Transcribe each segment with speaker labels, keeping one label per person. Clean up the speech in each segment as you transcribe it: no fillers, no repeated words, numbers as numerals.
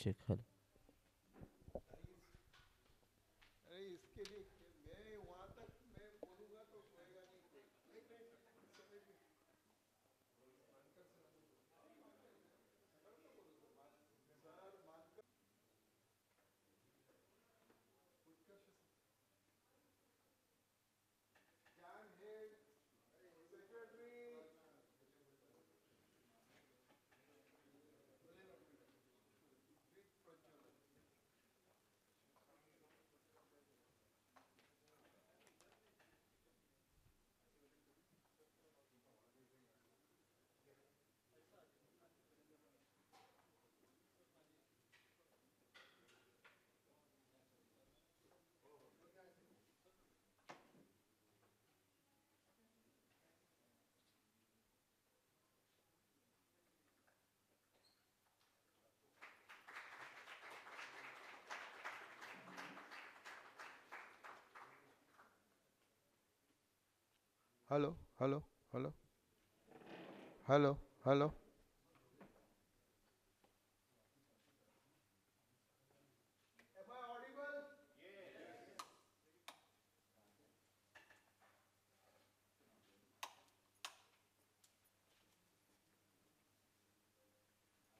Speaker 1: Check hello.
Speaker 2: अरे इसके लिए मैं वहां तक मैं बोलूंगा तो सोएगा नहीं कोई. एक मिनट सर मानकर उत्कर्ष जैन हेड सेक्रेटरी विद प्रज्वलन. Hello hello hello hello hello. Am I audible?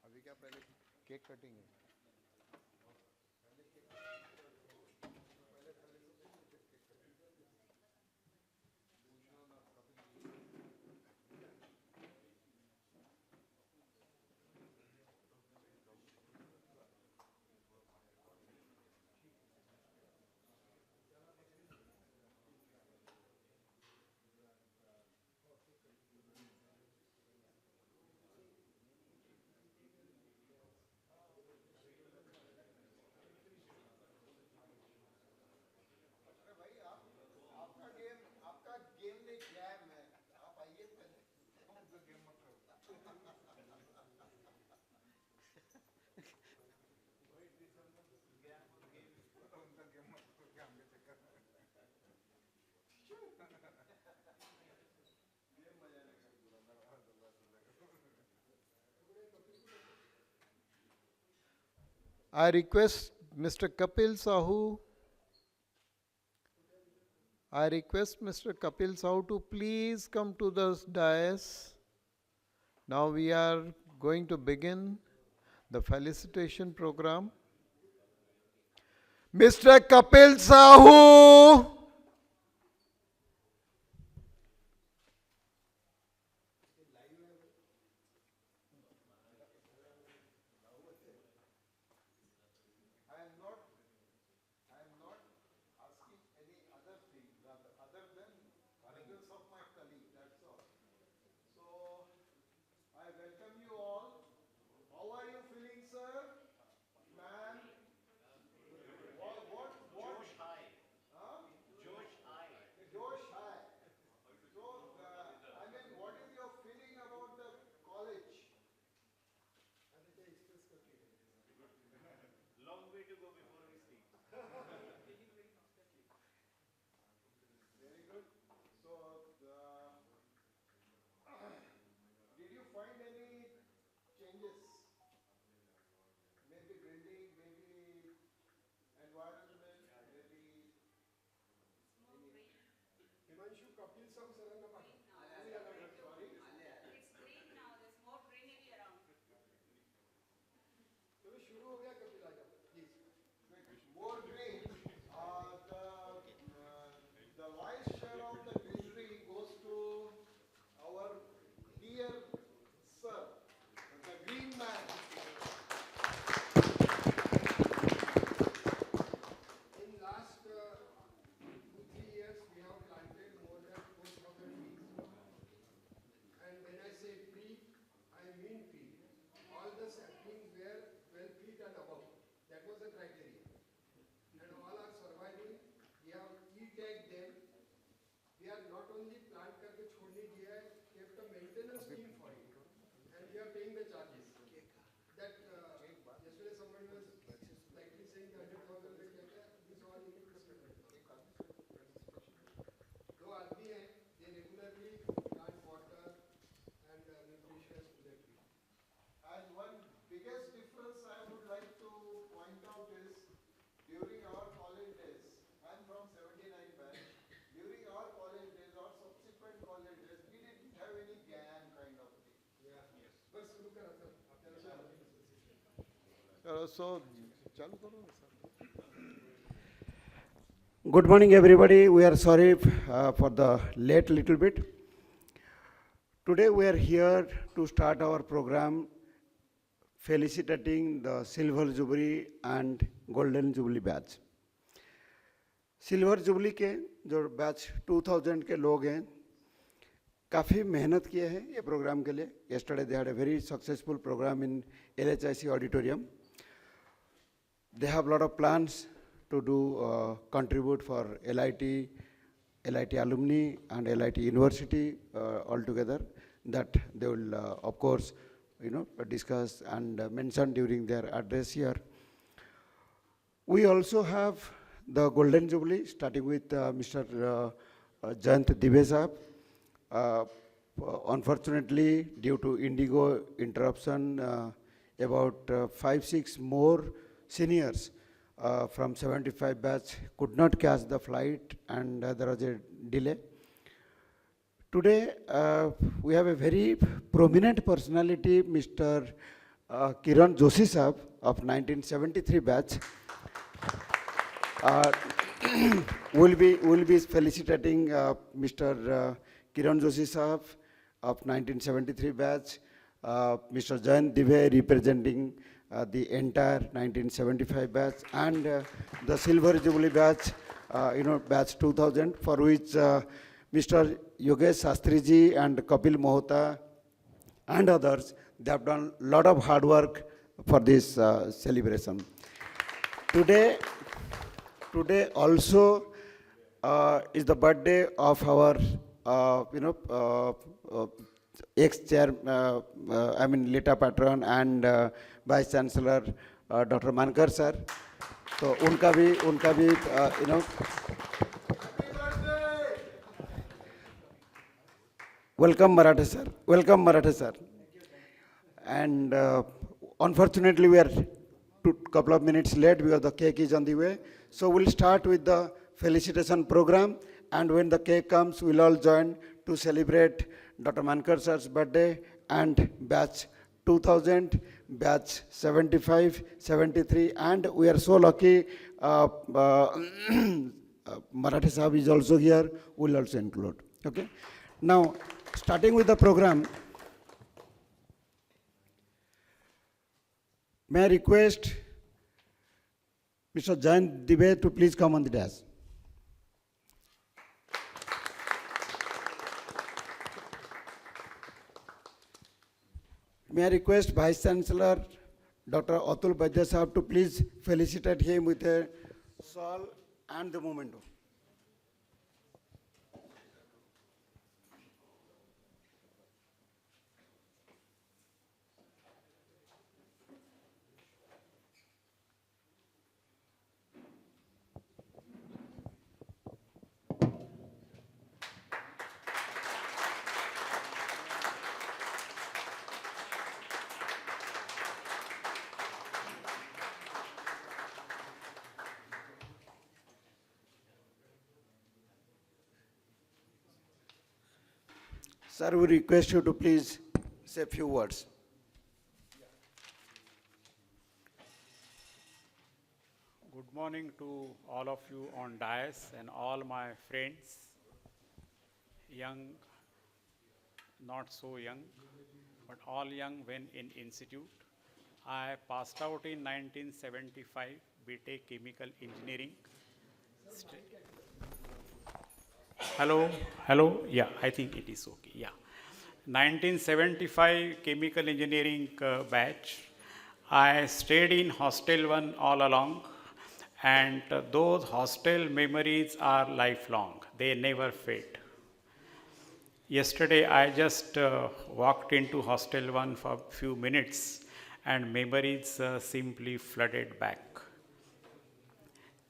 Speaker 2: अभी क्या पहले केक कटिंग है. अरे भाई आप आपका गेम नहीं क्या है. मैं आप आइए पहले. उनका गेम मत करो. उनका गेम मत करो क्या हमके चक्कर में. गेम मजा I request Mr. Kapil Sahu. I request Mr. Kapil Sahu to please come to the dais. Now we are going to begin the felicitation program. Mr. Kapil Sahu. I am not asking any other thing other than presence of my colleague. That's all. So I welcome you all. How are you feeling, sir? Man, what? Josh high. Huh? Josh high. Josh high. So, I mean, what is your feeling about the college?
Speaker 3: Long way to go before we sleep.
Speaker 2: Very good. So, did you find any changes? Maybe building, maybe environment, maybe any.
Speaker 4: Himanshu Kapil Sahu सरांना पाठव.
Speaker 2: Sorry?
Speaker 5: It's green now. There's more greenery around.
Speaker 4: चलो शुरू हो गया कपिल आ जाओ please.
Speaker 2: More green. The lion's share of the greenery goes to our dear sir, the green man.
Speaker 4: In last 2-3 years we have planted more than 4,000 trees. And when I say tree, I mean tree. All the saplings were 12 feet and above. That was the criteria. And all are surviving. We have e-tagged them. We are not only plant करके छोड़ने दिया है, kept a maintenance team for it. And we are paying the charges. That yesterday somebody was likely saying the 100,000 में क्या क्या, this all you need to spend. दो आदमी हैं, they regularly plant water and nutritious to the tree.
Speaker 2: And one biggest difference I would like to So, चालू करो ना sir.
Speaker 1: Good morning, everybody. We are sorry for the late little bit. Today we are here to start our program felicitating the Silver Jubilee and Golden Jubilee batch. Silver Jubilee के जो batch 2000 के लोग हैं काफ़ी मेहनत किए हैं ये प्रोग्राम के लिए. Yesterday they had a very successful program in LHIC auditorium. They have a lot of plans to do contribute for LIT alumni and LIT University altogether that they will of course discuss and mention during their address here. We also have the Golden Jubilee starting with Mr. Jayant Dibey Sahab. Unfortunately, due to Indigo interruption, about 5-6 more seniors from 75 batch could not catch the flight and there was a delay. Today, we have a very prominent personality, Mr. Kiran Joshi Sahab of 1973 batch. We'll be felicitating Mr. Kiran Joshi Sahab of 1973 batch, Mr. Jayant Dibey representing the entire 1975 batch and the Silver Jubilee batch, batch 2000, for which Mr. Yogesh Shastriji and Kapil Mohta and others, they have done a lot of hard work for this celebration. Today also is the birthday of our, ex-chair, Lita Patron and Vice Chancellor Dr. Mankar sir. So unka bhi, welcome Marathe sir. Welcome Marathe sir. And unfortunately we are a couple of minutes late because the cake is on the way. So we'll start with the felicitation program, and when the cake comes, we'll all join to celebrate Dr. Mankar sir's birthday and batch 2000, batch 75, 73, and we are so lucky Marathe Sahab is also here, we'll also include. Okay. Now, starting with the program, may I request Mr. Jayant Dibey to please come on the dais. May I request Vice Chancellor Dr. Atul Vaidya Sahab to please felicitate him with a shawl and the memento. Sir, we request you to please say a few words.
Speaker 6: Good morning to all of you on dais and all my friends, young, not so young, but all young when in institute. I passed out in 1975, BTech Chemical Engineering. Hello, yeah, I think it is okay, yeah. 1975 Chemical Engineering batch. I stayed in Hostel 1 all along, and those hostel memories are lifelong. They never fade. Yesterday, I just walked into Hostel 1 for a few minutes, and memories simply flooded back.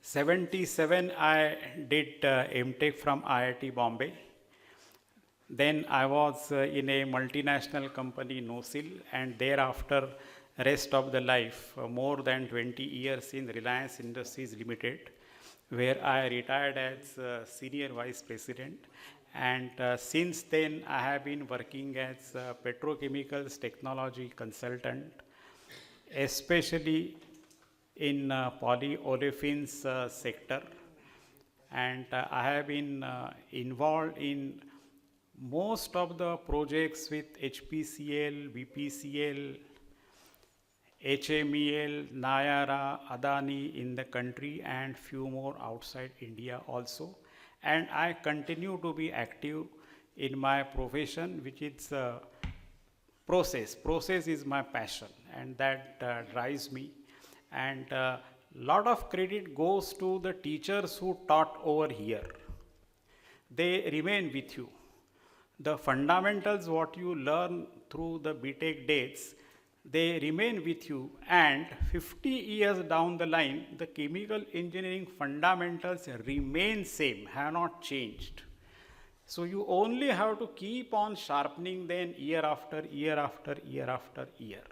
Speaker 6: 77, I did MTech from IIT Bombay. Then I was in a multinational company, NOSIL, and thereafter, rest of the life, more than 20 years in Reliance Industries Limited, where I retired as Senior Vice President And since then, I have been working as a petrochemicals technology consultant, especially in polyolefins sector. And I have been involved in most of the projects with HPCL, BPCL, HMEL, Nayara, Adani in the country and few more outside India also. And I continue to be active in my profession, which is process. Process is my passion and that drives me. And lot of credit goes to the teachers who taught over here. They remain with you. The fundamentals what you learn through the BTech days, they remain with you, and 50 years down the line, the chemical engineering fundamentals remain same, have not changed. So you only have to keep on sharpening them year after year after year after year.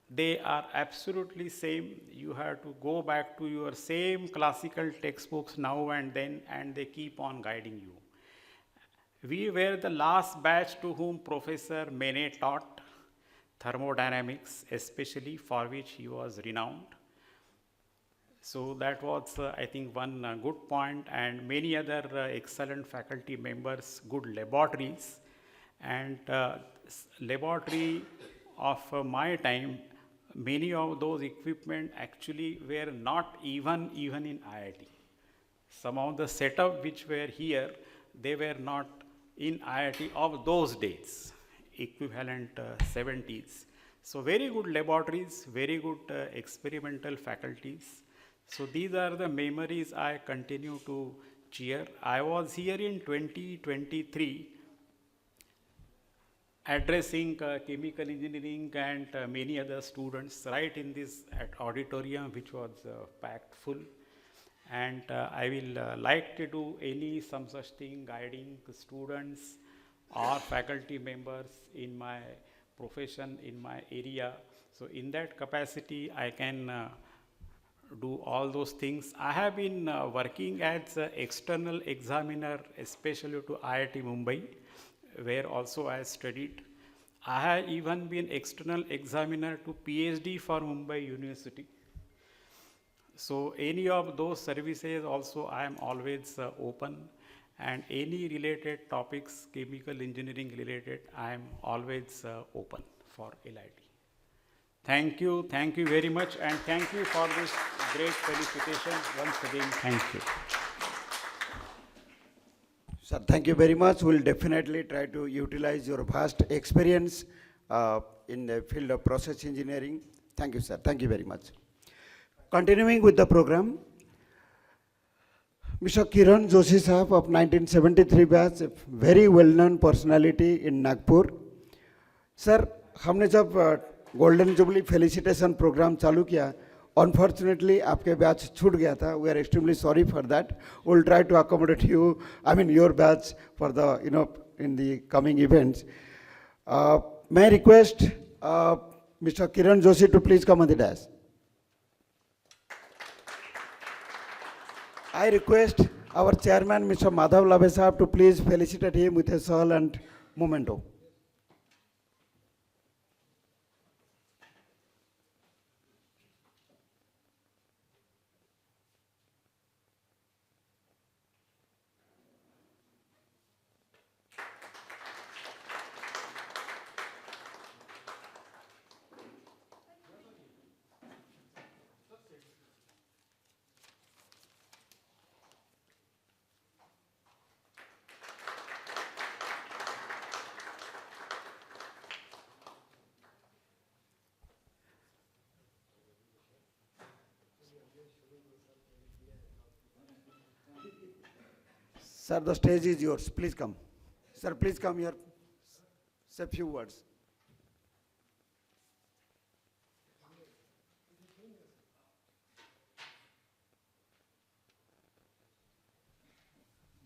Speaker 6: They are absolutely same. You have to go back to your same classical textbooks now and then, and they keep on guiding you. We were the last batch to whom Professor Mene taught thermodynamics, especially, for which he was renowned. So that was, I think, one good point, and many other excellent faculty members, good laboratories. And laboratory of my time, many of those equipment actually were not even in IIT. Some of the setup which were here, they were not in IIT of those days, equivalent 70s. So very good laboratories, very good experimental faculties. So these are the memories I continue to cheer. I was here in 2023 addressing chemical engineering and many other students right in this auditorium, which was packed full. And I will like to do some such thing, guiding the students or faculty members in my profession, in my area. So in that capacity, I can do all those things. I have been working as an external examiner, especially to IIT Mumbai, where also I studied. I have even been external examiner to PhD for Mumbai University. So any of those services also I am always open, and any related topics, chemical engineering related, I am always open for LIT. Thank you very much, and thank you for this great felicitation once again. Thank you.
Speaker 1: Sir, thank you very much. We'll definitely try to utilize your vast experience in the field of process engineering. Thank you, sir. Thank you very much. Continuing with the program, Mr. Kiran Joshi Sahab of 1973 batch, a very well-known personality in Nagpur. Sir, हमने जब golden jubilee felicitation programme चालू किया, unfortunately आपके batch छूट गया था. We are extremely sorry for that. We'll try to accommodate you, your batch for the, in the coming events. May I request Mr. Kiran Joshi to please come on the dais. I request our chairman, Mr. Madhav Labhe Sahab, to please felicitate him with a shawl and memento. Sir, the stage is yours. Please come. Sir, please come here. Say a few words.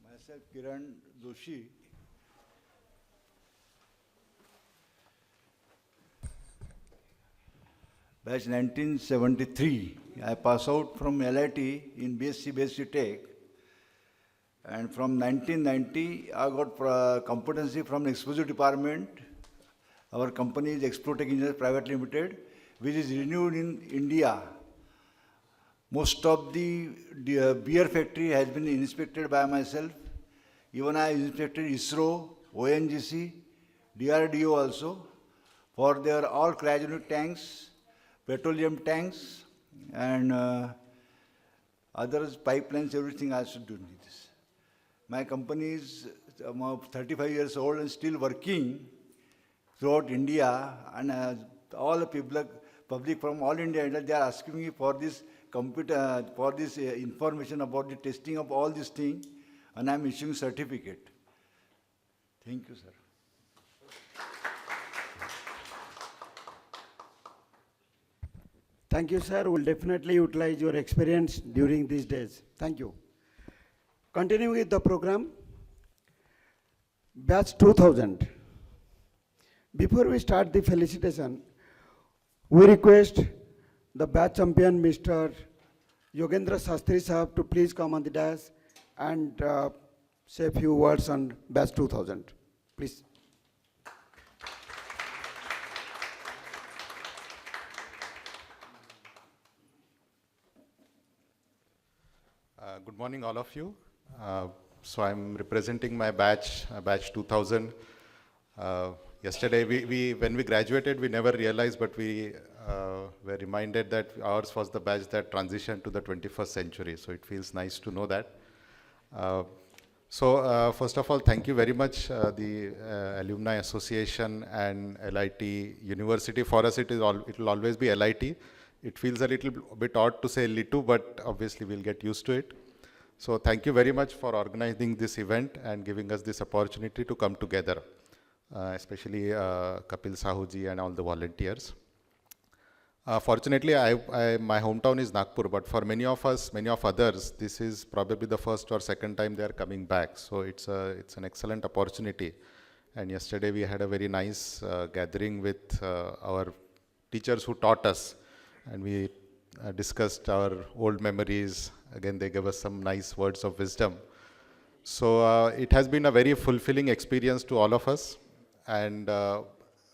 Speaker 2: Myself, Kiran Joshi. Batch 1973. I passed out from LIT in BSc Basic Tech.
Speaker 7: And from 1990, I got competency from the explosive department. Our company is Explotech Engineers Private Limited, which is renewed in India. Most of the beer factory has been inspected by myself. Even I inspected ISRO, ONGC, DRDO also, for their all cryogenic tanks, petroleum tanks, and others, pipelines, everything I should do this. My company is 35 years old and still working throughout India, and all the public from all India, they are asking me for this information about the testing of all these things, and I am issuing certificate. Thank you, sir.
Speaker 1: Thank you, sir. We'll definitely utilize your experience during these days. Thank you. Continuing with the program, Batch 2000. Before we start the felicitation, we request the batch champion, Mr. Yogendra Sastri Sahab, to please come on the dais and say a few words on Batch 2000. Please.
Speaker 8: Good morning, all of you. So I'm representing my batch, batch 2000. Yesterday, when we graduated, we never realized, but we were reminded that ours was the batch that transitioned to the 21st century. So it feels nice to know that. First of all, thank you very much, the Alumni Association and LIT University. For us, it will always be LIT. It feels a little bit odd to say LITU, but obviously we'll get used to it. So thank you very much for organizing this event and giving us this opportunity to come together, especially Kapil Sahuji and all the volunteers. Fortunately, my hometown is Nagpur, but for many of us, many of others, this is probably the first or second time they are coming back. So it's an excellent opportunity. And yesterday we had a very nice gathering with our teachers who taught us, and we discussed our old memories. Again, they gave us some nice words of wisdom. So it has been a very fulfilling experience to all of us. And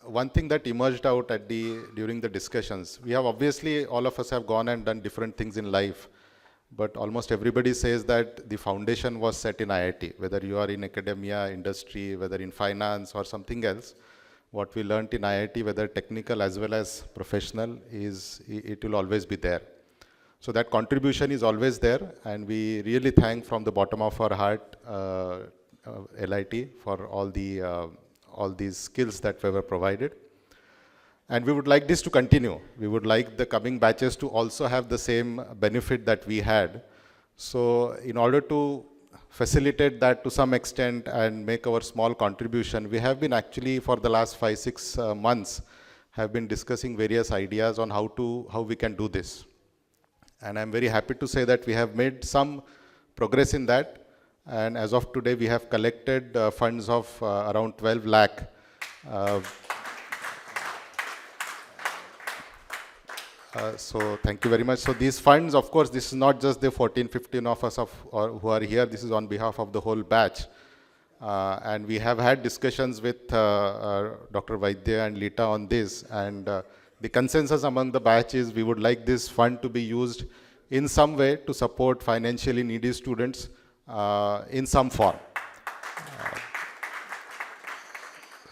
Speaker 8: one thing that emerged out during the discussions, we have obviously, all of us have gone and done different things in life, but almost everybody says that the foundation was set in IIT, whether you are in academia, industry, whether in finance or something else. What we learned in IIT, whether technical as well as professional, it will always be there. So that contribution is always there, and we really thank from the bottom of our heart LIT for all these skills that were provided. And we would like this to continue. We would like the coming batches to also have the same benefit that we had. So in order to facilitate that to some extent and make our small contribution, we have been actually for the last 5-6 months have been discussing various ideas on how we can do this. And I'm very happy to say that we have made some progress in that. And as of today, we have collected funds of around 12 lakh. So thank you very much. So these funds, of course, this is not just the 14-15 of us who are here. This is on behalf of the whole batch. And we have had discussions with Dr. Vaidya and Lita on this. And the consensus among the batch is we would like this fund to be used in some way to support financially needy students in some form.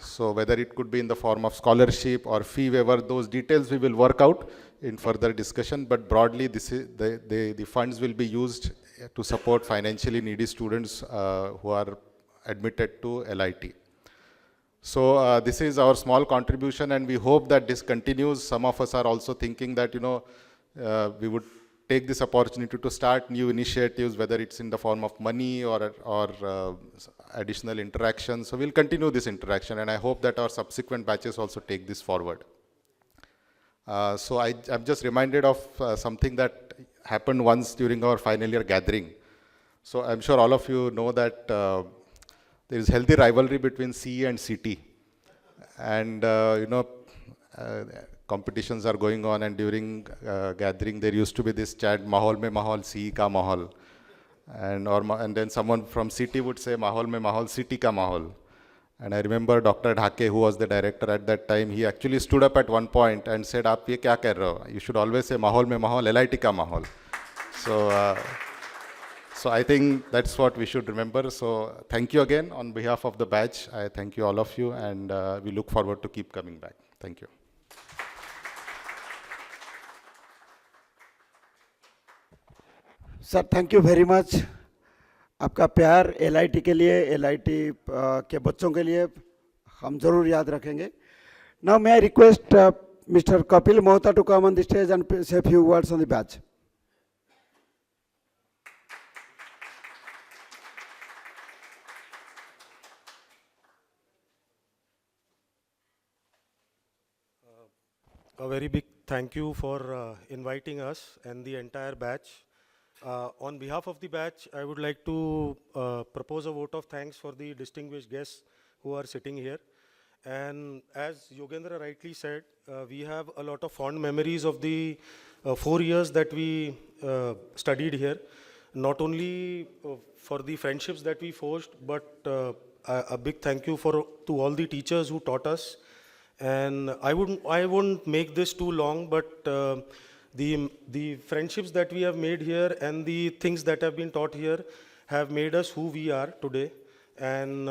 Speaker 8: So whether it could be in the form of scholarship or fee waiver, those details we will work out in further discussion. But broadly, this is the funds will be used to support financially needy students who are admitted to LIT. So this is our small contribution, and we hope that this continues. Some of us are also thinking that, we would take this opportunity to start new initiatives, whether it's in the form of money or additional interaction. So we'll continue this interaction, and I hope that our subsequent batches also take this forward. So I'm just reminded of something that happened once during our final year gathering. So I'm sure all of you know that there is healthy rivalry between CE and CT. And, competitions are going on, and during gathering, there used to be this chant, Mahol mein Mahol, CE ka Mahol. and then someone from city would say mahol mein mahol, city ka mahol. And I remember Dr. Dhake, who was the director at that time, he actually stood up at one point and said, "Aap ye kya kar rahe ho? You should always say mahol mein mahol, LIT ka mahol." So I think that's what we should remember. So thank you again on behalf of the batch. I thank you all of you, and we look forward to keep coming back. Thank you.
Speaker 1: Sir thank you very much. आपका प्यार LIT के लिए, LIT के बच्चों के लिए हम जरूर याद रखेंगे। Now may I request Mister Kapil Mohta to come on the stage and say few words on the batch.
Speaker 9: A very big thank you for inviting us and the entire batch. On behalf of the batch, I would like to propose a vote of thanks for the distinguished guests who are sitting here. And as Yogendra rightly said, we have a lot of fond memories of the 4 years that we studied here. Not only for the friendships that we forged, but a big thank you to all the teachers who taught us. And I won't make this too long, but the friendships that we have made here and the things that have been taught here have made us who we are today. And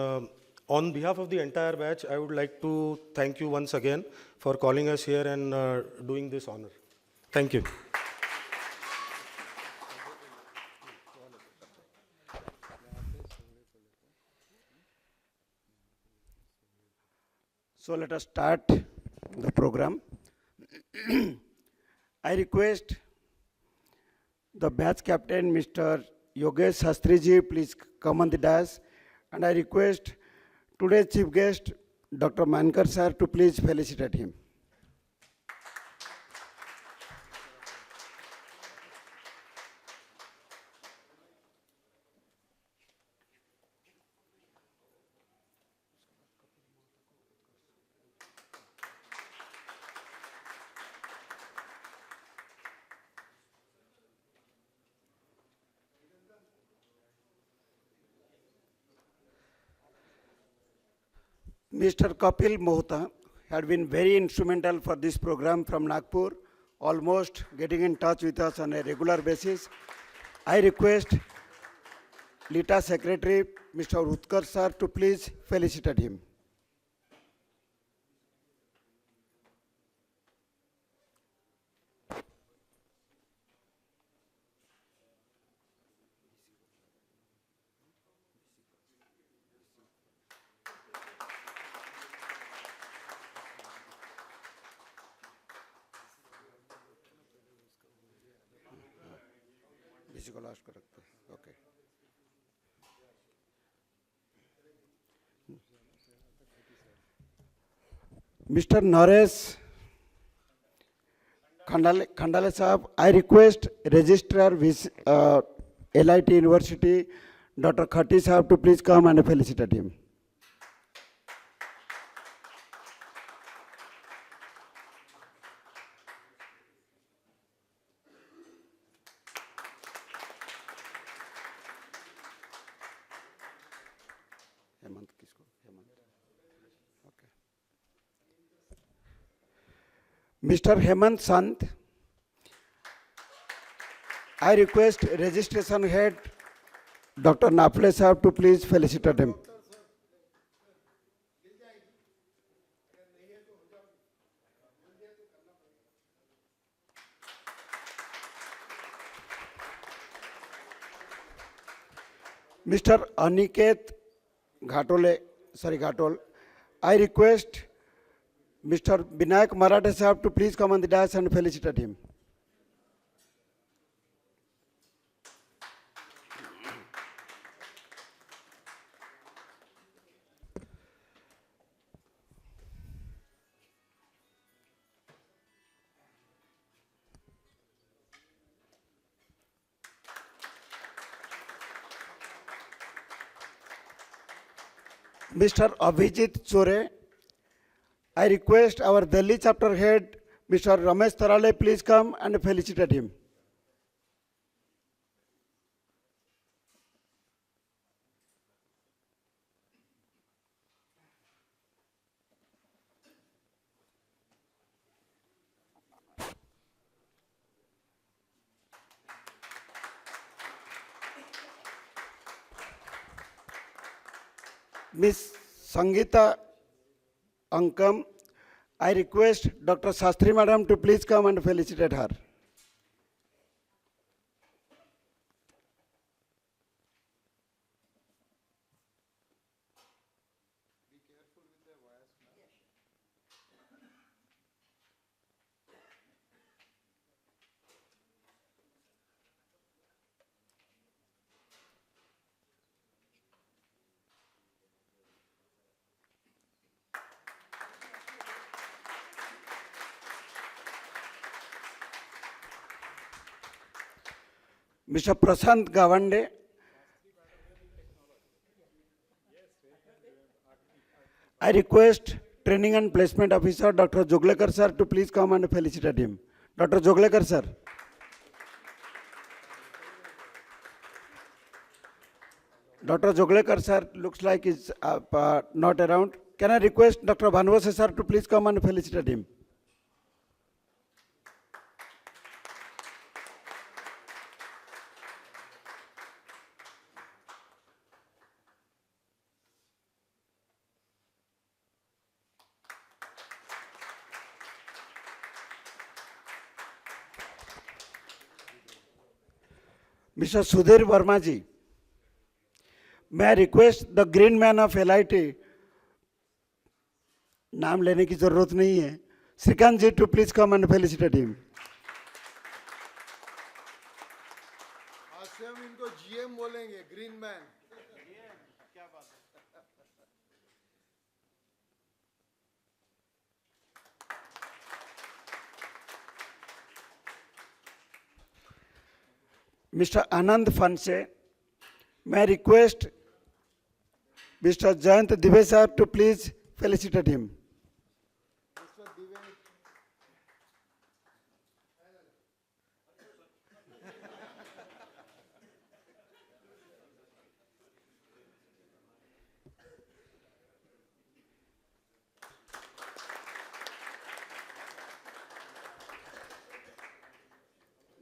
Speaker 9: on behalf of the entire batch, I would like to thank you once again for calling us here and doing this honor. Thank you.
Speaker 1: So let us start the program. I request the batch captain, Mr. Yogesh Shastriji, please come on the dais. And I request today's chief guest, Dr. Mankar sir, to please felicitate him. Mr. Kapil Mohta had been very instrumental for this program from Nagpur, almost getting in touch with us on a regular basis. I request LITA Secretary, Mr. Utkar sir, to please felicitate him. इसी को last को रखते हैं, okay. Mr. Naresh Khandale Sahab, I request Registrar LIT University, Dr. Khati Sahab, to please come and felicitate him. Hemant किसको? Hemant, okay. Mr. Hemant Sant, I request registration head, Dr. Napale Sahab, to please felicitate him. Mr. Aniket Ghatol, I request Mr. Binayak Marathe Sahab to please come on the dais and felicitate him. Mr. Abhijit Chore, I request our Delhi chapter head, Mr. Ramesh Tarale, please come and felicitate him. Miss Sangeeta Ankam. I request Dr. Sastry Madam to please come and felicitate her. Mr. Prasant Gavande. I request Training and Placement Officer Dr. Joglekar sir to please come and felicitate him. Dr. Joglekar sir. Dr. Joglekar sir looks like he's not around. Can I request Dr. Bhanvase sir to please come and felicitate him? Mr. Sudhir Verma ji, may I request the green man of LIT, नाम लेने की जरूरत नहीं है, श्रीकांत जी to please come and felicitate him.
Speaker 2: आज से हम इनको GM बोलेंगे, green man.
Speaker 1: Mr. Anand Fanse, may I request Mr. Jayant Dive sir to please felicitate him.
Speaker 2: Mr. Divesh.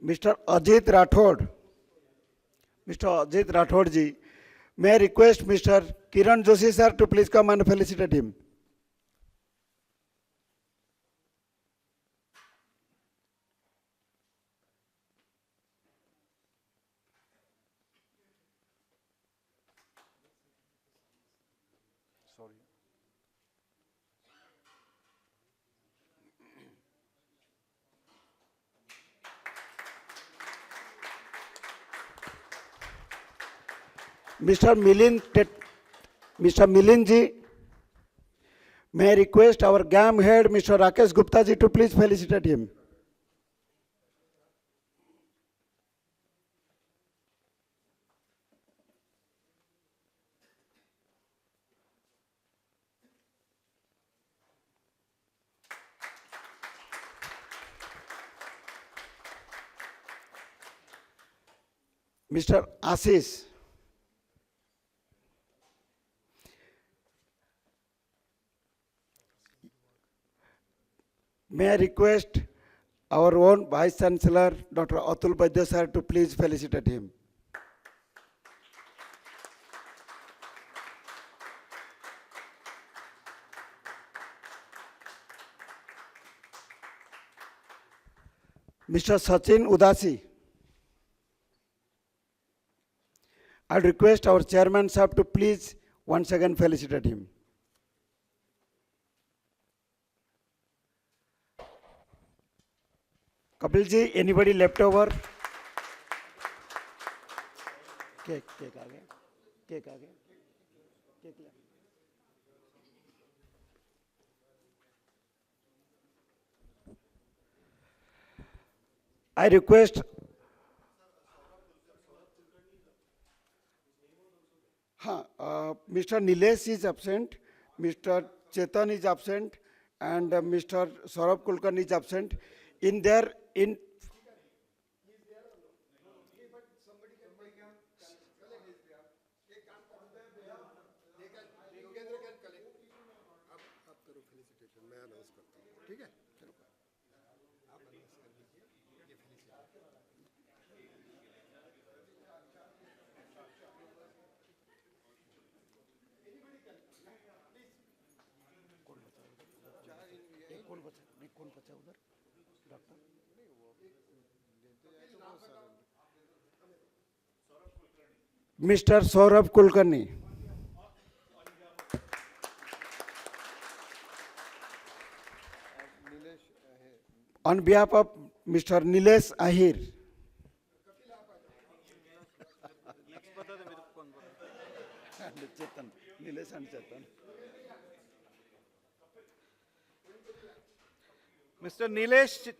Speaker 1: Mr. Ajit Rathod. Mr. Ajit Rathod ji, may I request Mr. Kiran Joshi sir to please come and felicitate him.
Speaker 7: Sorry.
Speaker 1: Mr. Milind ji, may I request our GAM head, Mr. Rakesh Gupta ji to please felicitate him. Mr. Ashish. May I request our own Vice Chancellor, Dr. Atul Vaidya sir to please felicitate him. Mr. Sachin Udasi. I request our chairman sir to please once again felicitate him. Kapil ji, anybody left over? Cake आ गया, cake आ गया, cake ले. I request. Mr. Nilesh is absent, Mr. Chetan is absent, and Mr. Saurabh Kulkarni is absent. In
Speaker 4: Yogendra can collect. आप करो felicitation, मैं announce करता हूँ. ठीक है, चलो आप अनाउंस कर दीजिए ये felicitation.
Speaker 1: Mr. Saurabh Kulkarni. On behalf of Mr. Nilesh Ahir. Chetan, Nilesh and Chetan.
Speaker 3: Mr. Nilesh.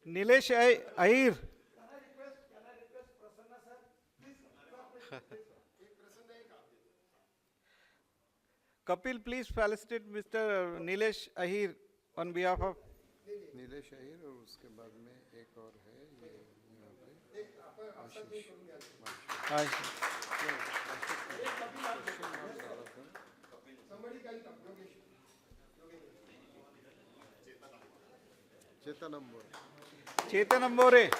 Speaker 3: Nilesh Ahir. Kapil, please felicitate Mr. Nilesh Ahir on behalf of.
Speaker 2: Nilesh Ahir और उसके बाद में एक और है ये यहाँ पे आशीष चेतन अम्बोर
Speaker 3: Chetan Ambore.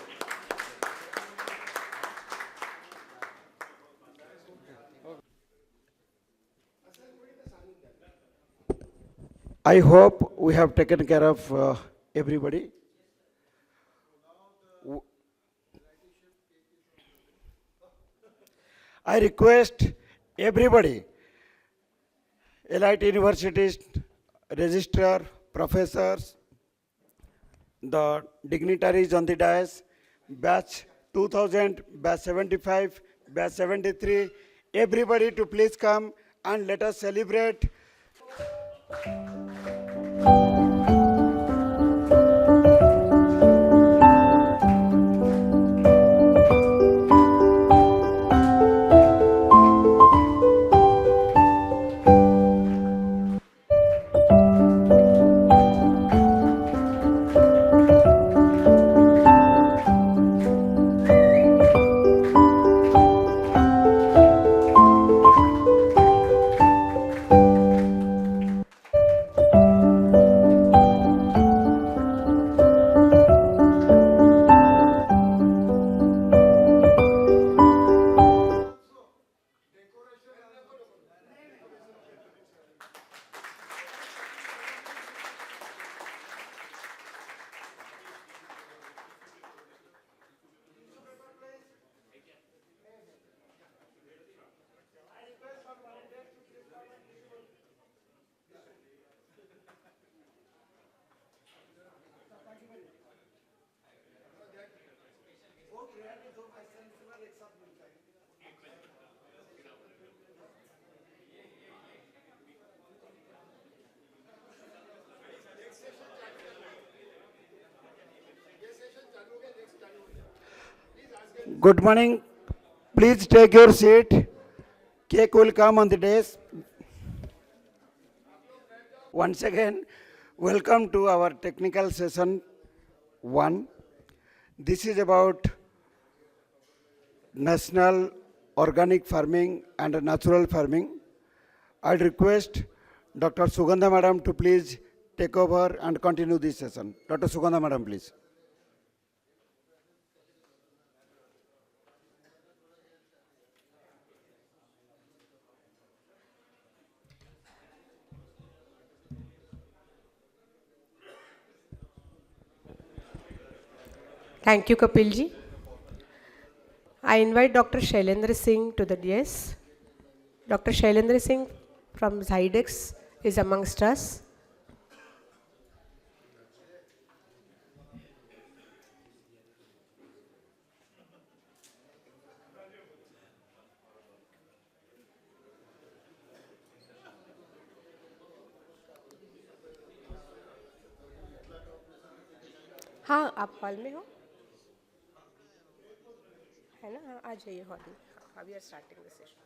Speaker 1: I hope we have taken care of everybody. I request everybody, Elite Universities, registrar, professors, the dignitaries on the dais, batch 2000, batch 75, batch 73, everybody to please come and let us celebrate. Good morning. Please take your seat. Cake will come on the dais. Once again, welcome to our technical session 1. This is about national organic farming and natural farming. I'd request Dr. Sugandha Madam to please take over and continue this session. Dr. Sugandha Madam, please.
Speaker 10: Thank you, Kapilji. I invite Dr. Shailendra Singh to the dais. Dr. Shailendra Singh from Zydex is amongst us. हाँ, आप hall में हो? है ना? हाँ, आ जाइए hall में. हाँ, we are starting the session.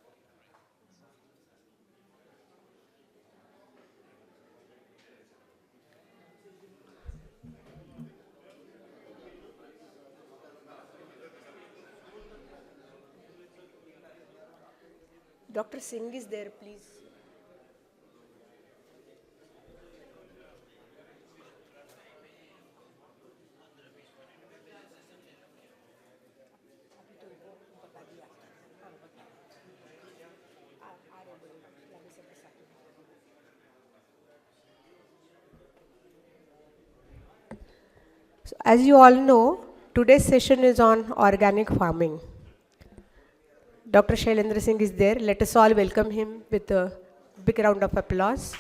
Speaker 10: Dr. Singh is there, please. So as you all know, today's session is on organic farming. Dr. Shailendra Singh is there. Let us all welcome him with a big round of applause.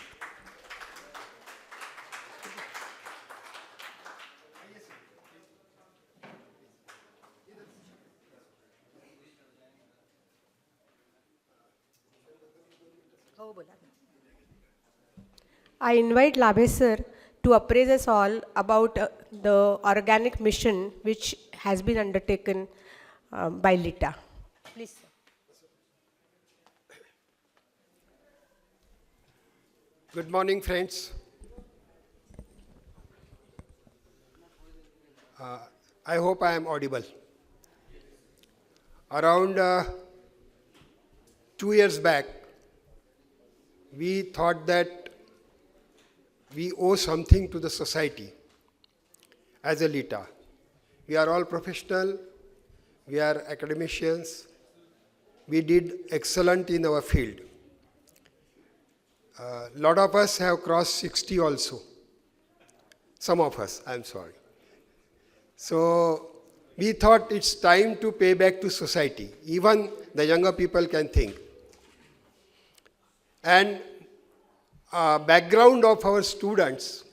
Speaker 10: I invite Labhe sir to appraise us all about the organic mission which has been undertaken by LITA. Please, sir.
Speaker 4: Good morning, friends. I hope I am audible. Around 2 years back, we thought that we owe something to the society as a LITA. We are all professional, we are academicians, we did excellent in our field. Lot of us have crossed 60 also. Some of us, I'm sorry. So we thought it's time to pay back to society. Even the younger people can think. And background of our students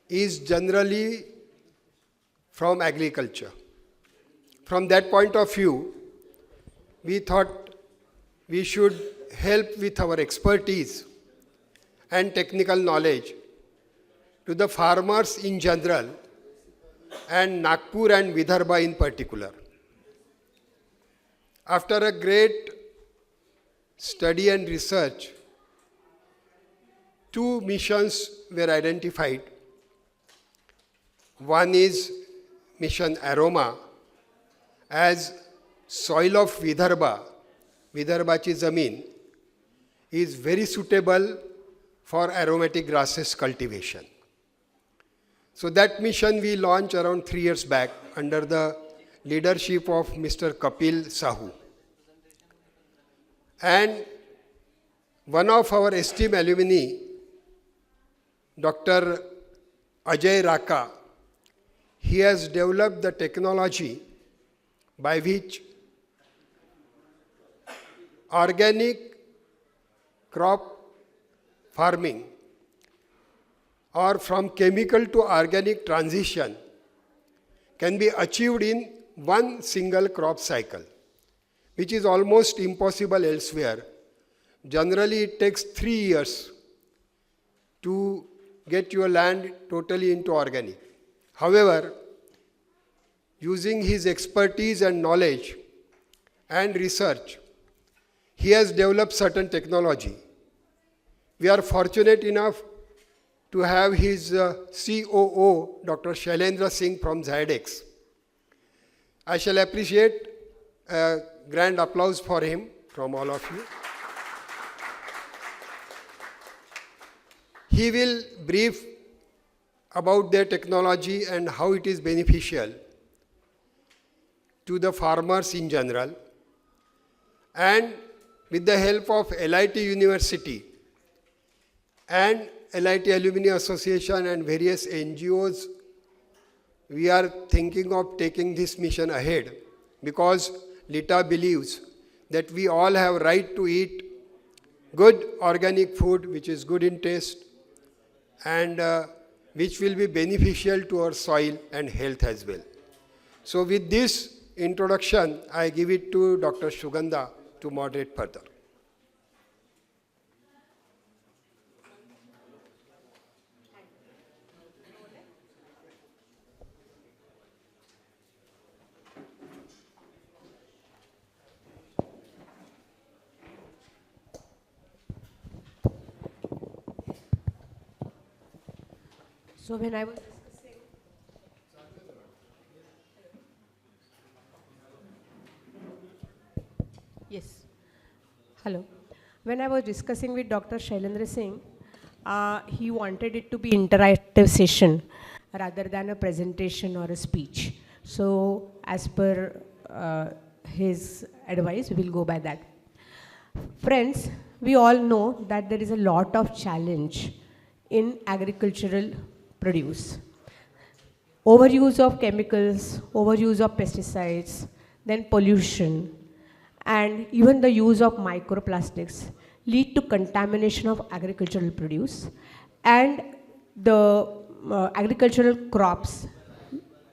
Speaker 4: is generally from agriculture. From that point of view, we thought we should help with our expertise and technical knowledge to the farmers in general and Nagpur and Vidarbha in particular. After a great study and research, 2 missions were identified. One is Mission Aroma, as soil of Vidarbha, Vidarbhachi Zameen, is very suitable for aromatic grasses cultivation. So that mission we launched around 3 years back under the leadership of Mr. Kapil Sahu. And one of our esteemed alumni, Dr. Ajay Raka, he has developed the technology by which organic crop farming or from chemical to organic transition can be achieved in one single crop cycle, which is almost impossible elsewhere. Generally, it takes 3 years to get your land totally into organic. However, using his expertise and knowledge and research, he has developed certain technology. We are fortunate enough to have his COO, Dr. Shailendra Singh from Zydex. I shall appreciate a grand applause for him from all of you. He will brief about their technology and how it is beneficial to the farmers in general. And with the help of LIT University and LIT Alumni Association and various NGOs, we are thinking of taking this mission ahead, because LITA believes that we all have right to eat good organic food which is good in taste and which will be beneficial to our soil and health as well. So with this introduction, I give it to Dr. Sugandha to moderate further.
Speaker 10: So when I was discussing, yes, hello. When I was discussing with Dr. Shailendra Singh, he wanted it to be interactive session rather than a presentation or a speech. So as per his advice, we will go by that. Friends, we all know that there is a lot of challenge in agricultural produce. overuse of chemicals, overuse of pesticides, then pollution, and even the use of microplastics lead to contamination of agricultural produce, and the agricultural crops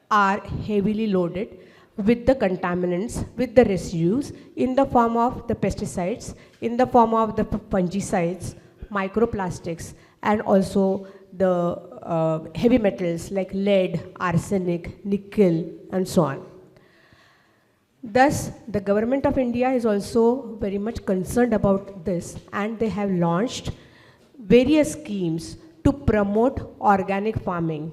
Speaker 10: are heavily loaded with the contaminants, with the residues in the form of the pesticides, in the form of the fungicides, microplastics, and also the heavy metals like lead, arsenic, nickel, and so on. Thus, the government of India is also very much concerned about this, and they have launched various schemes to promote organic farming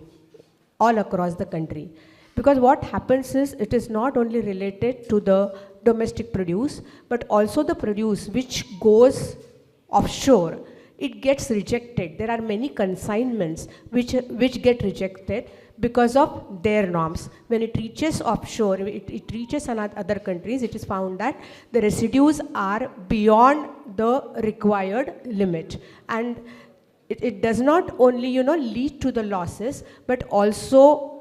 Speaker 10: all across the country. Because what happens is, it is not only related to the domestic produce, but also the produce which goes offshore. It gets rejected. There are many consignments which get rejected because of their norms. When it reaches offshore, it reaches other countries, it is found that the residues are beyond the required limit. And it does not only, lead to the losses, but also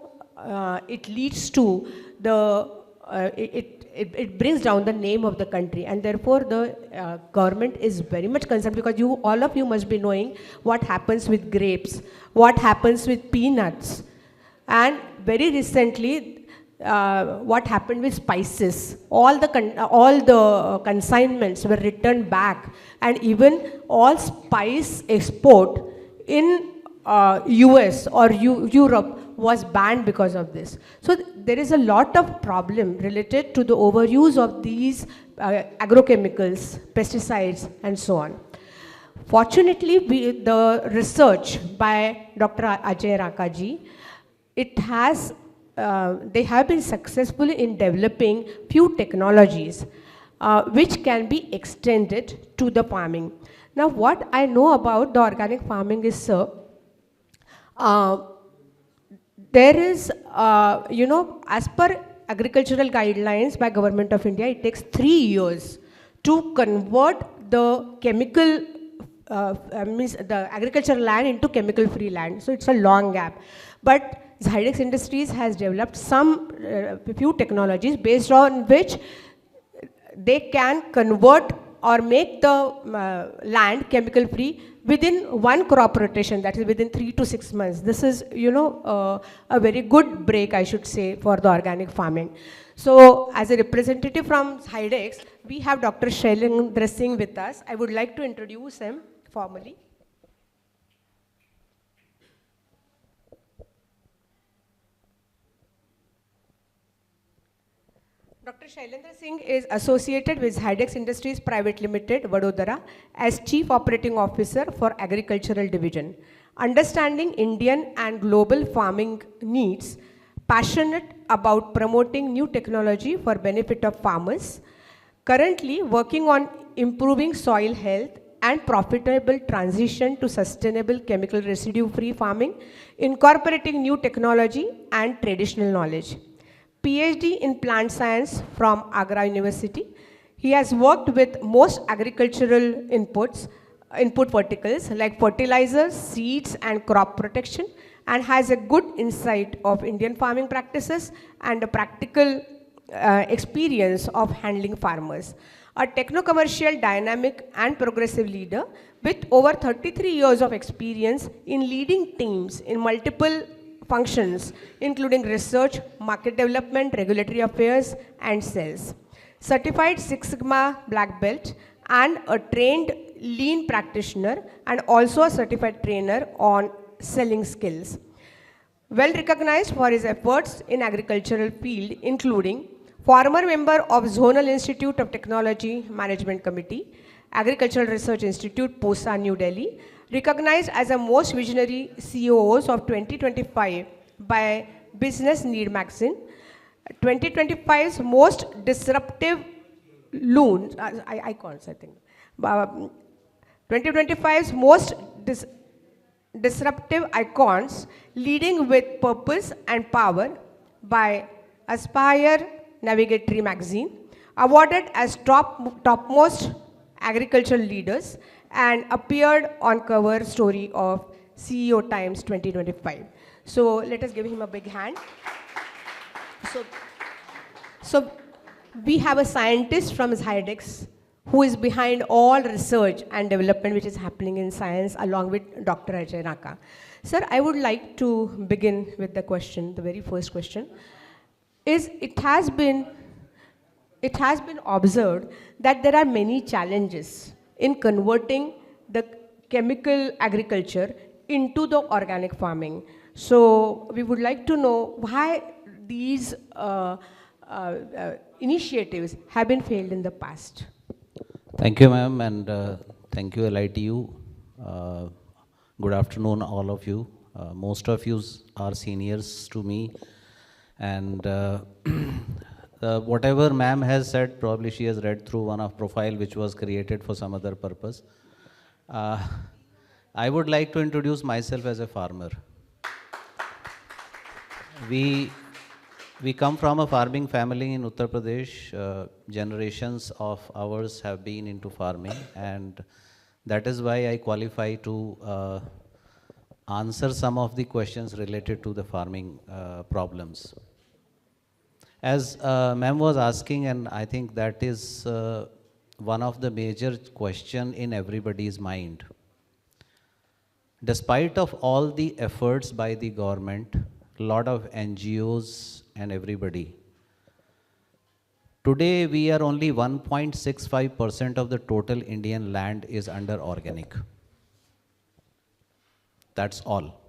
Speaker 10: it leads to the, it brings down the name of the country, and therefore the government is very much concerned, because all of you must be knowing what happens with grapes, what happens with peanuts, and very recently what happened with spices. All the consignments were returned back, and even all spice export in US or Europe was banned because of this. So there is a lot of problem related to the overuse of these agrochemicals, pesticides, and so on. Fortunately, the research by Dr. Ajay Rakaji, they have been successful in developing few technologies which can be extended to the farming. Now, what I know about the organic farming is, sir, there is, as per agricultural guidelines by Government of India, it takes 3 years to convert the chemical, means the agricultural land into chemical-free land. So it's a long gap. But Zydex Industries has developed some few technologies based on which they can convert or make the land chemical-free within one crop rotation, that is within 3 to 6 months. This is, a very good break, I should say, for the organic farming. So, as a representative from Zydex, we have Dr. Shailendra Singh with us. I would like to introduce him formally. Dr. Shailendra Singh is associated with Zydex Industries Private Limited, Vadodara, as Chief Operating Officer for Agricultural Division. Understanding Indian and global farming needs, passionate about promoting new technology for benefit of farmers, currently working on improving soil health and profitable transition to sustainable chemical residue-free farming, incorporating new technology and traditional knowledge. PhD in plant science from Agra University. He has worked with most agricultural input verticals like fertilizers, seeds, and crop protection, and has a good insight of Indian farming practices and a practical experience of handling farmers. A techno-commercial, dynamic, and progressive leader with over 33 years of experience in leading teams in multiple functions, including research, market development, regulatory affairs, and sales. Certified Six Sigma Black Belt and a trained lean practitioner, and also a certified trainer on selling skills. Well recognized for his efforts in agricultural field, including former member of Zonal Institute of Technology Management Committee, Agricultural Research Institute, POSA, New Delhi, recognized as a most visionary CEOs of 2025 by Business Need magazine, 2025's most disruptive loons, icons, I think. 2025's most disruptive icons, leading with purpose and power by Aspire Navigatory magazine, awarded as topmost agricultural leaders, and appeared on cover story of CEO Times 2025. So let us give him a big hand. So we have a scientist from Zydex who is behind all research and development which is happening in science along with Dr. Ajay Naka. Sir, I would like to begin with the question, the very first question. It has been observed that there are many challenges in converting the chemical agriculture into the organic farming. So we would like to know why these initiatives have been failed in the past.
Speaker 11: Thank you, ma'am, and thank you, LITU. Good afternoon, all of you. Most of you are seniors to me, and whatever ma'am has said, probably she has read through one of profile which was created for some other purpose. I would like to introduce myself as a farmer. We come from a farming family in Uttar Pradesh. Generations of ours have been into farming, and that is why I qualify to answer some of the questions related to the farming problems. As ma'am was asking, and I think that is one of the major question in everybody's mind. Despite of all the efforts by the government, a lot of NGOs and everybody, today we are only 1.65% of the total Indian land is under organic. That's all.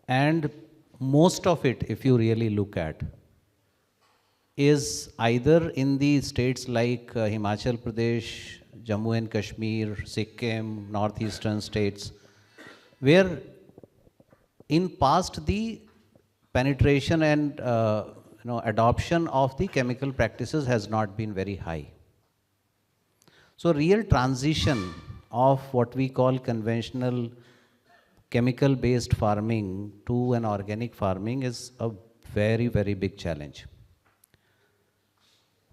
Speaker 11: And most of it, if you really look at, is either in the states like Himachal Pradesh, Jammu and Kashmir, Sikkim, northeastern states, where in past the penetration and adoption of the chemical practices has not been very high. So real transition of what we call conventional chemical based farming to an organic farming is a very, very big challenge.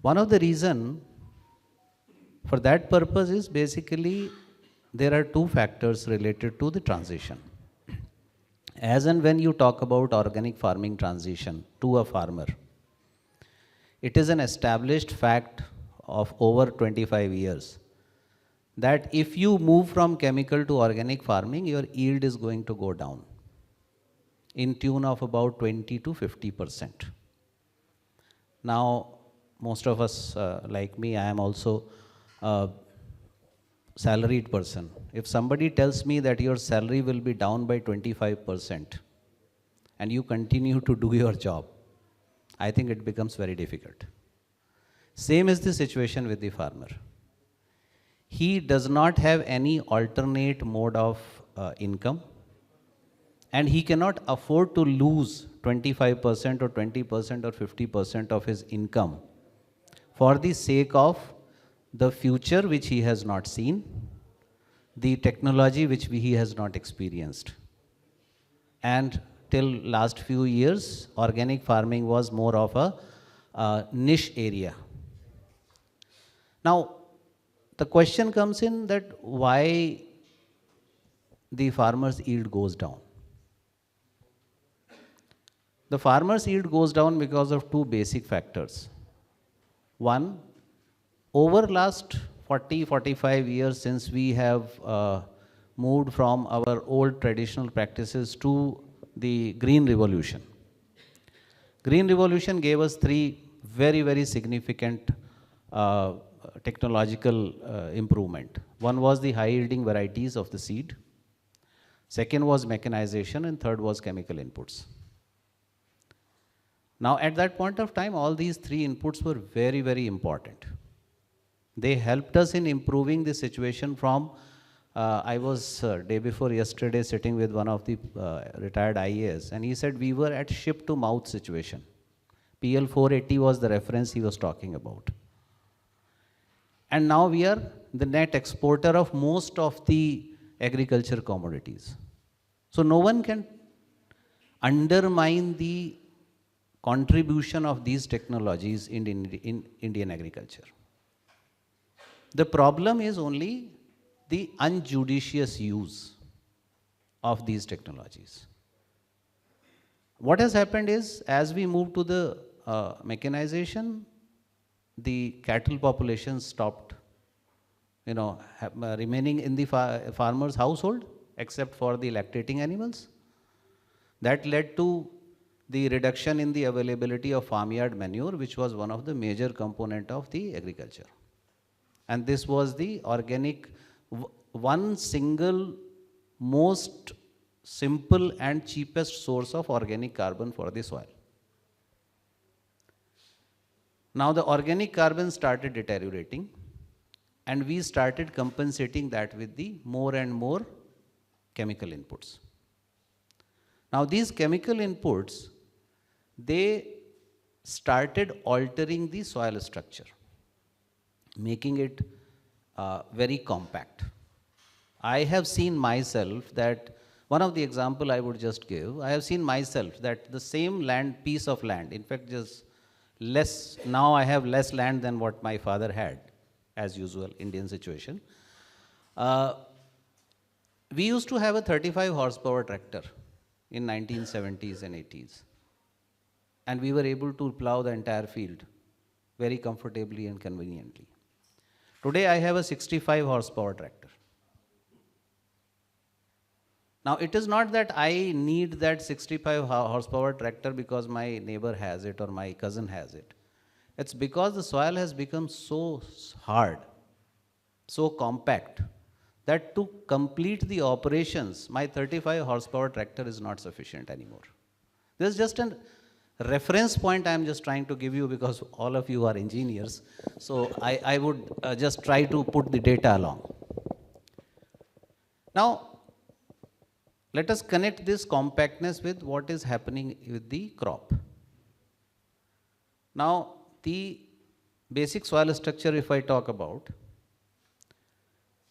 Speaker 11: One of the reason for that purpose is basically there are two factors related to the transition. As and when you talk about organic farming transition to a farmer, it is an established fact of over 25 years that if you move from chemical to organic farming, your yield is going to go down in tune of about 20 to 50%. Now, most of us, like me, I am also a salaried person. If somebody tells me that your salary will be down by 25% and you continue to do your job, I think it becomes very difficult. Same is the situation with the farmer. He does not have any alternate mode of income, and he cannot afford to lose 25% or 20% or 50% of his income for the sake of the future which he has not seen, the technology which he has not experienced. And till last few years, organic farming was more of a niche area. Now, the question comes in that why the farmer's yield goes down. The farmer's yield goes down because of two basic factors. One, over last 40-45 years since we have moved from our old traditional practices to the Green Revolution. Green Revolution gave us three very, very significant technological improvement. One was the high yielding varieties of the seed. Second was mechanization, and third was chemical inputs. Now, at that point of time, all these three inputs were very, very important. They helped us in improving the situation from, I was day before yesterday sitting with one of the retired IAS, and he said we were at ship to mouth situation. PL 480 was the reference he was talking about. And now we are the net exporter of most of the agriculture commodities. So no one can undermine the contribution of these technologies in Indian agriculture. The problem is only the unjudicious use of these technologies. What has happened is, as we move to the mechanization, the cattle population stopped, remaining in the farmer's household, except for the lactating animals. That led to the reduction in the availability of farmyard manure, which was one of the major component of the agriculture. And this was the organic, one single most simple and cheapest source of organic carbon for the soil. Now the organic carbon started deteriorating, and we started compensating that with the more and more chemical inputs. Now these chemical inputs, they started altering the soil structure, making it very compact. I have seen myself that, one of the example I would just give, I have seen myself that the same piece of land, in fact just less, now I have less land than what my father had, as usual, Indian situation. We used to have a 35 horsepower tractor in 1970s and 80s. And we were able to plow the entire field very comfortably and conveniently. Today I have a 65 horsepower tractor. Now it is not that I need that 65 horsepower tractor because my neighbor has it or my cousin has it. It's because the soil has become so hard, so compact, that to complete the operations, my 35 horsepower tractor is not sufficient anymore. This is just a reference point I am just trying to give you because all of you are engineers. So I would just try to put the data along. Now, let us connect this compactness with what is happening with the crop. Now, the basic soil structure, if I talk about,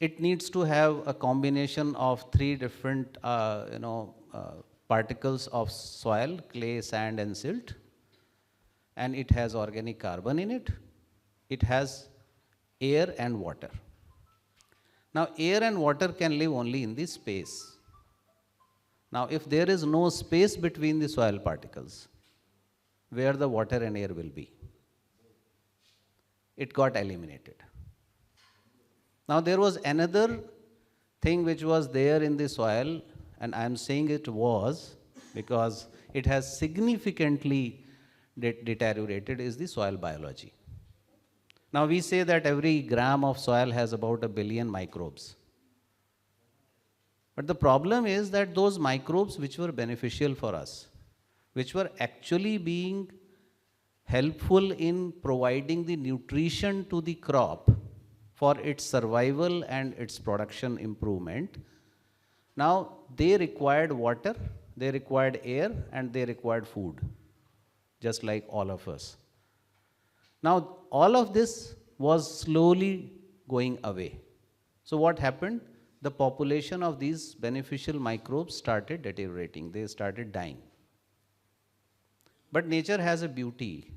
Speaker 11: it needs to have a combination of three different particles of soil: clay, sand and silt. And it has organic carbon in it. It has air and water. Now, air and water can live only in the space. Now, if there is no space between the soil particles, where the water and air will be? It got eliminated. Now, there was another thing which was there in the soil, and I am saying it was because it has significantly deteriorated, is the soil biology. Now, we say that every gram of soil has about 1 billion microbes. But the problem is that those microbes which were beneficial for us, which were actually being helpful in providing the nutrition to the crop for its survival and its production improvement, now they required water, they required air, and they required food, just like all of us. Now, all of this was slowly going away. So what happened? The population of these beneficial microbes started deteriorating. They started dying. But nature has a beauty.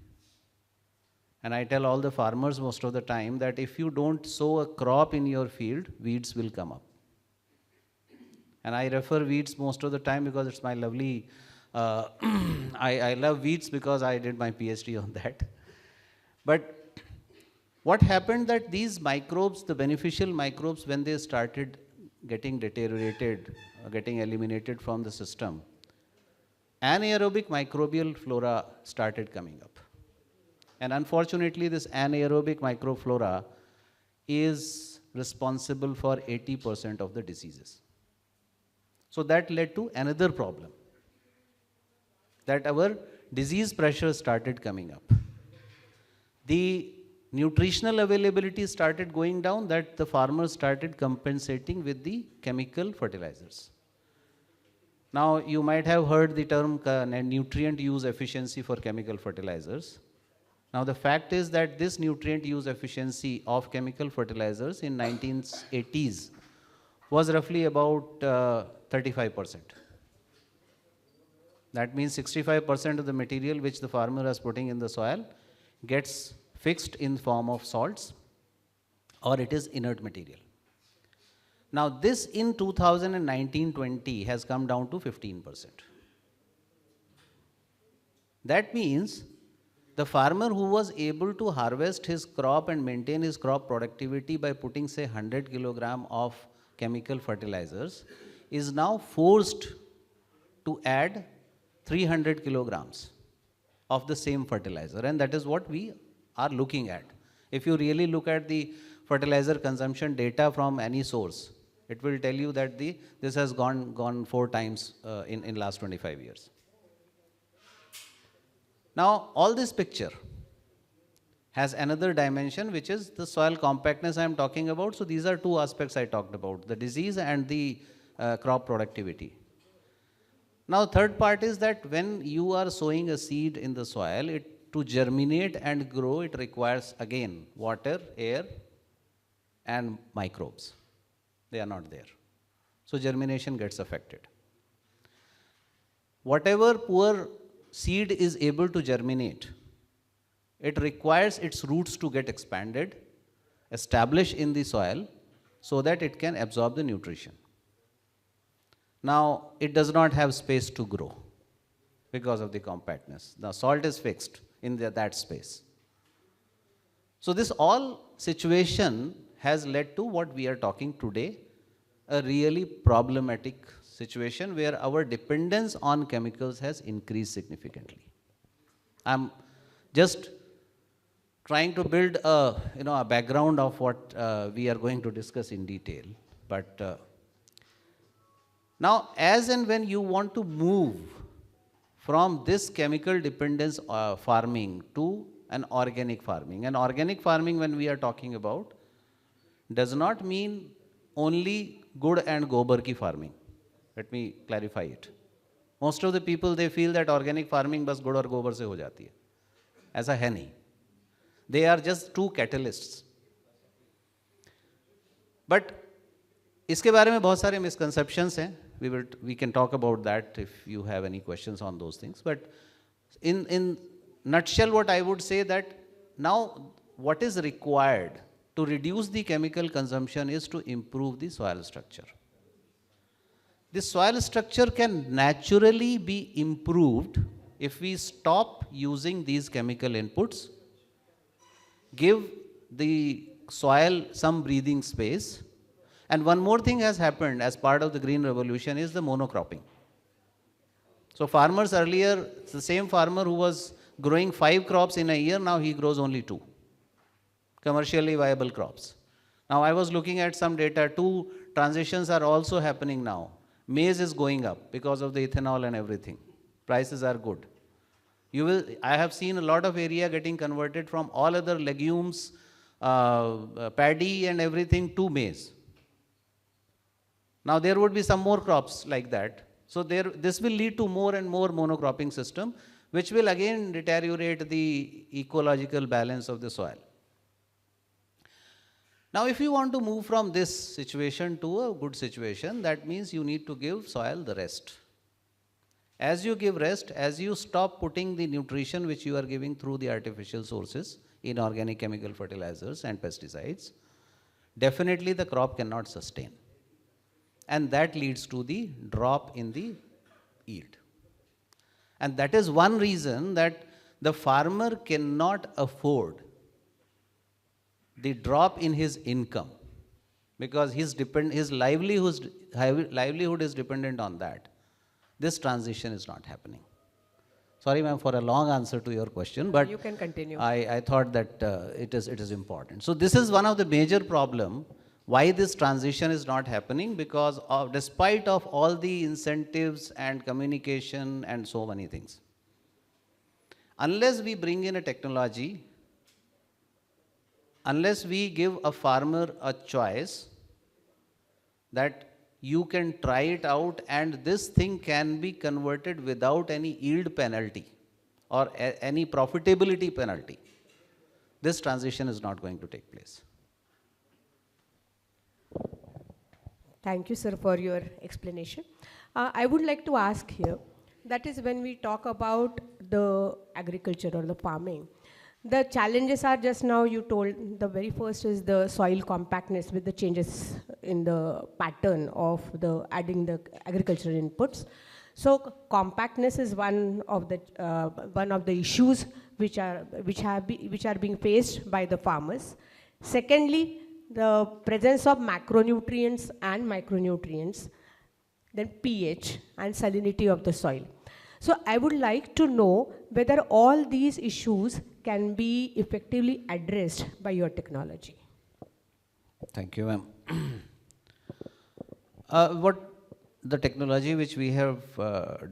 Speaker 11: And I tell all the farmers most of the time that if you don't sow a crop in your field, weeds will come up. And I refer weeds most of the time because it's my lovely, I love weeds because I did my PhD on that. But what happened that these microbes, the beneficial microbes, when they started getting deteriorated, getting eliminated from the system, anaerobic microbial flora started coming up. And unfortunately, this anaerobic microflora is responsible for 80% of the diseases. So that led to another problem, that our disease pressure started coming up. The nutritional availability started going down, that the farmers started compensating with the chemical fertilizers. Now, you might have heard the term nutrient use efficiency for chemical fertilizers. Now, the fact is that this nutrient use efficiency of chemical fertilizers in 1980s was roughly about 35%. That means 65% of the material which the farmer is putting in the soil gets fixed in form of salts, or it is inert material. Now, this in 2019-20 has come down to 15%. That means the farmer who was able to harvest his crop and maintain his crop productivity by putting, say, 100 kilogram of chemical fertilizers is now forced to add 300 kilograms of the same fertilizer, and that is what we are looking at. If you really look at the fertilizer consumption data from any source, it will tell you that this has gone 4 times in last 25 years. Now, all this picture has another dimension, which is the soil compactness I am talking about. So these are 2 aspects I talked about, the disease and the crop productivity. Now, third part is that when you are sowing a seed in the soil, to germinate and grow, it requires again water, air, and microbes. They are not there. So germination gets affected. Whatever poor seed is able to germinate, it requires its roots to get expanded, establish in the soil, so that it can absorb the nutrition. Now, it does not have space to grow because of the compactness. The salt is fixed in that space. So this all situation has led to what we are talking today, a really problematic situation where our dependence on chemicals has increased significantly. I'm just trying to build a background of what we are going to discuss in detail. But now, as and when you want to move from this chemical dependence farming to an organic farming, when we are talking about, does not mean only good and gobar ki farming. Let me clarify it. Most of the people, they feel that organic farming bas gud aur gobar se ho jati hai. Aisa hai nahi. They are just 2 catalysts. But इसके बारे में बहुत सारे misconceptions हैं. We can talk about that if you have any questions on those things. But in nutshell, what I would say that now what is required to reduce the chemical consumption is to improve the soil structure. The soil structure can naturally be improved if we stop using these chemical inputs, give the soil some breathing space. And one more thing has happened as part of the green revolution is the monocropping. So farmers earlier, the same farmer who was growing 5 crops in a year, now he grows only 2 commercially viable crops. Now I was looking at some data, 2 transitions are also happening now. Maize is going up because of the ethanol and everything. Prices are good. I have seen a lot of area getting converted from all other legumes, paddy and everything to maize. Now there would be some more crops like that. So this will lead to more and more monocropping system, which will again deteriorate the ecological balance of the soil. Now if you want to move from this situation to a good situation, that means you need to give soil the rest. As you give rest, as you stop putting the nutrition which you are giving through the artificial sources, inorganic chemical fertilizers and pesticides, definitely the crop cannot sustain. And that leads to the drop in the yield. And that is one reason that the farmer cannot afford the drop in his income, because his livelihood is dependent on that. This transition is not happening. Sorry, ma'am, for a long answer to your question, but
Speaker 10: you can continue.
Speaker 11: I thought that it is important. So this is one of the major problem why this transition is not happening, because despite of all the incentives and communication and so many things. Unless we bring in a technology, unless we give a farmer a choice that you can try it out and this thing can be converted without any yield penalty or any profitability penalty, this transition is not going to take place.
Speaker 10: Thank you, sir, for your explanation. I would like to ask here, that is when we talk about the agriculture or the farming, the challenges are just now you told, the very first is the soil compactness with the changes in the pattern of the adding the agricultural inputs. So compactness is one of the issues which are being faced by the farmers. Secondly, the presence of macronutrients and micronutrients, then pH and salinity of the soil. So I would like to know whether all these issues can be effectively addressed by your technology.
Speaker 11: Thank you, ma'am. What the technology which we have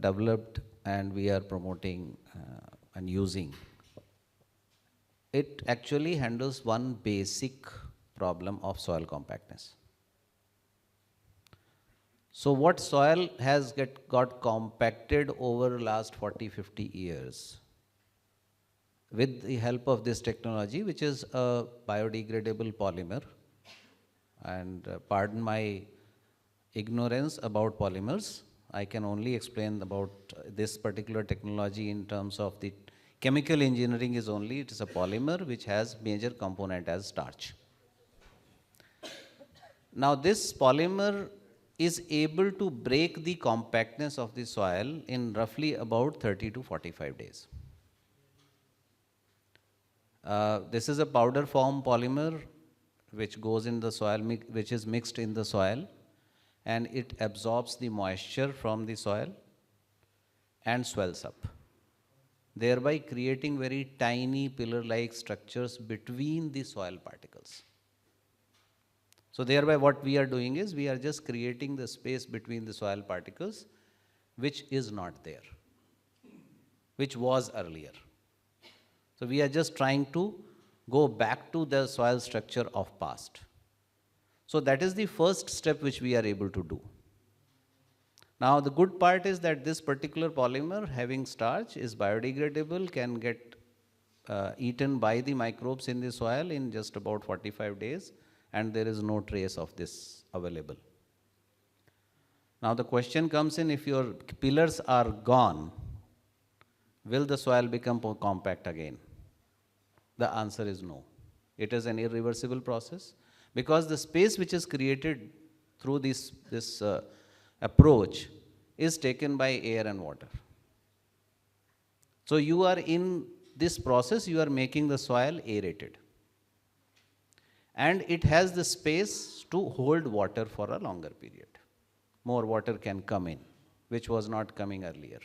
Speaker 11: developed and we are promoting and using, it actually handles one basic problem of soil compactness. So what soil has got compacted over last 40-50 years with the help of this technology, which is a biodegradable polymer. And pardon my ignorance about polymers, I can only explain about this particular technology in terms of the chemical engineering is only, it is a polymer which has major component as starch. Now this polymer is able to break the compactness of the soil in roughly about 30 to 45 days. This is a powder form polymer which goes in the soil, which is mixed in the soil, and it absorbs the moisture from the soil and swells up, thereby creating very tiny pillar-like structures between the soil particles. So thereby what we are doing is we are just creating the space between the soil particles which is not there, which was earlier. So we are just trying to go back to the soil structure of past. So that is the first step which we are able to do. Now the good part is that this particular polymer having starch is biodegradable, can get eaten by the microbes in the soil in just about 45 days, and there is no trace of this available. Now the question comes in, if your pillars are gone, will the soil become compact again? The answer is no. It is an irreversible process, because the space which is created through this approach is taken by air and water. So you are in this process, you are making the soil aerated. And it has the space to hold water for a longer period. More water can come in, which was not coming earlier.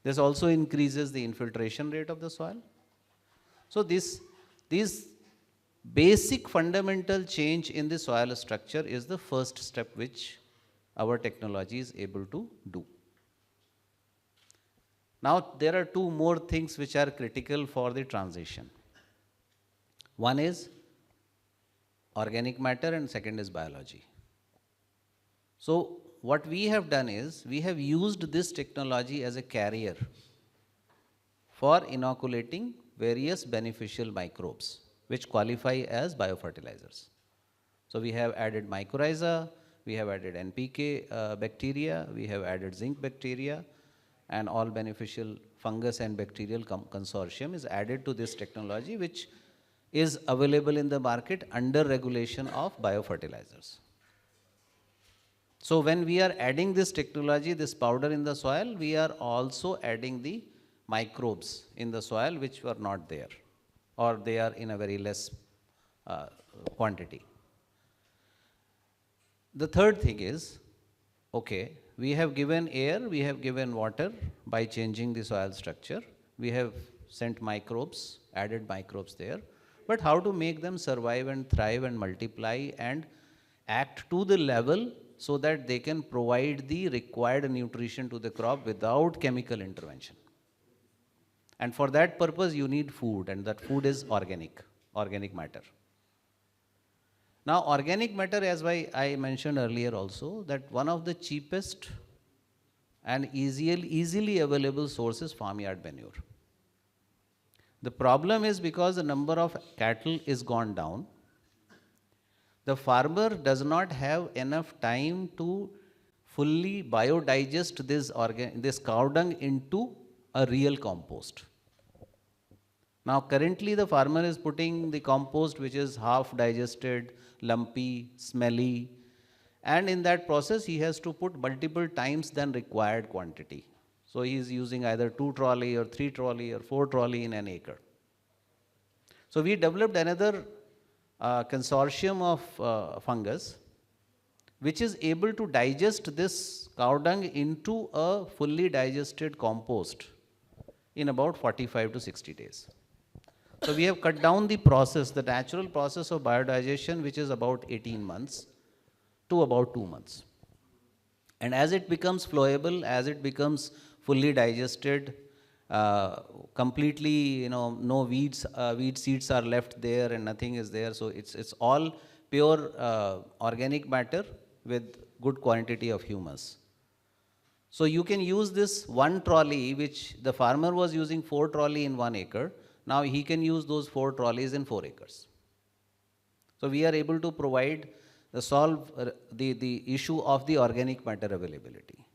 Speaker 11: This also increases the infiltration rate of the soil. So these basic fundamental change in the soil structure is the first step which our technology is able to do. Now there are two more things which are critical for the transition. One is organic matter and second is biology. So what we have done is we have used this technology as a carrier for inoculating various beneficial microbes which qualify as biofertilizers. So we have added mycorrhiza, we have added NPK bacteria, we have added zinc bacteria, and all beneficial fungus and bacterial consortium is added to this technology, which is available in the market under regulation of biofertilizers. So when we are adding this technology, this powder in the soil, we are also adding the microbes in the soil which were not there, or they are in a very less quantity. The third thing is, okay, we have given air, we have given water by changing the soil structure, we have sent microbes, added microbes there, but how to make them survive and thrive and multiply and act to the level so that they can provide the required nutrition to the crop without chemical intervention. And for that purpose you need food, and that food is organic matter. Now organic matter, as I mentioned earlier also, that one of the cheapest and easily available source is farmyard manure. The problem is because the number of cattle is gone down, the farmer does not have enough time to fully biodigest this cow dung into a real compost. Now currently the farmer is putting the compost which is half digested, lumpy, smelly, And in that process, he has to put multiple times than required quantity. So he is using either 2 trolley or 3 trolley or 4 trolley in an acre. So we developed another consortium of fungus which is able to digest this cow dung into a fully digested compost in about 45 to 60 days. So we have cut down the process, the natural process of biodigestion, which is about 18 months, to about 2 months. And as it becomes flowable, as it becomes fully digested, completely, no weeds, weed seeds are left there and nothing is there. So it's all pure organic matter with good quantity of humus. So you can use this 1 trolley, which the farmer was using 4 trolley in 1 acre. Now he can use those 4 trolleys in 4 acres. So we are able to provide solve the issue of the organic matter availability.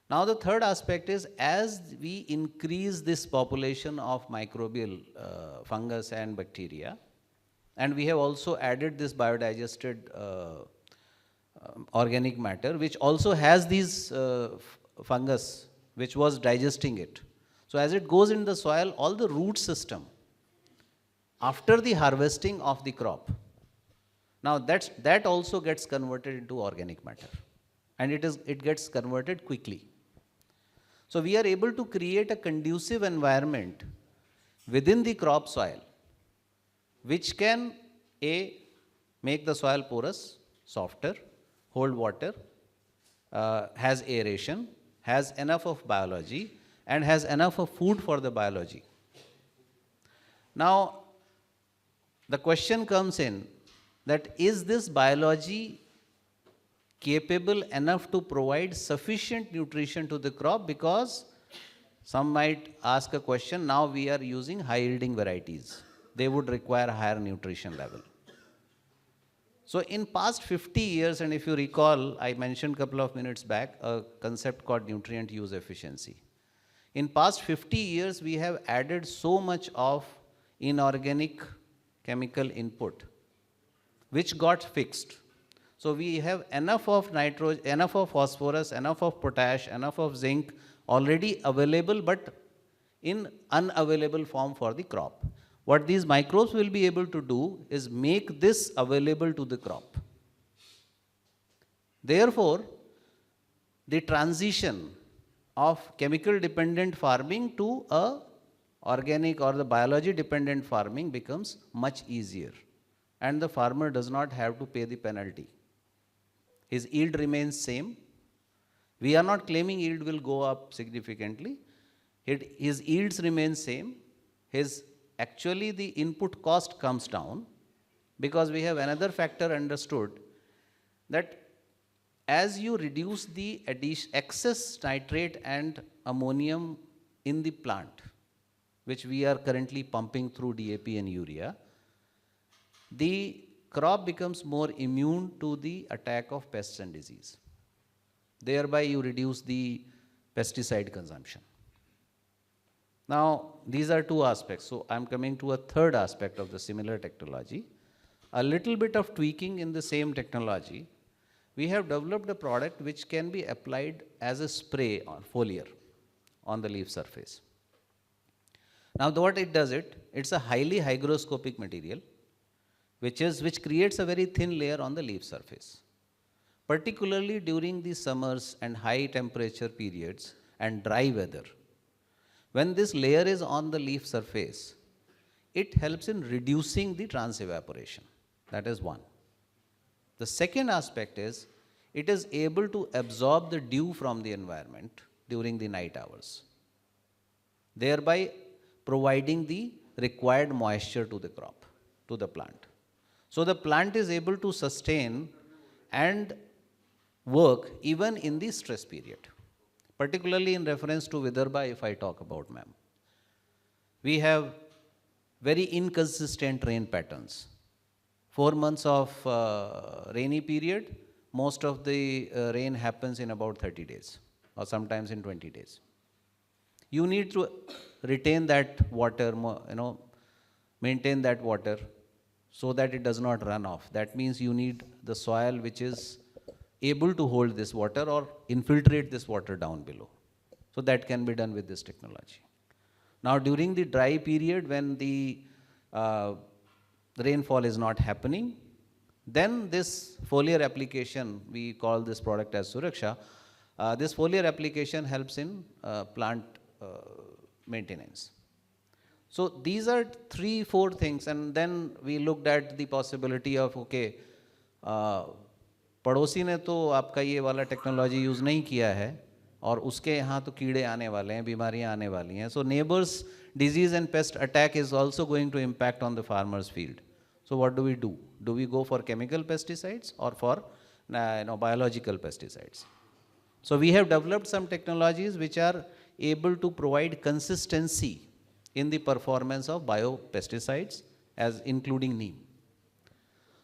Speaker 11: Now the third aspect is, as we increase this population of microbial fungus and bacteria, and we have also added this biodigested organic matter, which also has these fungus which was digesting it. So as it goes in the soil, all the root system, after the harvesting of the crop, now that also gets converted into organic matter, and it gets converted quickly. So we are able to create a conducive environment within the crop soil, which can make the soil porous, softer, hold water, has aeration, has enough of biology, and has enough of food for the biology. Now, the question comes in that, is this biology capable enough to provide sufficient nutrition to the crop? Because some might ask a question, now we are using high yielding varieties. They would require higher nutrition level. So in past 50 years, and if you recall, I mentioned a couple of minutes back a concept called nutrient use efficiency. In past 50 years, we have added so much of inorganic chemical input, which got fixed. So we have enough of nitrogen, enough of phosphorus, enough of potash, enough of zinc already available, but in unavailable form for the crop. What these microbes will be able to do is make this available to the crop. Therefore, the transition of chemical dependent farming to a organic or the biology dependent farming becomes much easier, and the farmer does not have to pay the penalty. His yield remains same. We are not claiming yield will go up significantly. His yields remain same. Actually the input cost comes down, because we have another factor understood, that as you reduce the excess nitrate and ammonium in the plant, which we are currently pumping through DAP and urea, the crop becomes more immune to the attack of pests and disease. Thereby you reduce the pesticide consumption. Now, these are two aspects. So I'm coming to a third aspect of the similar technology. A little bit of tweaking in the same technology. We have developed a product which can be applied as a spray or foliar on the leaf surface. Now, what it does, it's a highly hygroscopic material, which creates a very thin layer on the leaf surface. Particularly during the summers and high temperature periods and dry weather, when this layer is on the leaf surface, it helps in reducing the transevaporation. That is one. The second aspect is, it is able to absorb the dew from the environment during the night hours, thereby providing the required moisture to the crop, to the plant. So the plant is able to sustain and work even in the stress period. Particularly in reference to Vidarbha, if I talk about, ma'am, we have very inconsistent rain patterns. 4 months of rainy period, most of the rain happens in about 30 days or sometimes in 20 days. You need to retain that water, maintain that water so that it does not run off. That means you need the soil which is able to hold this water or infiltrate this water down below. So that can be done with this technology. Now during the dry period when the rainfall is not happening, then this foliar application, we call this product as Suraksha, this foliar application helps in plant maintenance. So these are 3-4 things, and then we looked at the possibility of, okay, पड़ोसी ने तो आपका ये वाला technology use नहीं किया है और उसके यहाँ तो कीड़े आने वाले हैं, बीमारियाँ आने वाली हैं. So neighbors disease and pest attack is also going to impact on the farmer's field. So what do we do? Do we go for chemical pesticides or for biological pesticides? So we have developed some technologies which are able to provide consistency in the performance of biopesticides, as including neem.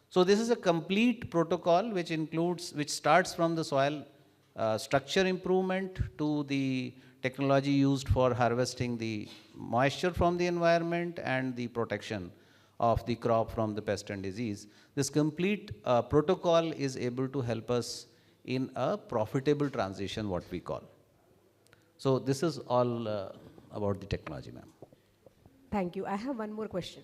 Speaker 11: So this is a complete protocol which starts from the soil structure improvement to the technology used for harvesting the moisture from the environment and the protection of the crop from the pest and disease. This complete protocol is able to help us in a profitable transition, what we call. So this is all about the technology, ma'am.
Speaker 10: Thank you. I have one more question.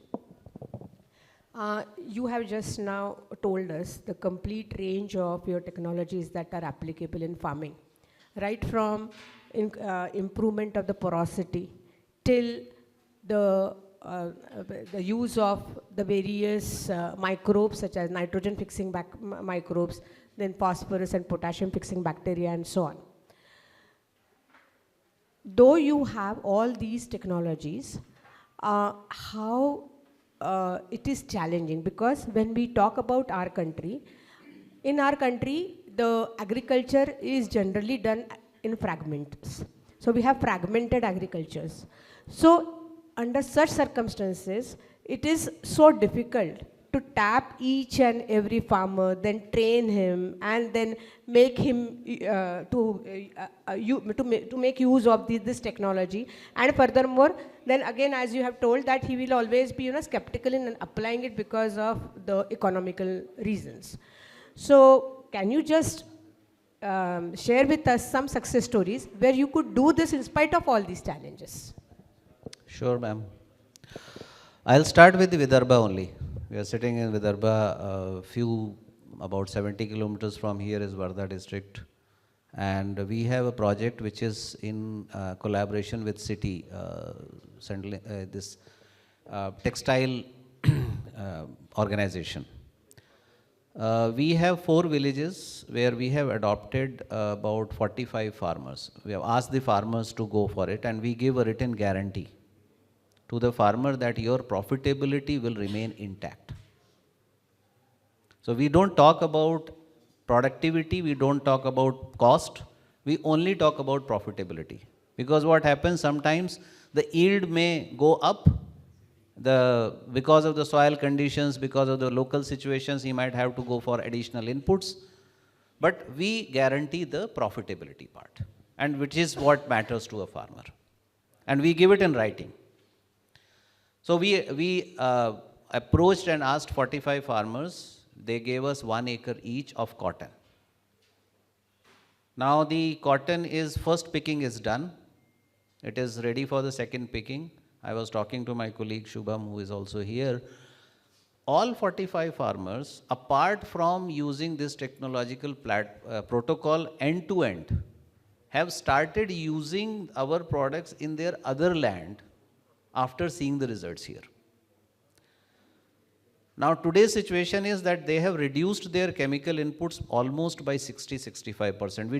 Speaker 10: You have just now told us the complete range of your technologies that are applicable in farming, right from improvement of the porosity till the use of the various microbes such as nitrogen fixing microbes, then phosphorus and potassium fixing bacteria and so on. Though you have all these technologies, how it is challenging, because when we talk about our country, in our country the agriculture is generally done in fragments. So we have fragmented agricultures. So under such circumstances, it is so difficult to tap each and every farmer, then train him, and then make him to make use of this technology. And furthermore, then again, as you have told, that he will always be skeptical in applying it because of the economical reasons. So can you just share with us some success stories where you could do this in spite of all these challenges?
Speaker 11: Sure, ma'am. I'll start with the Vidarbha only. We are sitting in Vidarbha, about 70 kilometers from here is Wardha district. And we have a project which is in collaboration with city, this textile organization. We have 4 villages where we have adopted about 45 farmers. We have asked the farmers to go for it, and we give a written guarantee to the farmer that your profitability will remain intact. So we don't talk about productivity, we don't talk about cost, we only talk about profitability. Because what happens sometimes, the yield may go up, because of the soil conditions, because of the local situations, he might have to go for additional inputs, but we guarantee the profitability part, and which is what matters to a farmer. And we give it in writing. So we approached and asked 45 farmers. They gave us 1 acre each of cotton. Now the cotton first picking is done. It is ready for the second picking. I was talking to my colleague Shubham, who is also here. All 45 farmers, apart from using this technological protocol end to end, have started using our products in their other land after seeing the results here. Now today's situation is that they have reduced their chemical inputs almost by 60-65%. We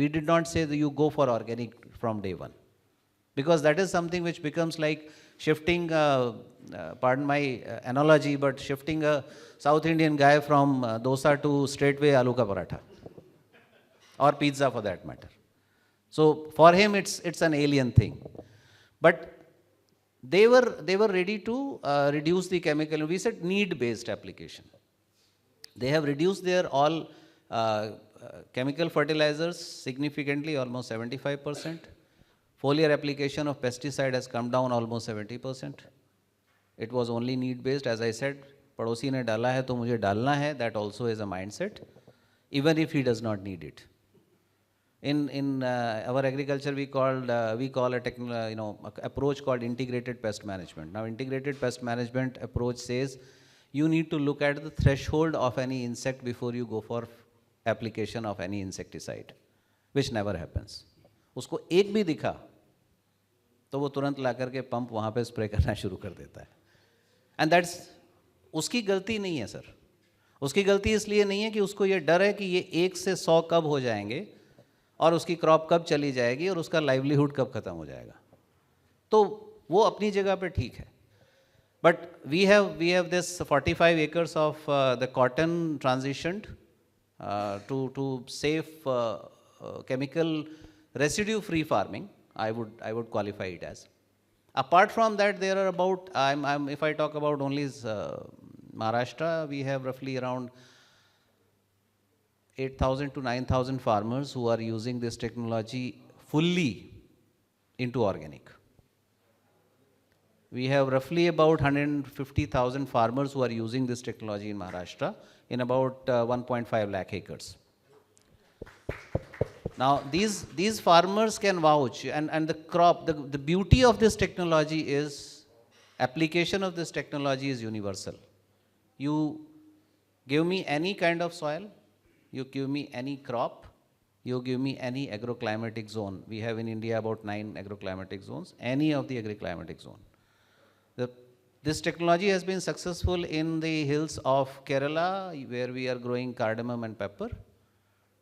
Speaker 11: did not say that you go for organic from day one, because that is something which becomes like shifting, pardon my analogy, but shifting a South Indian guy from dosa to straightway aloo ka paratha, or pizza for that matter. So for him it's an alien thing. But they were ready to reduce the chemical. We said need-based application. They have reduced their all chemical fertilizers significantly, almost 75%. Foliar application of pesticide has come down almost 70%. It was only need-based. As I said, पड़ोसी ने डाला है तो मुझे डालना है. That also is a mindset. even if he does not need it. In our agriculture, we call a approach called integrated pest management. Now, integrated pest management approach says you need to look at the threshold of any insect before you go for application of any insecticide, which never happens. उसको एक भी दिखा तो वो तुरंत ला करके pump वहाँ पे स्प्रे करना शुरू कर देता है. एंड दैट्स उसकी गलती नहीं है सर. उसकी गलती इसलिए नहीं है कि उसको ये डर है कि ये 1 से 100 कब हो जाएंगे और उसकी क्रॉप कब चली जाएगी और उसका लाइवलीहुड कब खत्म हो जाएगा. तो वो अपनी जगह पे ठीक है. But we have this 45 acres of the cotton transitioned to safe chemical residue free farming. I would qualify it as. Apart from that, there are about if I talk about only Maharashtra, we have roughly around 8,000 to 9,000 farmers who are using this technology fully into organic. We have roughly about 150,000 farmers who are using this technology in Maharashtra in about 1.5 lakh acres. Now, these farmers can vouch, and the crop, the beauty of this technology is, application of this technology is universal. You give me any kind of soil, you give me any crop, you give me any agroclimatic zone. We have in India about 9 agroclimatic zones, any of the agroclimatic zone. This technology has been successful in the hills of Kerala, where we are growing cardamom and pepper,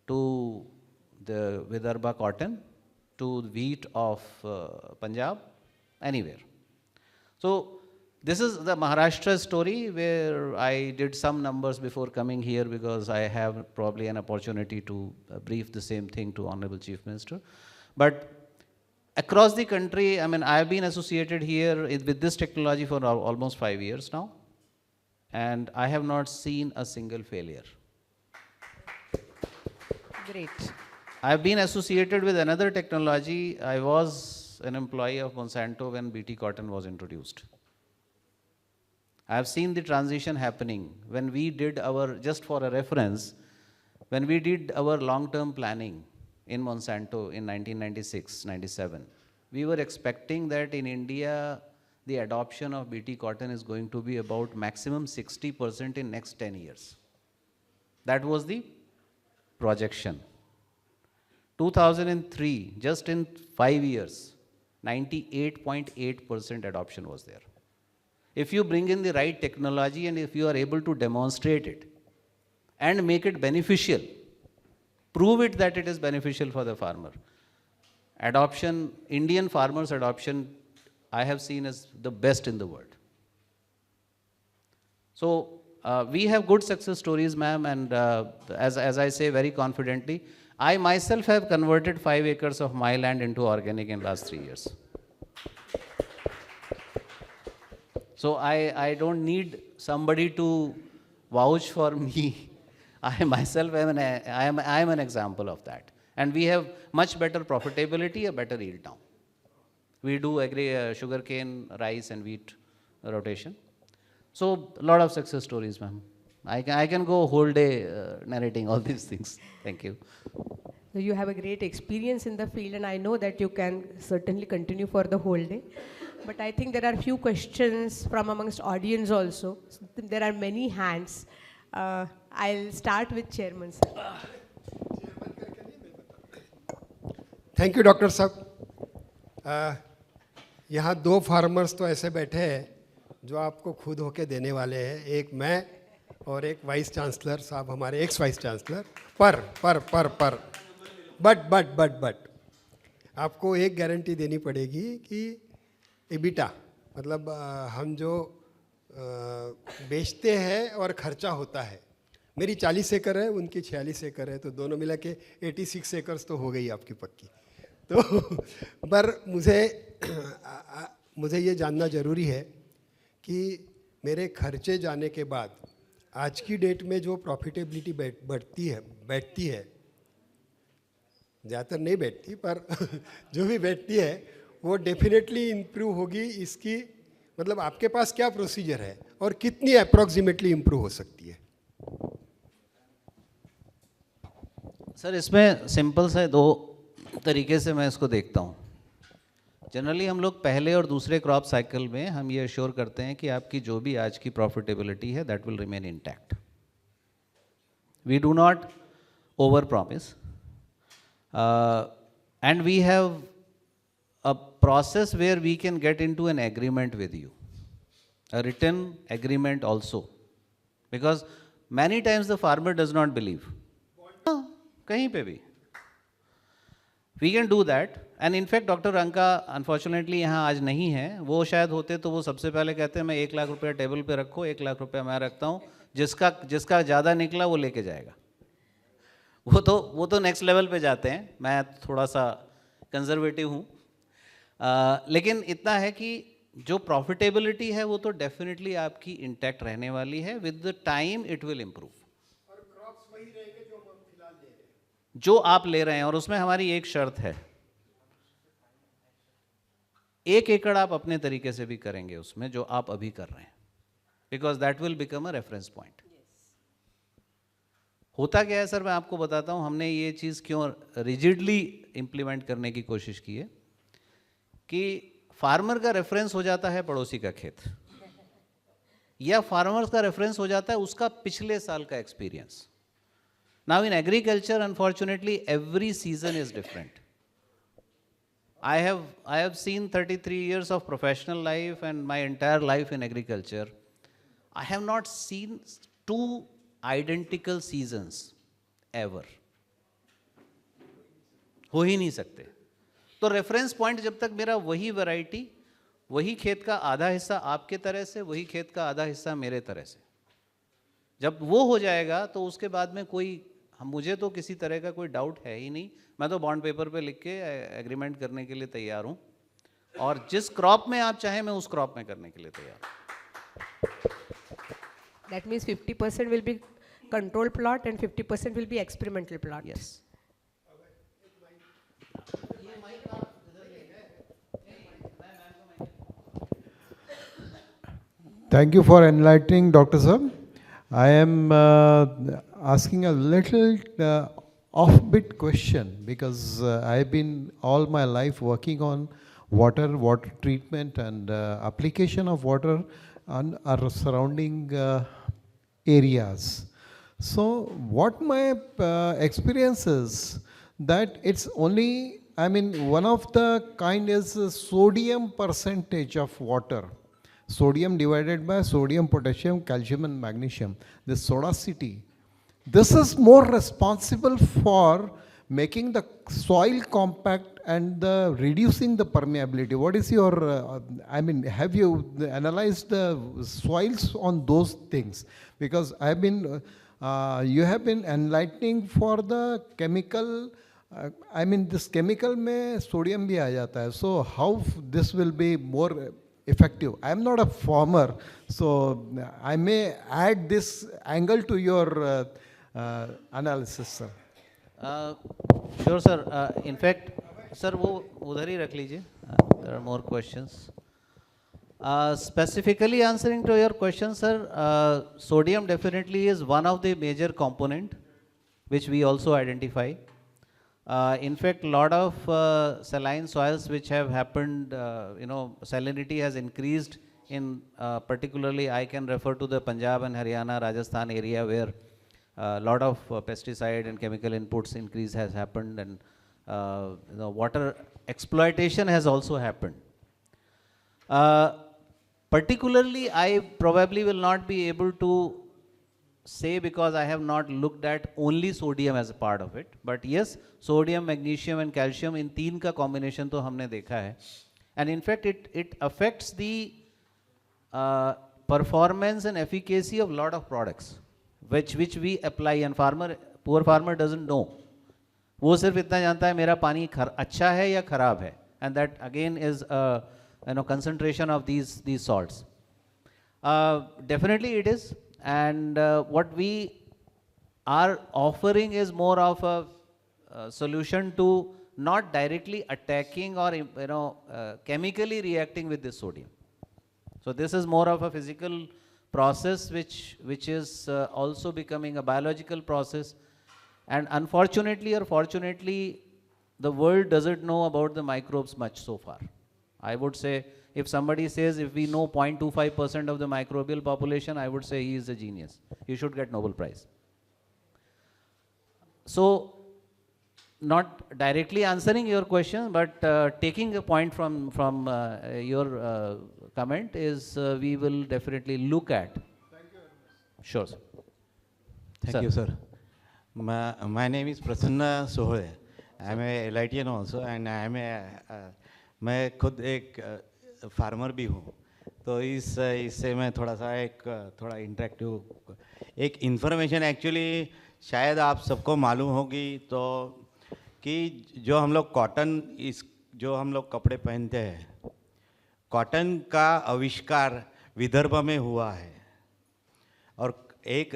Speaker 11: to the Vidarbha cotton, to the wheat of Punjab, anywhere. So this is the Maharashtra story, where I did some numbers before coming here, because I have probably an opportunity to brief the same thing to Honorable Chief Minister. But across the country, I mean, I have been associated here with this technology for almost 5 years now, and I have not seen a single failure.
Speaker 10: Great.
Speaker 11: I have been associated with another technology. I was an employee of Monsanto when BT cotton was introduced. I have seen the transition happening. When we did just for a reference, when we did our long-term planning in Monsanto in 1996-97, we were expecting that in India, the adoption of BT cotton is going to be about maximum 60% in next 10 years. That was the projection. 2003, just in 5 years, 98.8% adoption was there. If you bring in the right technology, and if you are able to demonstrate it and make it beneficial, prove it that it is beneficial for the farmer. Adoption, Indian farmers' adoption, I have seen as the best in the world. So we have good success stories, ma'am, and as I say very confidently, I myself have converted 5 acres of my land into organic in last 3 years. So I don't need somebody to vouch for me. I myself am an example of that. And we have much better profitability, a better yield now. We do sugarcane, rice and wheat rotation. So a lot of success stories, ma'am. I can go whole day narrating all these things. Thank you.
Speaker 10: So you have a great experience in the field, and I know that you can certainly continue for the whole day. But I think there are few questions from amongst audience also. So there are many hands. I'll start with Chairman, sir.
Speaker 4: Thank you doctor साहब. यहाँ 2 farmers तो ऐसे बैठे हैं जो आपको खुद होके देने वाले हैं. एक मैं और एक वाइस चांसलर साहब, हमारे एक्स वाइस चांसलर. पर बट आपको एक गारंटी देनी पड़ेगी कि एबिटा, मतलब हम जो बेचते हैं और खर्चा होता है, मेरी 40 एकड़ है, उनकी 46 एकड़ है, तो दोनों मिला के 86 एकर्स तो हो गई आपकी पक्की. तो पर मुझे ये जानना ज़रूरी है कि मेरे खर्चे जाने के बाद आज की डेट में जो प्रॉफिटेबिलिटी बैठती है, ज़्यादातर नहीं बैठती पर जो भी बैठती है वो डेफिनेटली इम्प्रूव होगी. इसकी मतलब आपके पास क्या प्रोसीजर है और कितनी अप्रॉक्सीमेटली इम्प्रूव हो सकती है?
Speaker 11: सर इसमें सिंपल से दो तरीके से मैं इसको देखता हूँ. जनरली हम लोग पहले और दूसरे क्रॉप साइकिल में हम ये अश्योर करते हैं कि आपकी जो भी आज की प्रॉफिटेबिलिटी है that will remain intact. We do not over promise and we have a process where we can get into an agreement with you, a written agreement also, because many times the farmer does not believe. कहीं पे भी we can do that, and in fact doctor Ranka unfortunately यहाँ आज नहीं है. वो शायद होते तो वो सबसे पहले कहते हैं मैं 1 लाख रुपया टेबल पे रखो, 1 लाख रुपया मैं रखता हूँ, जिसका ज़्यादा निकला वो लेके जाएगा. वो तो नेक्स्ट लेवल पे जाते हैं. मैं थोड़ा सा कंजर्वेटिव हूँ. लेकिन इतना है कि जो प्रॉफिटेबिलिटी है वो तो डेफिनेटली आपकी इंटैक्ट रहने वाली है. With the time it will improve.
Speaker 4: और क्रॉप्स वही रहेंगे जो हम फिलहाल ले रहे हैं.
Speaker 11: जो आप ले रहे हैं, और उसमें हमारी एक शर्त है, 1 एकड़ आप अपने तरीके से भी करेंगे उसमें जो आप अभी कर रहे हैं, because that will become a reference point. होता क्या है सर, मैं आपको बताता हूँ. हमने ये चीज़ क्यों रिजिडली इम्प्लीमेंट करने की कोशिश की है कि फार्मर का रेफरेंस हो जाता है पड़ोसी का खेत, या फार्मर का रेफरेंस हो जाता है उसका पिछले साल का experience. Now in agriculture unfortunately every season is different. I have seen 33 years of professional life and my entire life in agriculture. I have not seen 2 identical seasons ever. हो ही नहीं सकते. तो रेफरेंस पॉइंट जब तक मेरा वही variety, वही खेत का आधा हिस्सा आपके तरह से, वही खेत का आधा हिस्सा मेरे तरह से, जब वो हो जाएगा तो उसके बाद में मुझे तो किसी तरह का कोई डाउट है ही नहीं. मैं तो बॉन्ड पेपर पे लिख के एग्रीमेंट करने के लिए तैयार हूँ, और जिस क्रॉप में आप चाहें मैं उस क्रॉप में करने के लिए तैयार हूँ.
Speaker 10: That means 50% will be control plot and 50% will be experimental plot.
Speaker 11: Yes.
Speaker 2: Thank you for enlightening, Dr. Sir. I am asking a little offbeat question because I've been all my life working on water treatment and application of water on our surrounding areas. So what my experience is that it's only, I mean, one of the kind is sodium percentage of water. Sodium divided by sodium, potassium, calcium and magnesium, the sodacity. This is more responsible for making the soil compact and reducing the permeability. What is your, I mean, have you analyzed the soils on those things? Because I've been, you have been enlightening for the chemical, I mean, this chemical mein sodium bhi aa jata hai. So how this will be more effective? I am not a farmer, so I may add this angle to your analysis, sir.
Speaker 11: Sure, sir. In fact, sir, वो उधर ही रख लीजिए. There are more questions. Specifically answering to your question, sir, sodium definitely is one of the major component which we also identify. In fact, lot of saline soils which have happened, salinity has increased in particularly I can refer to the Punjab and Haryana, Rajasthan area where a lot of pesticide and chemical inputs increase has happened, and the water exploitation has also happened. Particularly, I probably will not be able to say because I have not looked at only sodium as a part of it. But yes, sodium, magnesium and calcium in तीन का combination तो हमने देखा है. And in fact, it affects the performance and efficacy of lot of products which we apply, and poor farmer doesn't know. वो सिर्फ इतना जानता है मेरा पानी अच्छा है या खराब है. And that again is concentration of these salts. Definitely it is. And what we are offering is more of a solution to not directly attacking or chemically reacting with this sodium. So this is more of a physical process which is also becoming a biological process, And unfortunately or fortunately, the world doesn't know about the microbes much so far. I would say, if somebody says if we know 0.25% of the microbial population, I would say he is a genius. He should get Nobel Prize. So, not directly answering your question, but taking a point from your comment is we will definitely look at. Thank you very much. Sure, sir.
Speaker 12: Thank you, sir. My name is Prasanna Sohole. I am a LITian also, and I am मैं खुद एक farmer भी हूँ, तो इससे मैं थोड़ा interactive एक इन्फॉर्मेशन एक्चुअली शायद आप सबको मालूम होगी, तो कि जो हम लोग जो हम लोग कपड़े पहनते हैं, कॉटन का आविष्कार विदर्भ में हुआ है। और एक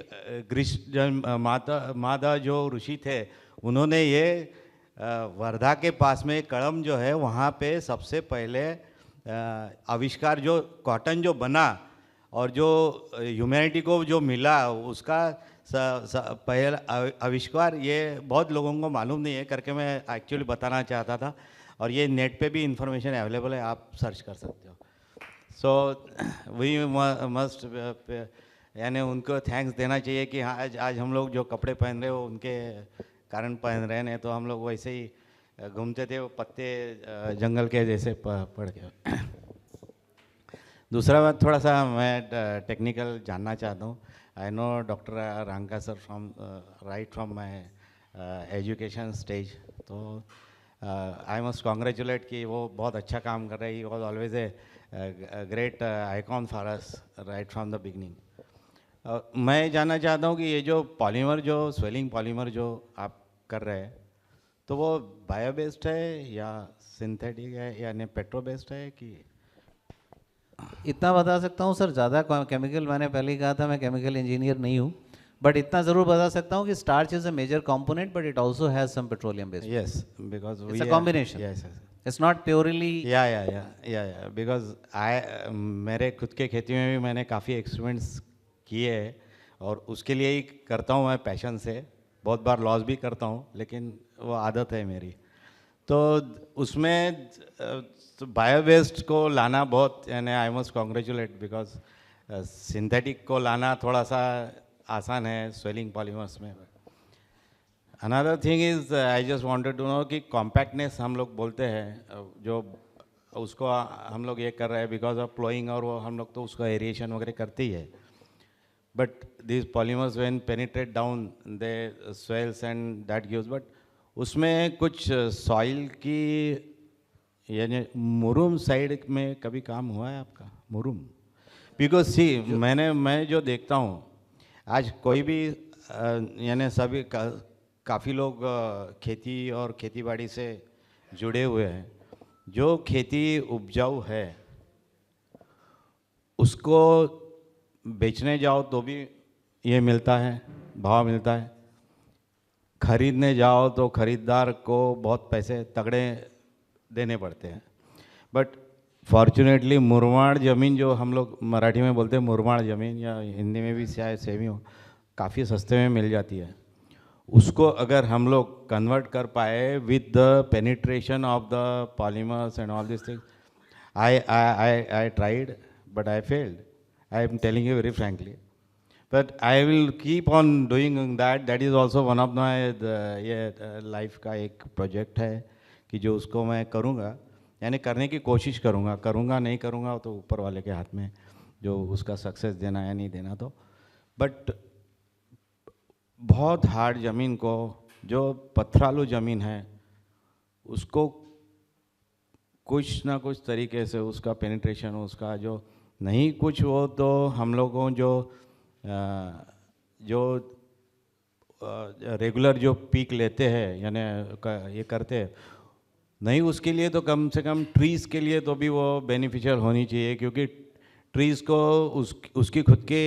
Speaker 12: माता जो ऋषि थे, उन्होंने ये वर्धा के पास में कड़म जो है, वहाँ पे सबसे पहले आविष्कार जो कॉटन जो बना और जो ह्यूमैनिटी को जो मिला, उसका पहला आविष्कार ये बहुत लोगों को मालूम नहीं है करके मैं एक्चुअली बताना चाहता था। और ये नेट पे भी इंफॉर्मेशन अवेलेबल है, आप सर्च कर सकते हो। सो वी मस्ट यानी उनको थैंक्स देना चाहिए कि हाँ, आज हम लोग जो कपड़े पहन रहे हो उनके कारण पहन रहे हैं, तो हम लोग वैसे ही घूमते थे, वो पत्ते जंगल के जैसे पड़ गए। दूसरा बात, थोड़ा सा मैं टेक्निकल जानना चाहता हूँ। I know doctor Ranka sir right from my education stage, तो आई मस्ट कॉन्ग्रेचुलेट कि वो बहुत अच्छा काम कर रहे हैं। Was always a great icon for us right from the beginning. मैं जानना चाहता हूँ कि ये जो पॉलीमर, जो स्वेलिंग पॉलीमर जो आप कर रहे हैं, तो वो बायो बेस्ड है या सिंथेटिक है या पेट्रो बेस्ड है कि?
Speaker 11: इतना बता सकता हूँ सर, ज़्यादा केमिकल, मैंने पहले ही कहा था मैं केमिकल इंजीनियर नहीं हूँ, बट इतना ज़रूर बता सकता हूँ कि starch is a major component, but it also has some petroleum based.
Speaker 12: Yes, because
Speaker 11: it's a combination.
Speaker 12: Yes,
Speaker 11: it's not purely.
Speaker 12: या बिकॉज मेरे खुद के खेती में भी मैंने काफ़ी एक्सपेरिमेंट्स किए हैं, और उसके लिए ही करता हूँ मैं पैशन से। बहुत बार लॉस भी करता हूँ, लेकिन वो आदत है मेरी। तो उसमें बायो वेस्ट को लाना बहुत, यानी I must congratulate, because synthetic को लाना थोड़ा सा आसान है स्वेलिंग पॉलीमर्स में। Another thing is I just wanted to know कि कॉम्पैक्टनेस हम लोग बोलते हैं, जो उसको हम लोग ये कर रहे हैं बिकॉज ऑफ प्लोइंग, और वो हम लोग तो उसका एरिएशन वगैरह करते ही है। But these polymers when penetrate down, they swells and that gives. But उसमें कुछ सॉइल की, यानी मुरुम साइड में कभी काम हुआ है आपका? मुरुम, बिकॉज सी मैं जो देखता हूँ आज कोई भी यानी सभी काफ़ी लोग खेती और खेतीबाड़ी से जुड़े हुए हैं। जो खेती उपजाऊ है उसको बेचने जाओ तो भी ये मिलता है, भाव मिलता है। खरीदने जाओ तो खरीदार को बहुत पैसे तगड़े देने पड़ते हैं। बट फॉर्चुनेटली मुरमाड़ ज़मीन, जो हम लोग मराठी में बोलते हैं मुरमाड़ ज़मीन, या हिंदी में भी शायद सेम ही हो, काफ़ी सस्ते में मिल जाती है। उसको अगर हम लोग कन्वर्ट कर पाए with the penetration of the polymers and all this things, I tried but I failed. I am telling you very frankly, but I will keep on doing that. That is also one of my ये life का एक project है कि जो उसको मैं करूँगा, यानी करने की कोशिश करूँगा। करूँगा नहीं करूँगा तो ऊपर वाले के हाथ में, जो उसका सक्सेस देना या नहीं देना। तो बट बहुत हार्ड ज़मीन को, जो पथरालू ज़मीन है, उसको कुछ ना कुछ तरीके से उसका पेनिट्रेशन, उसका जो नहीं कुछ हो, तो हम लोगों जो रेगुलर जो पीक लेते हैं, यानी ये करते हैं नहीं, उसके लिए तो कम से कम ट्रीज़ के लिए तो भी वो बेनिफिशियल होनी चाहिए, क्योंकि ट्रीज़ को उसकी खुद की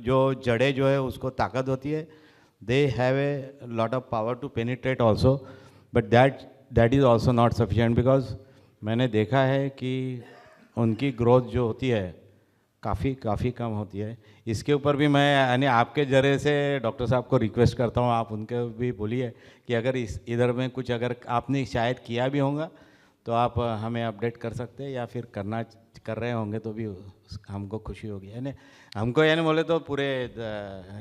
Speaker 12: जो जड़ें जो है उसको ताकत होती है। They have a lot of power to penetrate also, but that is also not sufficient, because मैंने देखा है कि उनकी ग्रोथ जो होती है काफ़ी कम होती है। इसके ऊपर भी मैं यानी आपके जरिए से डॉक्टर साहब को रिक्वेस्ट करता हूँ, आप उनके भी बोलिए कि अगर इधर में कुछ अगर आपने शायद किया भी होगा तो आप हमें अपडेट कर सकते हैं, या फिर कर रहे होंगे तो भी हमको खुशी होगी। यानी हमको यानी बोले तो पूरे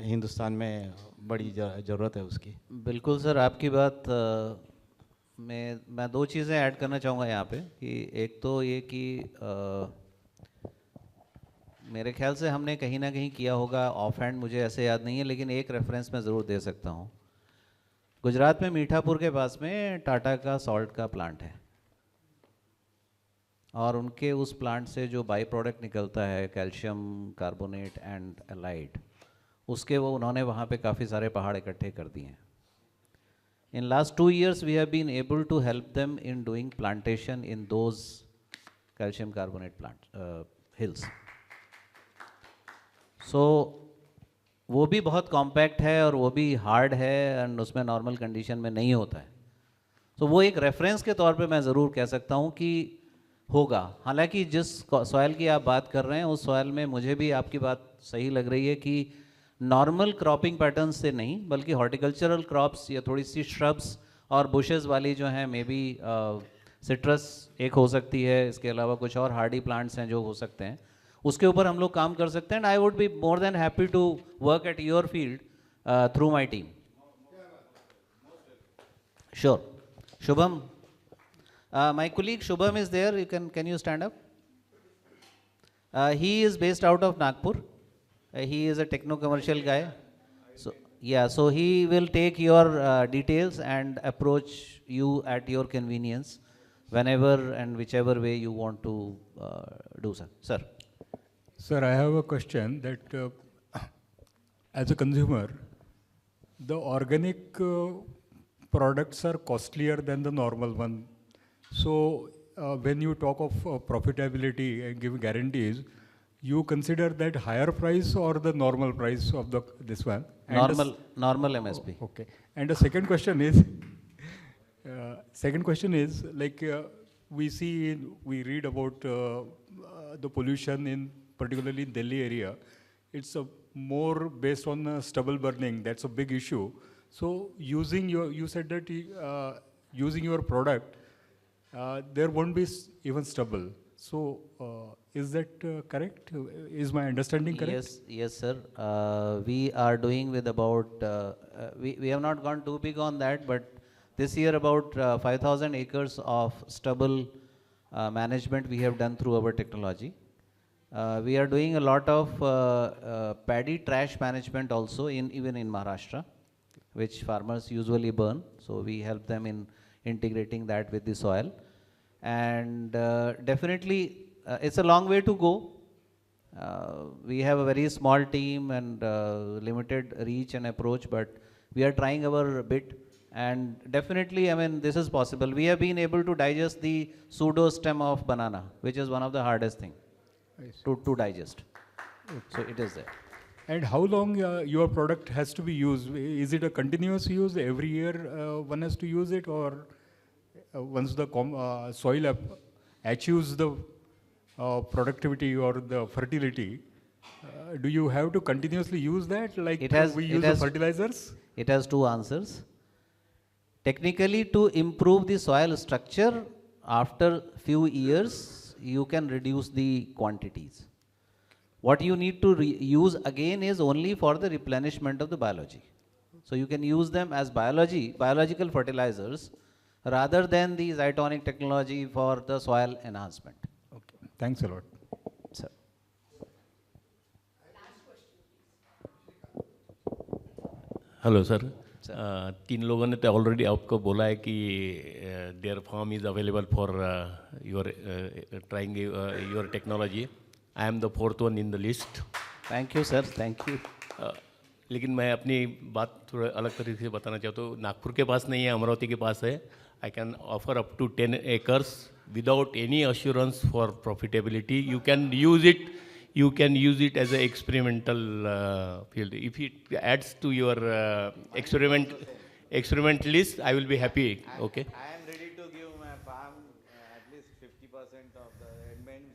Speaker 12: हिंदुस्तान में बड़ी ज़रूरत है उसकी।
Speaker 11: बिल्कुल सर, आपकी बात मैं दो चीज़ें ऐड करना चाहूँगा यहाँ पे कि एक तो ये कि मेरे ख्याल से हमने कहीं ना कहीं किया होगा, ऑफ हैंड मुझे ऐसे याद नहीं है, लेकिन एक रेफरेंस मैं ज़रूर दे सकता हूँ। गुजरात में मीठापुर के पास में टाटा का सॉल्ट का प्लांट है, और उनके उस प्लांट से जो बाई प्रोडक्ट निकलता है कैल्शियम कार्बोनेट एंड एलाइड, उसके वो उन्होंने वहाँ पे काफ़ी सारे पहाड़ इकट्ठे कर दिए हैं। In last 2 years, we have been able to help them in doing plantation in those calcium carbonate hills. So, वो भी बहुत कॉम्पैक्ट है और वो भी हार्ड है एंड उसमें नॉर्मल कंडीशन में नहीं होता है। तो वो एक रेफरेंस के तौर पे मैं ज़रूर कह सकता हूँ कि होगा। हालांकि जिस सॉइल की आप बात कर रहे हैं उस सॉइल में मुझे भी आपकी बात सही लग रही है कि नॉर्मल क्रॉपिंग पैटर्न से नहीं बल्कि हॉर्टिकल्चरल क्रॉप्स या थोड़ी सी श्रब्स और बुशेस वाली जो हैं, मे बी सिट्रस एक हो सकती है, इसके अलावा कुछ और हार्डी प्लांट्स हैं जो हो सकते हैं, उसके ऊपर हम लोग काम कर सकते हैं। And I would be more than happy to work at your field through my team. Sure. Shubham, my colleague Shubham is there. Can you stand up? He is based out of Nagpur. He is a techno-commercial guy. So yeah, so he will take your details and approach you at your convenience, whenever and whichever way you want to do so. Sir.
Speaker 13: Sir, I have a question that as a consumer, the organic products are costlier than the normal one. So when you talk of profitability and give guarantees, you consider that higher price or the normal price of this one? And
Speaker 11: normal MSP.
Speaker 13: Okay. And the second question is, like we read about the pollution in particularly in Delhi area. It's more based on stubble burning. That's a big issue. So you said that using your product, there won't be even stubble. So, is that correct? Is my understanding correct?
Speaker 11: Yes, sir. We are doing with about, we have not gone too big on that, but this year about 5,000 acres of stubble management we have done through our technology. We are doing a lot of paddy trash management also even in Maharashtra, which farmers usually burn. So we help them in integrating that with the soil. And definitely it's a long way to go. We have a very small team and limited reach and approach, but we are trying our bit. And definitely, I mean, this is possible. We have been able to digest the pseudo stem of banana, which is one of the hardest thing to digest. Okay. So it is there.
Speaker 13: And how long your product has to be used? Is it a continuous use? Every year one has to use it, or once the soil achieves the productivity or the fertility, do you have to continuously use that, like we use the fertilizers?
Speaker 11: It has two answers. Technically, to improve the soil structure, after few years, you can reduce the quantities. What you need to use again is only for the replenishment of the biology. So you can use them as biological fertilizers, rather than the zytonic technology for the soil enhancement.
Speaker 13: Okay. Thanks a lot.
Speaker 11: Sir.
Speaker 14: Hello sir, तीन लोगों ने तो already आपको बोला है कि there form is available for your trying your technology. I am the fourth one in the list.
Speaker 11: Thank you sir, thank you.
Speaker 14: लेकिन मैं अपनी बात थोड़ा अलग तरीके से बताना चाहता हूँ. नागपुर के पास नहीं है, अमरावती के पास है. I can offer up to 10 acres without any assurance for profitability. You can use it. You can use it as an experimental field. If it adds to your experiment list, I will be happy. Okay.
Speaker 12: I am ready to give my farm at least 50% of the, it means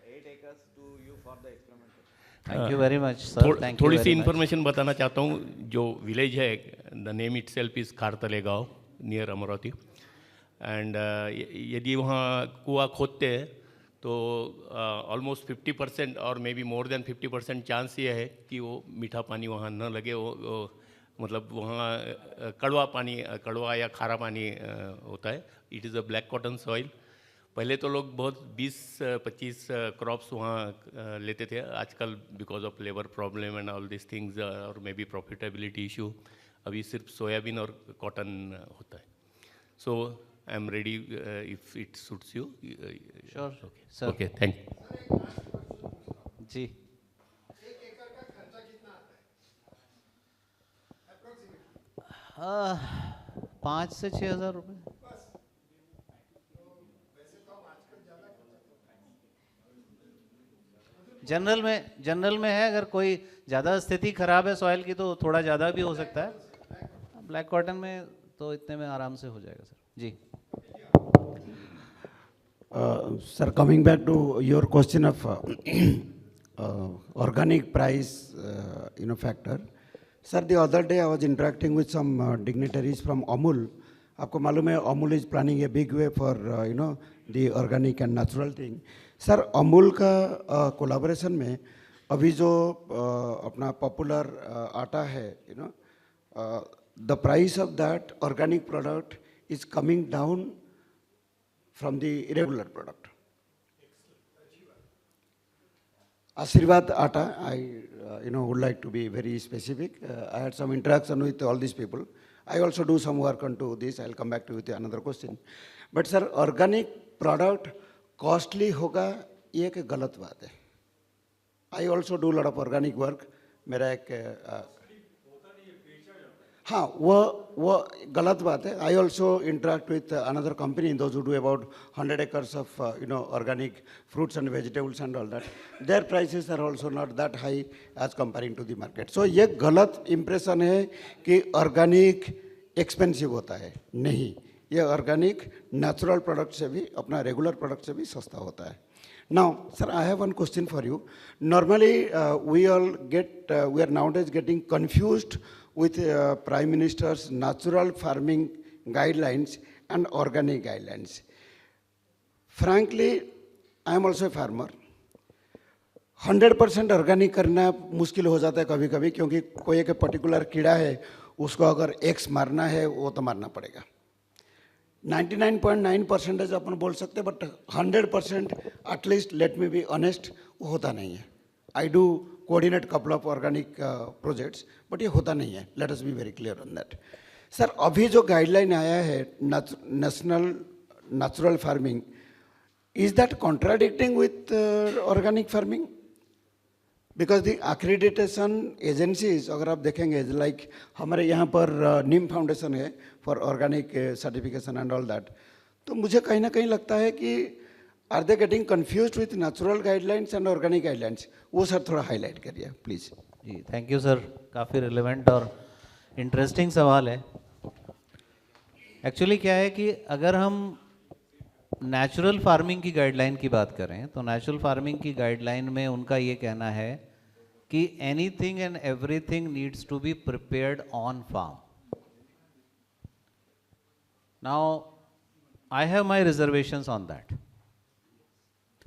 Speaker 12: 8 acres to you for the experimental.
Speaker 11: Thank you very much, sir. Thank you
Speaker 14: थोड़ी सी
Speaker 11: very much.
Speaker 14: Information बताना चाहता हूँ. जो village है, the name itself is Khartale गाँव near Amravati. And यदि वहाँ कुआं खोदते हैं तो ऑलमोस्ट 50% और may be more then 50% chance ये है कि वो मीठा पानी वहाँ न लगे. वो मतलब वहाँ कड़वा या खारा पानी होता है. It is a black cotton soil. पहले तो लोग बहुत 20-25 क्रॉप्स वहाँ लेते थे. आजकल because of labour problem and all this things और मे बी प्रॉफिटेबिलिटी इशू अभी सिर्फ सोयाबीन और कॉटन होता है. So I am ready if it suits you.
Speaker 11: Sure,
Speaker 14: okay
Speaker 11: sir.
Speaker 14: Okay, thank you.
Speaker 11: जी.
Speaker 4: 1 एकड़ का खर्चा कितना आता है अप्रोक्सीमेटली?
Speaker 11: 5 से 6 हज़ार रुपये.
Speaker 4: बस. तो वैसे तो हम आजकल ज़्यादा
Speaker 11: जनरल में है. अगर कोई ज़्यादा स्थिति खराब है सॉइल की तो थोड़ा ज़्यादा भी हो सकता है. ब्लैक कॉटन में तो इतने में आराम से हो जाएगा sir. Ji.
Speaker 1: Sir, coming back to your question of organic price, factor. Sir, the other day I was interacting with some dignitaries from Amul. आपको मालूम है Amul is planning a big way for the organic and natural thing. Sir, Amul का collaboration में अभी जो अपना popular आटा है, the price of that organic product is coming down from the irregular product. Ashirvad Atta, I would like to be very specific. I had some interaction with all these people. I also do some work onto this. I'll come back to you with another question. But sir, organic product costly होगा ये एक गलत बात है. I also do a lot of organic work. मेरा एक हाँ वो गलत बात है. I also interact with another company, those who do about 100 acres of organic fruits and vegetables and all that. Their prices are also not that high as comparing to the market. So ये गलत impression है कि organic expensive होता है. नहीं, ये organic natural product से भी अपना regular product से भी सस्ता होता है. Now, sir, I have one question for you. Normally, we are nowadays getting confused with Prime Minister's natural farming guidelines and organic guidelines. Frankly, I am also a farmer. 100% organic करना मुश्किल हो जाता है कभी कभी, क्योंकि कोई एक पर्टिकुलर कीड़ा है, उसको अगर X मारना है वो तो मारना पड़ेगा. 99.9% अपन बोल सकते हैं, but 100% at least let me be honest वो होता नहीं है. I do coordinate couple of organic projects, but ये होता नहीं है. Let us be very clear on that. Sir, अभी जो गाइडलाइन आया है national natural farming, is that contradicting with organic farming? Because the accreditation agencies अगर आप देखेंगे, लाइक हमारे यहाँ पर नीम फाउंडेशन है for organic certification and all that. तो मुझे कहीं ना कहीं लगता है कि are they getting confused with natural guidelines and organic guidelines? वो सर थोड़ा हाईलाइट करिए प्लीज़.
Speaker 11: जी, थैंक यू सर. काफ़ी रिलेवेंट और इंटरेस्टिंग सवाल है. एक्चुअली क्या है कि अगर हम नेचुरल फार्मिंग की गाइडलाइन की बात करें तो नेचुरल फार्मिंग की गाइडलाइन में उनका ये कहना है कि anything and everything needs to be prepared on farm. Now I have my reservations on that,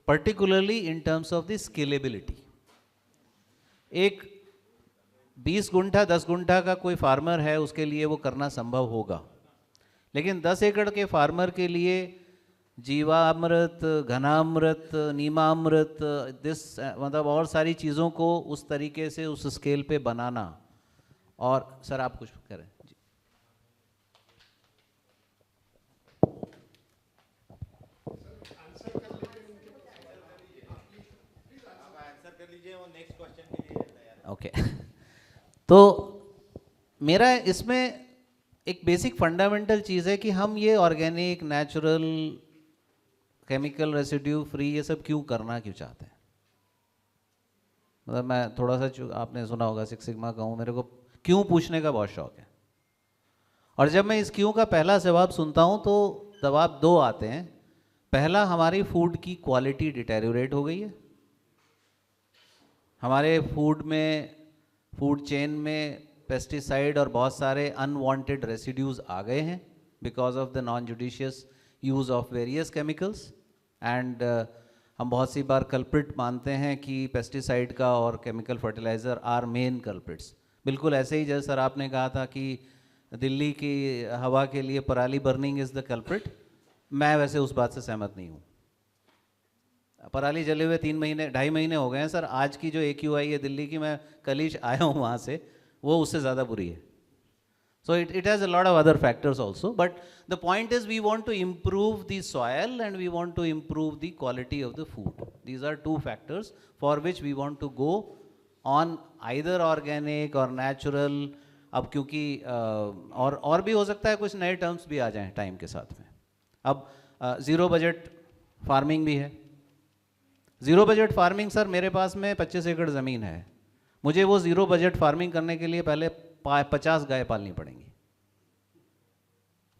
Speaker 11: particularly in terms of the scalability. एक 20 गुंठा 10 गुंठा का कोई फार्मर है, उसके लिए वो करना संभव होगा, लेकिन 10 एकड़ के फार्मर के लिए जीवामृत, घनामृत, नीमामृत, मतलब और सारी चीज़ों को उस तरीके से उस स्केल पे बनाना. और सर आप कुछ करें. जी. ओके. तो मेरा इसमें एक बेसिक फंडामेंटल चीज़ है कि हम ये organic, natural, chemical residue free ये सब क्यों करना क्यों चाहते हैं. मतलब मैं थोड़ा सा, आपने सुना होगा सिक्स सिग्मा का हूँ, मेरे को क्यों पूछने का बहुत शौक है. और जब मैं इस क्यों का पहला जवाब सुनता हूँ तो जवाब दो आते हैं. पहला, हमारी फूड की क्वालिटी डिटेरियोरेट हो गई है. हमारे फूड चेन में पेस्टिसाइड और बहुत सारे अनवांटेड रेसिड्यूज आ गए हैं because of the non judicious use of various chemicals and हम बहुत सी बार कल्प्रिट मानते हैं कि पेस्टिसाइड का और chemical fertiliser are main culprits. बिल्कुल ऐसे ही जैसे सर आपने कहा था कि दिल्ली की हवा के लिए पराली बर्निंग इज़ द कल्प्रिट, मैं वैसे उस बात से सहमत नहीं हूँ। पराली जले हुए 3 महीने 2.5 महीने हो गए हैं सर। आज की जो AQI है दिल्ली की, मैं कल ही आया हूँ वहाँ से, वो उससे ज़्यादा बुरी है। So it has a lot of other factors also, but the point is we want to improve the soil and we want to improve the quality of the food. These are two factors for which we want to go on either organic or natural. अब क्योंकि और भी हो सकता है कुछ नए terms भी आ जाएं टाइम के साथ में। अब ज़ीरो बजट फार्मिंग भी है। ज़ीरो बजट फार्मिंग सर, मेरे पास में 25 एकड़ ज़मीन है, मुझे वो ज़ीरो बजट फार्मिंग करने के लिए पहले 50 गाय पालनी पड़ेंगी।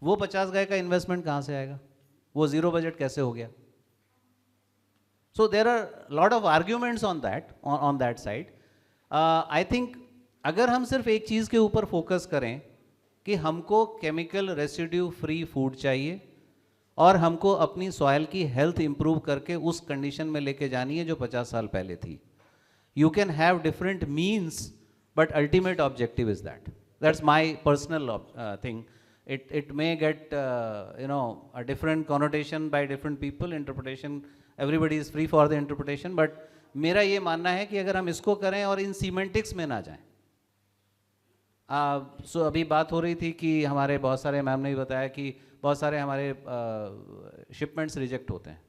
Speaker 11: वो 50 गाय का इन्वेस्टमेंट कहाँ से आएगा? वो ज़ीरो बजट कैसे हो गया? So there are lot of arguments on that side. I think अगर हम सिर्फ एक चीज़ के ऊपर फोकस करें कि हमको केमिकल रेसिड्यू फ्री फूड चाहिए और हमको अपनी सॉइल की हेल्थ इंप्रूव करके उस कंडीशन में लेके जानी है जो 50 साल पहले थी। You can have different means, but ultimate objective is that. That's my personal thing. It may get a different connotation by different people. Interpretation, everybody is free for the interpretation. But मेरा ये मानना है कि अगर हम इसको करें और इन सीमेंटिक्स में ना जाएं। सो अभी बात हो रही थी कि हमारे बहुत सारे, मैम ने भी बताया कि बहुत सारे हमारे शिपमेंट्स रिजेक्ट होते हैं।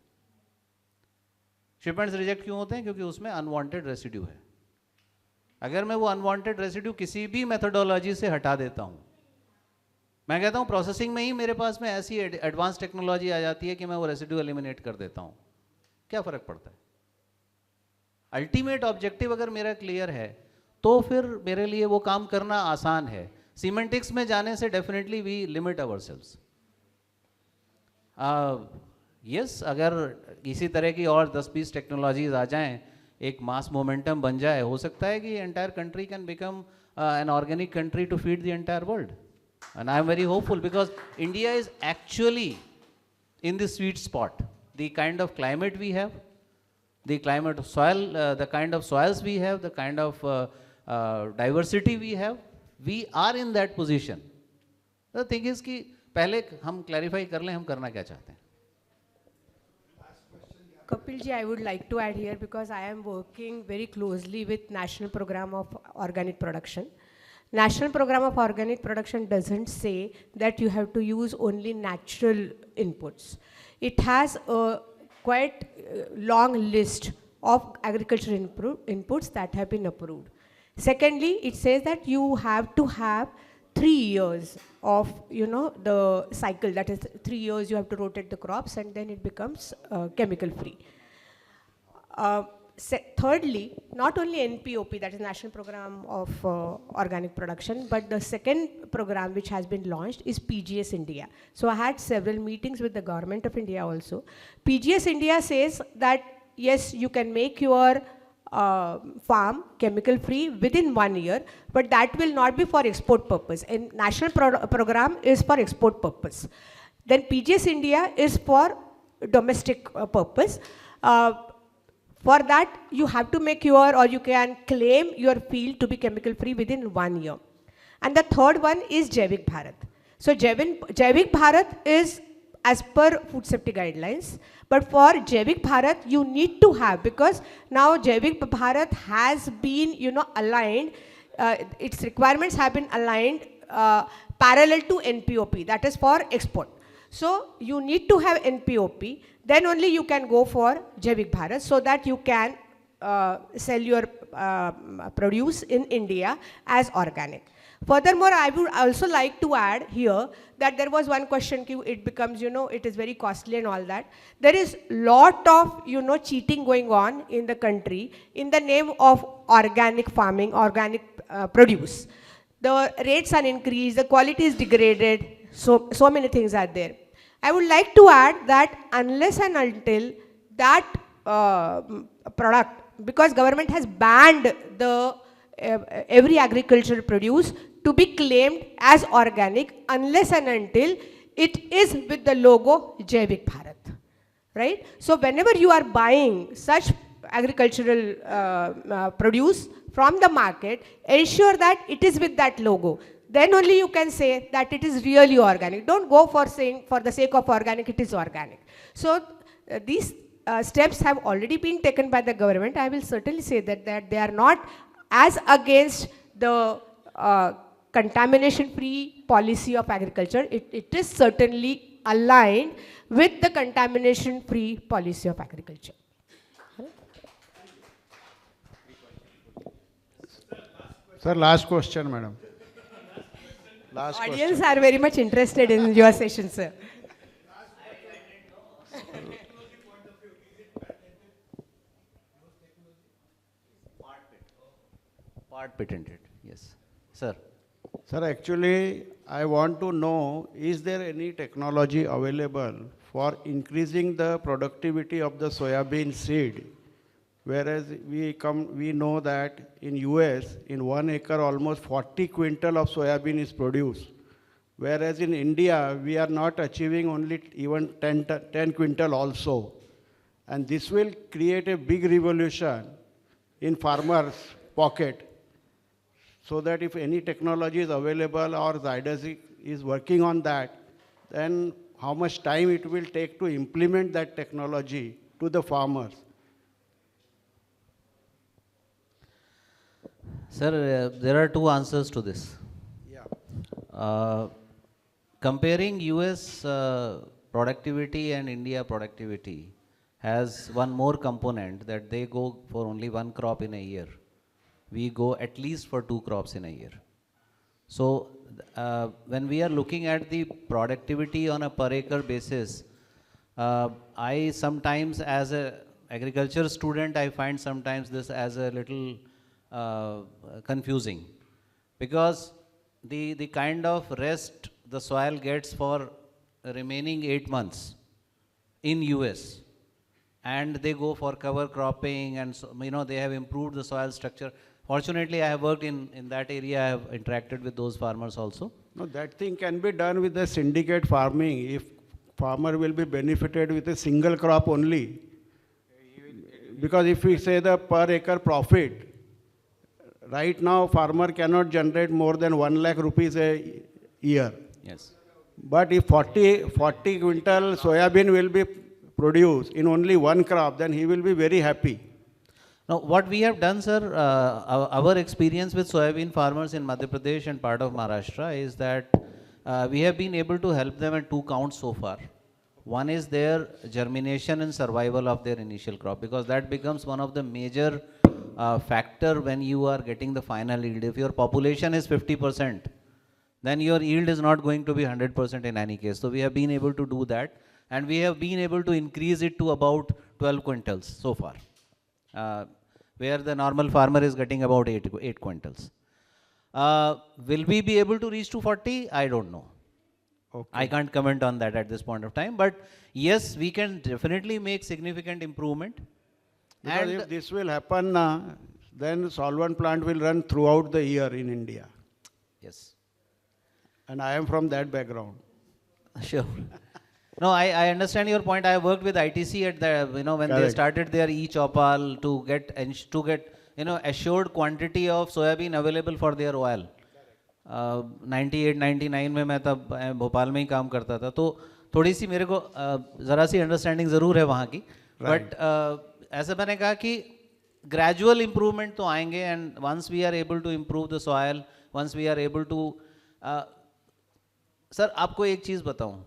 Speaker 11: शिपमेंट्स रिजेक्ट क्यों होते हैं? क्योंकि उसमें अनवांटेड रेसिड्यू है। अगर मैं वो अनवांटेड रेसिड्यू किसी भी मेथडोलॉजी से हटा देता हूँ, मैं कहता हूँ प्रोसेसिंग में ही मेरे पास में ऐसी एडवांस टेक्नोलॉजी आ जाती है कि मैं वो रेसिड्यू एलिमिनेट कर देता हूँ, क्या फ़र्क पड़ता है? अल्टीमेट ऑब्जेक्टिव अगर मेरा क्लियर है तो फिर मेरे लिए वो काम करना आसान है। सीमेंटिक्स में जाने से definitely we limit ourselves. Yes, अगर इसी तरह की और 10-20 टेक्नोलॉजीज आ जाएं, एक मास मोमेंटम बन जाए, हो सकता है कि entire country can become an organic country to feed the entire world. And I am very hopeful because India is actually in the sweet spot. The kind of climate we have, the climate of soil, the kind of soils we have, the kind of diversity we have, we are in that position. The thing is कि पहले हम clarify कर लें हम करना क्या चाहते हैं।
Speaker 10: Kapil ji, I would like to add here because I am working very closely with National Program of Organic Production. National Program of Organic Production doesn't say that you have to use only natural inputs. It has a quite long list of agricultural inputs that have been approved. Secondly, it says that you have to have 3 years of the cycle, that is 3 years you have to rotate the crops and then it becomes chemical free. Thirdly, not only NPOP, that is National Program of Organic Production, but the second program which has been launched is PGS India. So I had several meetings with the government of India also. PGS India says that yes, you can make your farm chemical free within 1 year, but that will not be for export purpose. And national program is for export purpose. Then PGS India is for domestic purpose. For that you have to make your, or you can claim your field to be chemical free within 1 year. And the third one is Jaivik Bharat. So Jaivik Bharat is as per food safety guidelines, but for Jaivik Bharat you need to have, because now Jaivik Bharat has been aligned, its requirements have been aligned parallel to NPOP, that is for export. So you need to have NPOP, then only you can go for Jaivik Bharat, so that you can sell your produce in India as organic. Furthermore, I would also like to add here that there was one question, it becomes, it is very costly and all that. There is lot of, cheating going on in the country in the name of organic farming, organic produce. The rates are increased, the quality is degraded, so many things are there. I would like to add that unless and until that product because government has banned the every agricultural produce to be claimed as organic unless and until it is with the logo Jaivik Bharat, right? So whenever you are buying such agricultural produce from the market, ensure that it is with that logo. Then only you can say that it is really organic. Don't go for saying for the sake of organic, it is organic. So these steps have already been taken by the government. I will certainly say that they are not as against the contamination-free policy of agriculture. It is certainly aligned with the contamination-free policy of agriculture.
Speaker 2: Sir, last question, madam. Last
Speaker 10: Audience are very much interested in your session, sir.
Speaker 11: Part patented, yes. Sir.
Speaker 2: Sir, actually, I want to know, is there any technology available for increasing the productivity of the soybean seed? Whereas we know that in US, in 1 acre, almost 40 quintal of soybean is produced. Whereas in India, we are not achieving only even 10 quintal also. And this will create a big revolution in farmers' pocket. So that if any technology is available or Zydus is working on that, then how much time it will take to implement that technology to the farmers?
Speaker 11: Sir, there are two answers to this.
Speaker 2: Yeah.
Speaker 11: Comparing US productivity and India productivity has one more component, that they go for only one crop in a year. We go at least for 2 crops in a year. So when we are looking at the productivity on a per acre basis, I sometimes as a agriculture student, I find sometimes this as a little confusing, because the kind of rest the soil gets for remaining 8 months in US, and they go for cover cropping, and so, they have improved the soil structure. Fortunately, I have worked in that area. I have interacted with those farmers also.
Speaker 2: No, that thing can be done with the syndicate farming. If farmer will be benefited with a single crop only. Because if we say the per acre profit, right now farmer cannot generate more than 1 lakh rupees a year.
Speaker 11: Yes.
Speaker 2: But if 40 quintal soybean will be produced in only one crop, then he will be very happy.
Speaker 11: Now, what we have done, sir, our experience with soybean farmers in Madhya Pradesh and part of Maharashtra is that we have been able to help them at 2 counts so far. One is their germination and survival of their initial crop, because that becomes one of the major factor when you are getting the final yield. If your population is 50%, then your yield is not going to be 100% in any case. So we have been able to do that, and we have been able to increase it to about 12 quintals so far. Where the normal farmer is getting about 8 quintals. Will we be able to reach to 40? I don't know.
Speaker 2: Okay.
Speaker 11: I can't comment on that at this point of time, but yes, we can definitely make significant improvement.
Speaker 2: Because
Speaker 11: And
Speaker 2: if this will happen, then solvent plant will run throughout the year in India.
Speaker 11: yes,
Speaker 2: And I am from that background.
Speaker 11: sure. No, I understand your point. I worked with ITC at the, when they
Speaker 2: Correct.
Speaker 11: started their e-Chopal to get assured quantity of soybean available for their oil. 98, 99 में मैं तब भोपाल में ही काम करता था, तो थोड़ी सी मेरे को ज़रा सी अंडरस्टैंडिंग ज़रूर है वहाँ की, बट ऐसे मैंने कहा कि ग्रेजुअल इम्प्रूवमेंट तो आएंगे, and once we are able to improve the soil, once we are able to sir आपको एक चीज़ बताऊँ,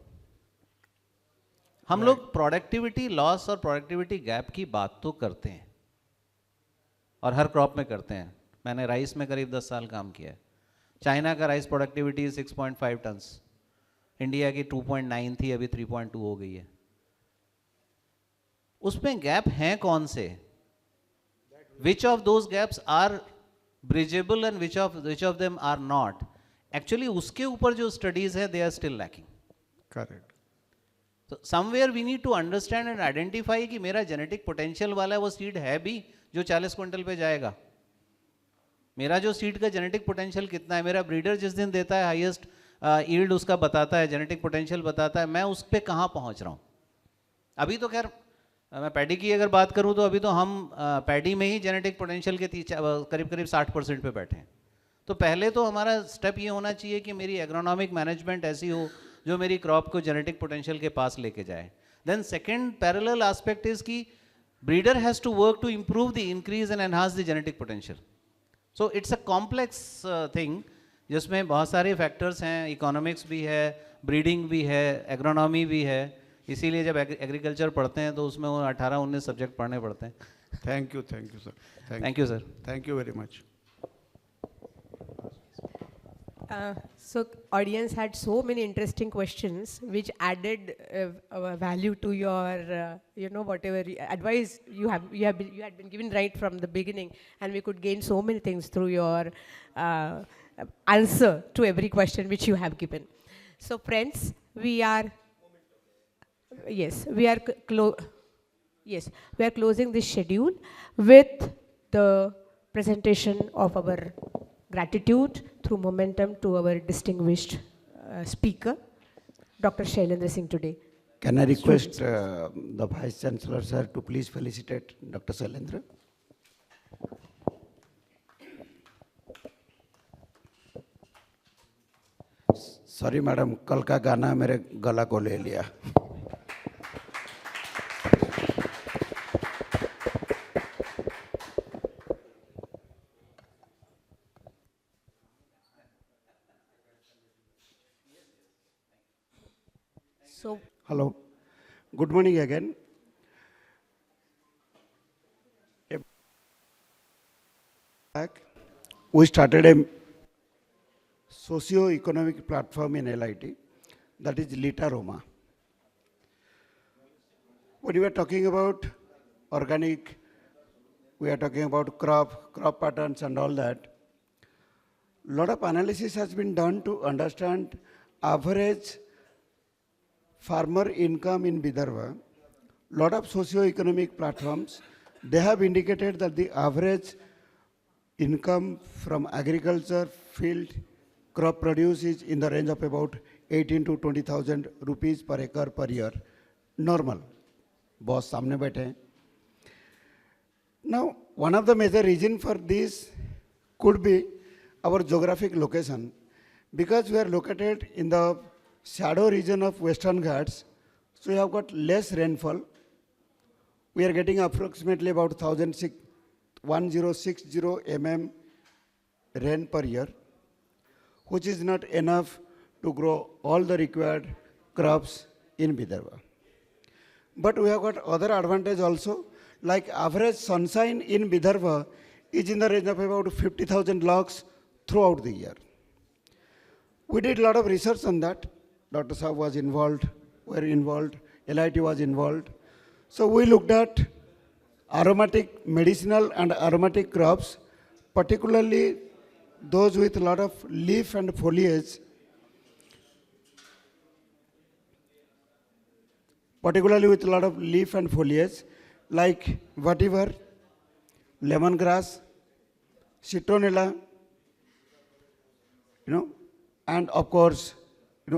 Speaker 11: हम लोग प्रोडक्टिविटी लॉस और प्रोडक्टिविटी गैप की बात तो करते हैं और हर क्रॉप में करते हैं. मैंने राइस में करीब 10 साल काम किया है. चाइना का राइस प्रोडक्टिविटी 6.5 टन्स, इंडिया की 2.9 थी, अभी 3.2 हो गई है. उसमें गैप हैं कौन से? Which of those gaps are bridgeable and which of them are not? Actually उसके ऊपर जो स्टडीज है they are still lacking.
Speaker 2: Correct.
Speaker 11: So somewhere we need to understand and identify कि मेरा genetic potential वाला वो seed है भी, जो 40 क्विंटल पे जाएगा? मेरा जो सीड का जेनेटिक पोटेंशियल कितना है, मेरा ब्रीडर जिस दिन देता है हाईएस्ट यील्ड उसका बताता है, जेनेटिक पोटेंशियल बताता है, मैं उस पर कहाँ पहुँच रहा हूँ? अभी तो खैर मैं पैडी की अगर बात करूँ तो अभी तो हम पैडी में ही जेनेटिक पोटेंशियल के करीब करीब 60% पे बैठे हैं। तो पहले तो हमारा स्टेप ये होना चाहिए कि मेरी एग्रोनॉमिक मैनेजमेंट ऐसी हो जो मेरी क्रॉप को जेनेटिक पोटेंशियल के पास लेके जाए। Then second parallel aspect is कि breeder has to work to improve the increase and enhance the genetic potential. So it's a complex thing जिसमें बहुत सारे फैक्टर्स हैं, इकोनॉमिक्स भी है, ब्रीडिंग भी है, एग्रोनॉमी भी है। इसीलिए जब एग्रीकल्चर पढ़ते हैं तो उसमें वो 18-19 सब्जेक्ट पढ़ने पड़ते हैं।
Speaker 1: Thank you, sir.
Speaker 11: Thank you, sir.
Speaker 1: Thank you very much.
Speaker 10: So audience had so many interesting questions which added value to your whatever advice you had been given right from the beginning, and we could gain so many things through your answer to every question which you have given. So friends, we are closing this schedule with the presentation of our gratitude through momentum to our distinguished speaker, Dr. Shailendra Singh today.
Speaker 1: Can I request the Vice Chancellor, sir, to please felicitate Dr. Shailendra? Sorry, madam, कल का गाना मेरे गला को ले लिया.
Speaker 10: So,
Speaker 1: Hello. Good morning again. We started a socio-economic platform in LIT, that is Lita Roma. When we are talking about organic, we are talking about crop patterns and all that. Lot of analysis has been done to understand average farmer income in Vidarbha. Lot of socio-economic platforms, they have indicated that the average income from agriculture field crop produce is in the range of about 18 to 20,000 rupees per acre per year. Normal. Boss samne baithe hain. Now, one of the major reasons for this could be our geographic location. Because we are located in the shadow region of Western Ghats, so we have got less rainfall. We are getting approximately about 1060 mm rain per year, which is not enough to grow all the required crops in Vidarbha. But we have got other advantage also, like average sunshine in Vidarbha is in the range of about 50,000 lux throughout the year. We did a lot of research on that. Dr. Saab was involved, we were involved, LIT was involved. So we looked at aromatic, medicinal and aromatic crops, particularly those with a lot of leaf and foliage, like vetiver, lemongrass, citronella, and of course,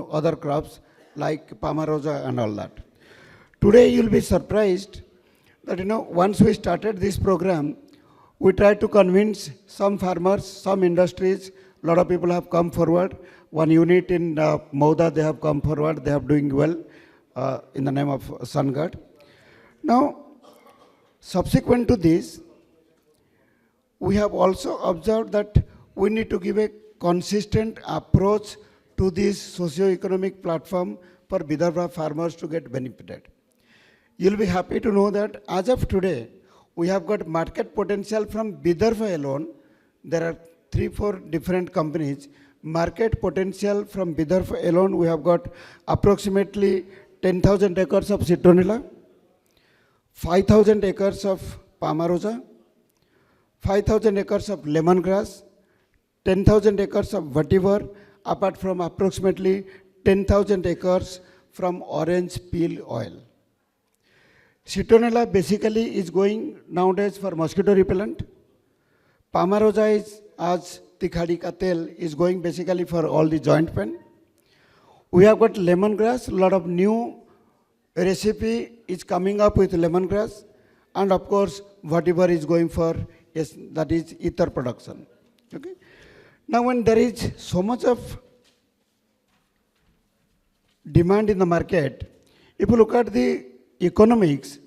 Speaker 1: other crops like Pomarosa and all that. Today you'll be surprised that, once we started this program, we tried to convince some farmers, some industries, a lot of people have come forward. One unit in Mauda, they have come forward, they are doing well in the name of SunGuard. Now, subsequent to this, we have also observed that we need to give a consistent approach to this socio-economic platform for Vidarbha farmers to get benefited. You'll be happy to know that as of today, we have got market potential from Vidarbha alone. There are 3-4 different companies. Market potential from Vidarbha alone, we have got approximately 10,000 acres of citronella, 5,000 acres of Pomarosa, 5,000 acres of lemongrass, 10,000 acres of vetiver, apart from approximately 10,000 acres from orange peel oil. Citronella basically is going nowadays for mosquito repellent. Palmarosa is, as Tikhadi ka tel, is going basically for all the joint pain. We have got lemongrass, a lot of new recipe is coming up with lemongrass, and of course, whatever is going for, yes, that is ether production. Okay. Now, when there is so much of demand in the market, if you look at the economics,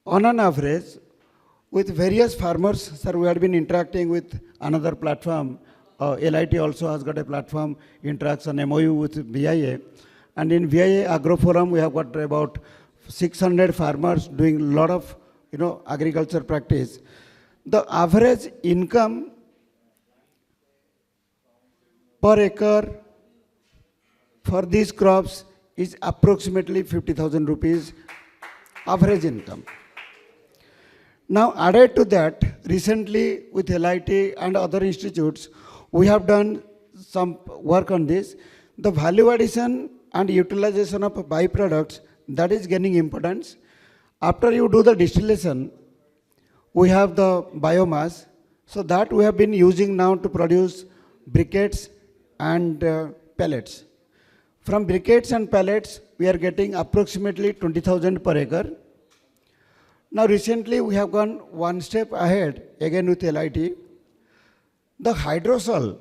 Speaker 1: on an average, with various farmers, sir, we have been interacting with another platform. LIT also has got a platform, interaction MOU with VIA. And in VIA Agro Forum, we have got about 600 farmers doing a lot of, agriculture practice. The average income per acre for these crops is approximately 50,000 rupees average income. Now, added to that, recently with LIT and other institutes, we have done some work on this. The value addition and utilization of byproducts, that is gaining importance. After you do the distillation, we have the biomass. So that we have been using now to produce briquettes and pellets. From briquettes and pellets, we are getting approximately 20,000 per acre. Now recently we have gone one step ahead, again with LIT. The hydrosol,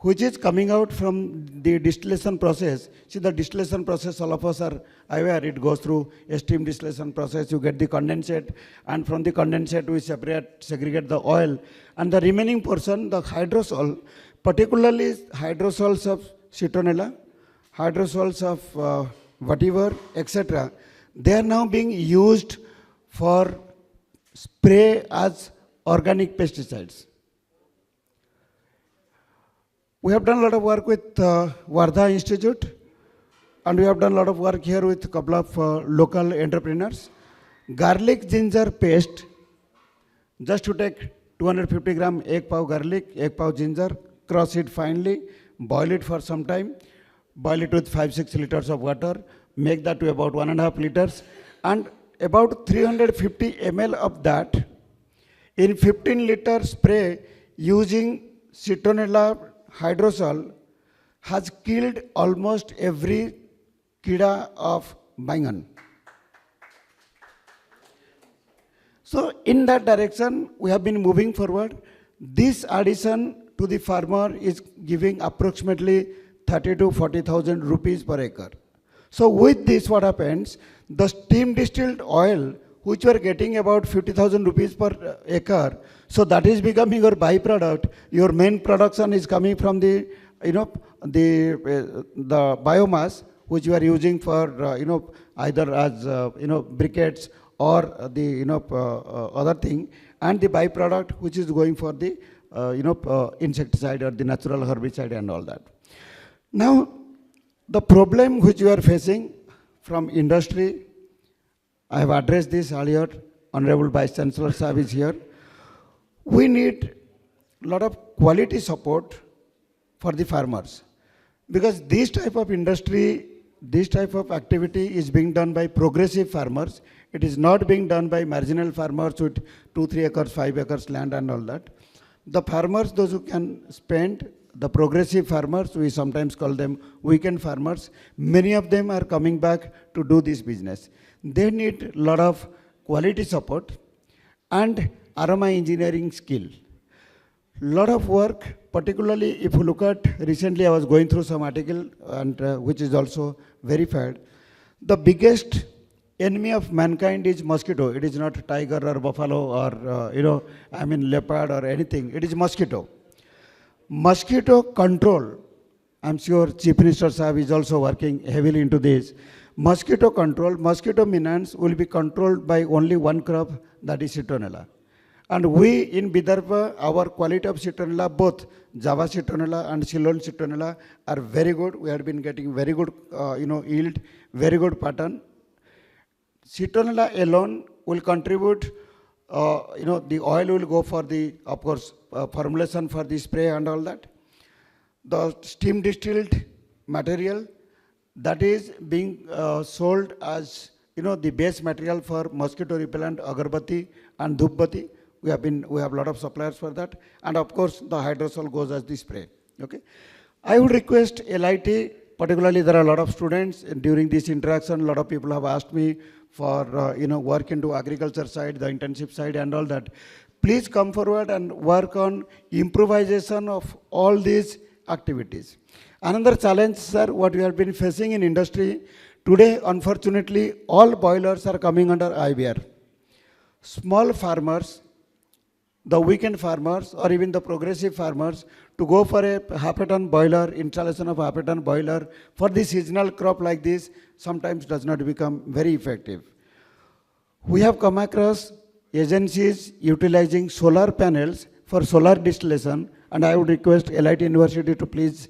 Speaker 1: which is coming out from the distillation process. See, the distillation process, all of us are aware, it goes through a steam distillation process, you get the condensate, and from the condensate we segregate the oil, and the remaining portion, the hydrosol, particularly hydrosols of citronella, hydrosols of whatever, etc., they are now being used for spray as organic pesticides. We have done a lot of work with Wardha Institute, and we have done a lot of work here with a couple of local entrepreneurs. Garlic ginger paste, just to take 250 gram egg pav garlic, egg pav ginger, crush it finely, boil it for some time, boil it with 5-6 liters of water, make that to about 1.5 liters, and about 350 ml of that in 15-liter spray using citronella hydrosol has killed almost every kida of bangan. So in that direction, we have been moving forward. This addition to the farmer is giving approximately 30 to 40,000 rupees per acre. So with this, what happens? The steam distilled oil, which we are getting about 50,000 rupees per acre, so that is becoming your byproduct. Your main production is coming from the, the biomass, which you are using for, either as, briquettes or the, other thing, and the byproduct, which is going for the, insecticide or the natural herbicide and all that. Now, the problem which you are facing from industry, I have addressed this earlier, Honorable Vice Chancellor Sahib is here. We need a lot of quality support for the farmers, because this type of industry, this type of activity is being done by progressive farmers. It is not being done by marginal farmers with 2-3 acres, 5 acres land and all that. The farmers, those who can spend, the progressive farmers, we sometimes call them weekend farmers, many of them are coming back to do this business. They need a lot of quality support and aroma engineering skill. Lot of work, particularly if you look at, recently I was going through some article and which is also verified. The biggest enemy of mankind is mosquito. It is not tiger or buffalo or, leopard or anything. It is mosquito. Mosquito control, I'm sure Chief Minister Sahib is also working heavily into this. Mosquito control, mosquito menace will be controlled by only one crop, that is citronella. And we in Vidarbha, our quality of citronella, both Java citronella and Ceylon citronella are very good. We have been getting very good, yield, very good pattern. Citronella alone will contribute, the oil will go for the, of course, formulation for the spray and all that. The steam distilled material that is being sold as the base material for mosquito repellent, agarbatti and dhupbatti. We have a lot of suppliers for that. And of course, the hydrosol goes as the spray. Okay. I would request LIT, particularly there are a lot of students during this interaction, a lot of people have asked me for, work into agriculture side, the internship side and all that. Please come forward and work on improvisation of all these activities. Another challenge, sir, what we have been facing in industry, today, unfortunately, all boilers are coming under IBR. Small farmers, the weekend farmers or even the progressive farmers to go for a half a ton boiler, installation of half a ton boiler for the seasonal crop like this sometimes does not become very effective. We have come across agencies utilizing solar panels for solar distillation, and I would request LIT University to please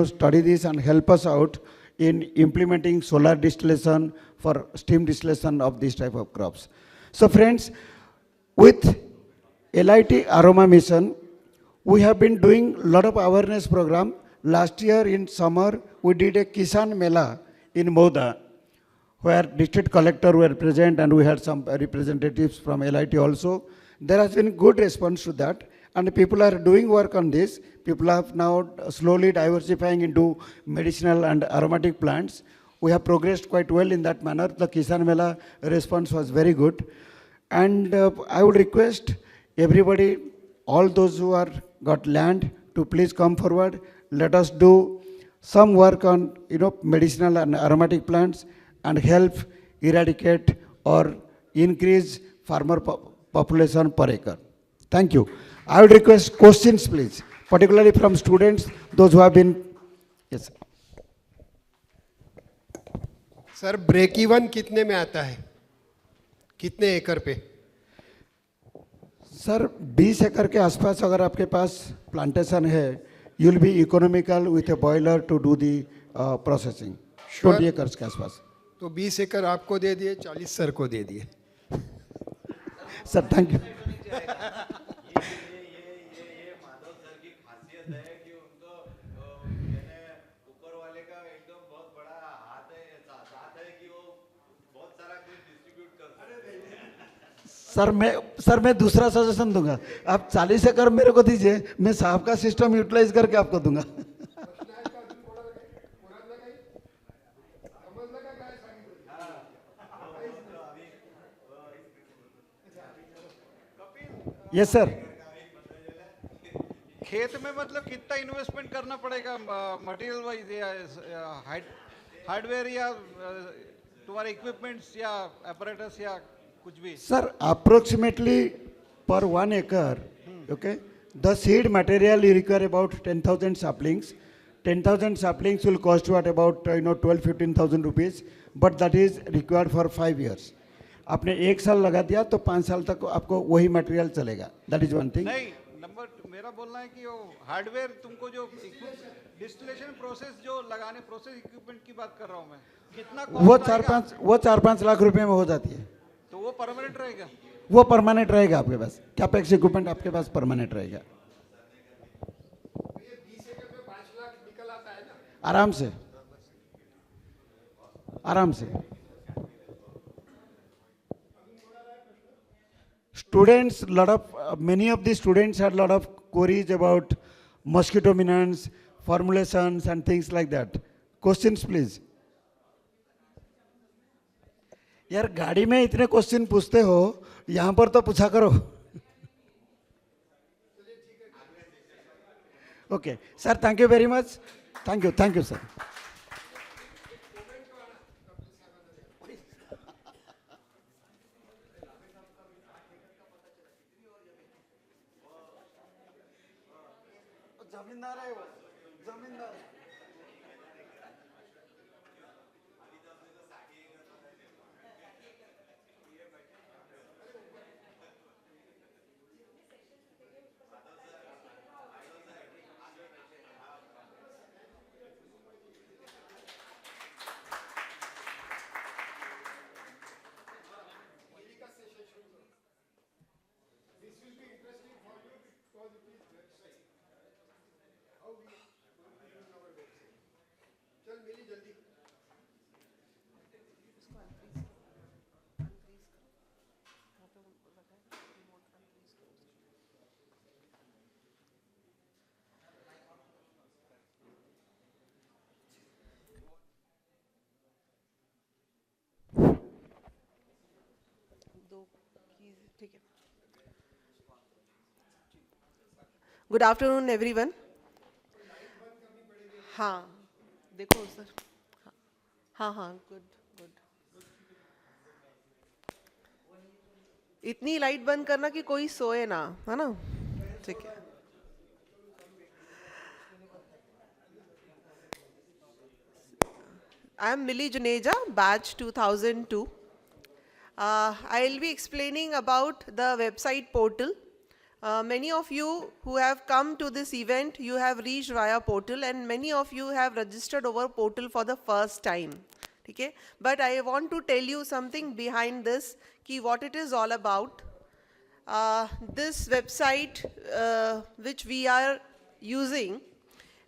Speaker 1: study this and help us out in implementing solar distillation for steam distillation of this type of crops. So friends, with LIT Aroma Mission, we have been doing a lot of awareness program. Last year in summer, we did a Kisan Mela in Moda, where district collector were present and we had some representatives from LIT also. There has been good response to that, and people are doing work on this. People are now slowly diversifying into medicinal and aromatic plants. We have progressed quite well in that manner. The Kisan Mela response was very good. And I would request everybody, all those who are got land, to please come forward. Let us do some work on medicinal and aromatic plants and help eradicate or increase farmer population per acre. Thank you. I would request questions, please, particularly from students, those who have been. Yes.
Speaker 4: Sir break even कितने में आता है, कितने एकड़ पे?
Speaker 1: Sir 20 एकड़ के आसपास अगर आपके पास प्लांटेशन है, you will be economical with a boiler to do the processing. 20 एकड़ के आसपास.
Speaker 4: तो 20 एकड़ आपको दे दिए, 40 सर को दे दिए.
Speaker 1: Sir thank you. सर मैं दूसरा सजेशन दूंगा. आप 40 एकड़ मेरे को दीजिए, मैं साहब का सिस्टम यूटिलाइज करके आपको दूंगा. Yes sir.
Speaker 3: खेत में मतलब कितना इन्वेस्टमेंट करना पड़ेगा मटेरियल वाइज या हार्डवेयर या तुम्हारे इक्विपमेंट्स या apparatus या कुछ भी?
Speaker 1: Sir, approximately per 1 acre, okay, the seed material you require about 10,000 saplings. 10,000 saplings will cost you at about 12-15,000 rupees, but that is required for 5 years. आपने 1 साल लगा दिया तो 5 साल तक आपको वही मटेरियल चलेगा. That is one thing.
Speaker 3: नहीं, नंबर मेरा बोलना है कि वो हार्डवेयर तुमको जो डिस्टिलेशन प्रोसेस जो लगाने प्रोसेस इक्विपमेंट की बात कर रहा हूँ मैं, कितना
Speaker 1: वो 4-5 लाख रुपए में हो जाती है.
Speaker 3: तो वो परमानेंट रहेगा?
Speaker 1: वो परमानेंट रहेगा आपके पास. कैपेक्स इक्विपमेंट आपके पास परमानेंट रहेगा. आराम से, आराम से. Students, many of the students had a lot of queries about mosquito minants, formulations and things like that. Questions, please. यार गाड़ी में इतने क्वेश्चन पूछते हो, यहाँ पर तो पूछा करो. Okay, sir, thank you very much. Thank you, sir. जमींदार है वो, जमींदार.
Speaker 15: ठीक है. Good afternoon, everyone. हाँ, देखो सर. हाँ, good. इतनी लाइट बंद करना कि कोई सोए ना, है ना? ठीक है. I am Millie Juneja, batch 2002. I will be explaining about the website portal. Many of you who have come to this event, you have reached via portal, and many of you have registered over portal for the first time. Okay? But I want to tell you something behind this, what it is all about. This website which we are using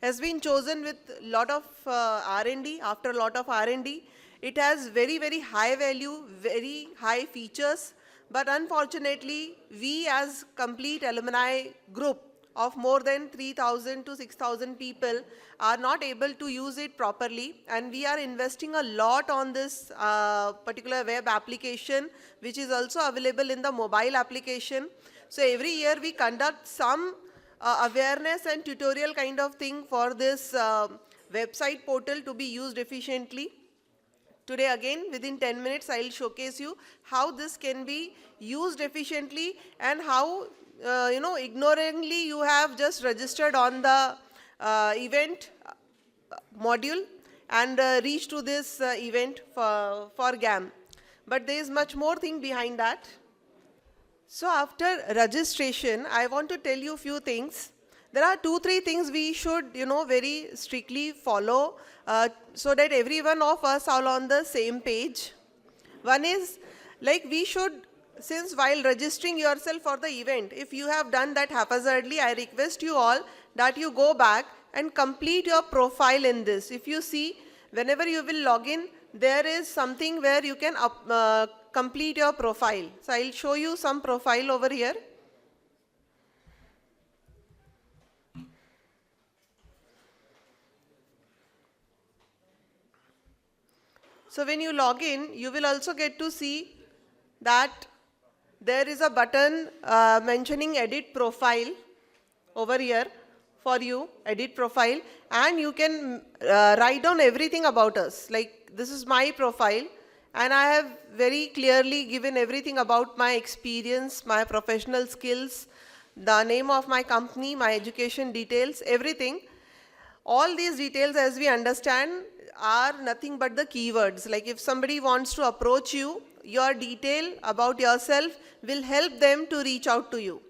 Speaker 15: has been chosen with a lot of R&D. After a lot of R&D, it has very, very high value, very high features. But unfortunately, we as complete alumni group of more than 3,000 to 6,000 people are not able to use it properly. And we are investing a lot on this particular web application, which is also available in the mobile application. So every year we conduct some awareness and tutorial kind of thing for this website portal to be used efficiently. Today again, within 10 minutes, I will showcase you how this can be used efficiently and how, ignorantly you have just registered on the event module and reached to this event for GAM. But there is much more thing behind that. So after registration, I want to tell you a few things. There are 2-3 things we should, very strictly follow so that every one of us are on the same page. One is, we should, since while registering yourself for the event, if you have done that haphazardly, I request you all that you go back and complete your profile in this. If you see, whenever you will log in, there is something where you can complete your profile. So I'll show you some profile over here. So when you log in, you will also get to see that there is a button mentioning edit profile over here for you, edit profile, and you can write down everything about us. Like, this is my profile, and I have very clearly given everything about my experience, my professional skills, the name of my company, my education details, everything. All these details, as we understand, are nothing but the keywords. Like, if somebody wants to approach you, your detail about yourself will help them to reach out to you.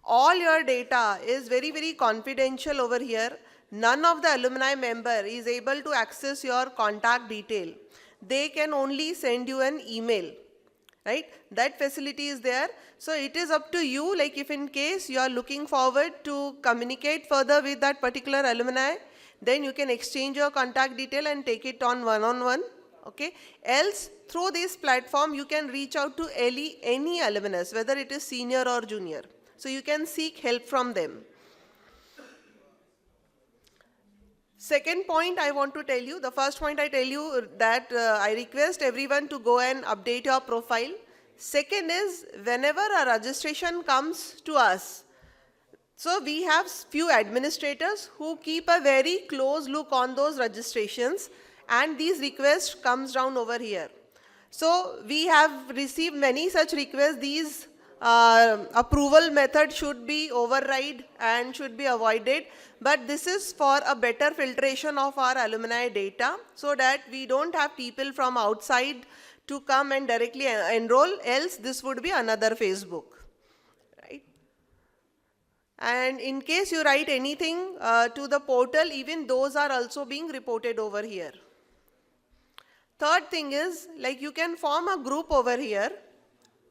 Speaker 15: All your data is very, very confidential over here. None of the alumni member is able to access your contact detail. They can only send you an email, right? That facility is there. So it is up to you, like if in case you are looking forward to communicate further with that particular alumni, then you can exchange your contact detail and take it on one-on-one, okay? Else, through this platform, you can reach out to any alumnus, whether it is senior or junior. So you can seek help from them. Second point I want to tell you, the first point I tell you that I request everyone to go and update your profile. Second is, whenever a registration comes to us, so we have few administrators who keep a very close look on those registrations, and these requests comes down over here. So we have received many such requests. These approval method should be override and should be avoided. But this is for a better filtration of our alumni data so that we don't have people from outside to come and directly enroll, else this would be another Facebook. Right? And in case you write anything to the portal, even those are also being reported over here. Third thing is, like, you can form a group over here.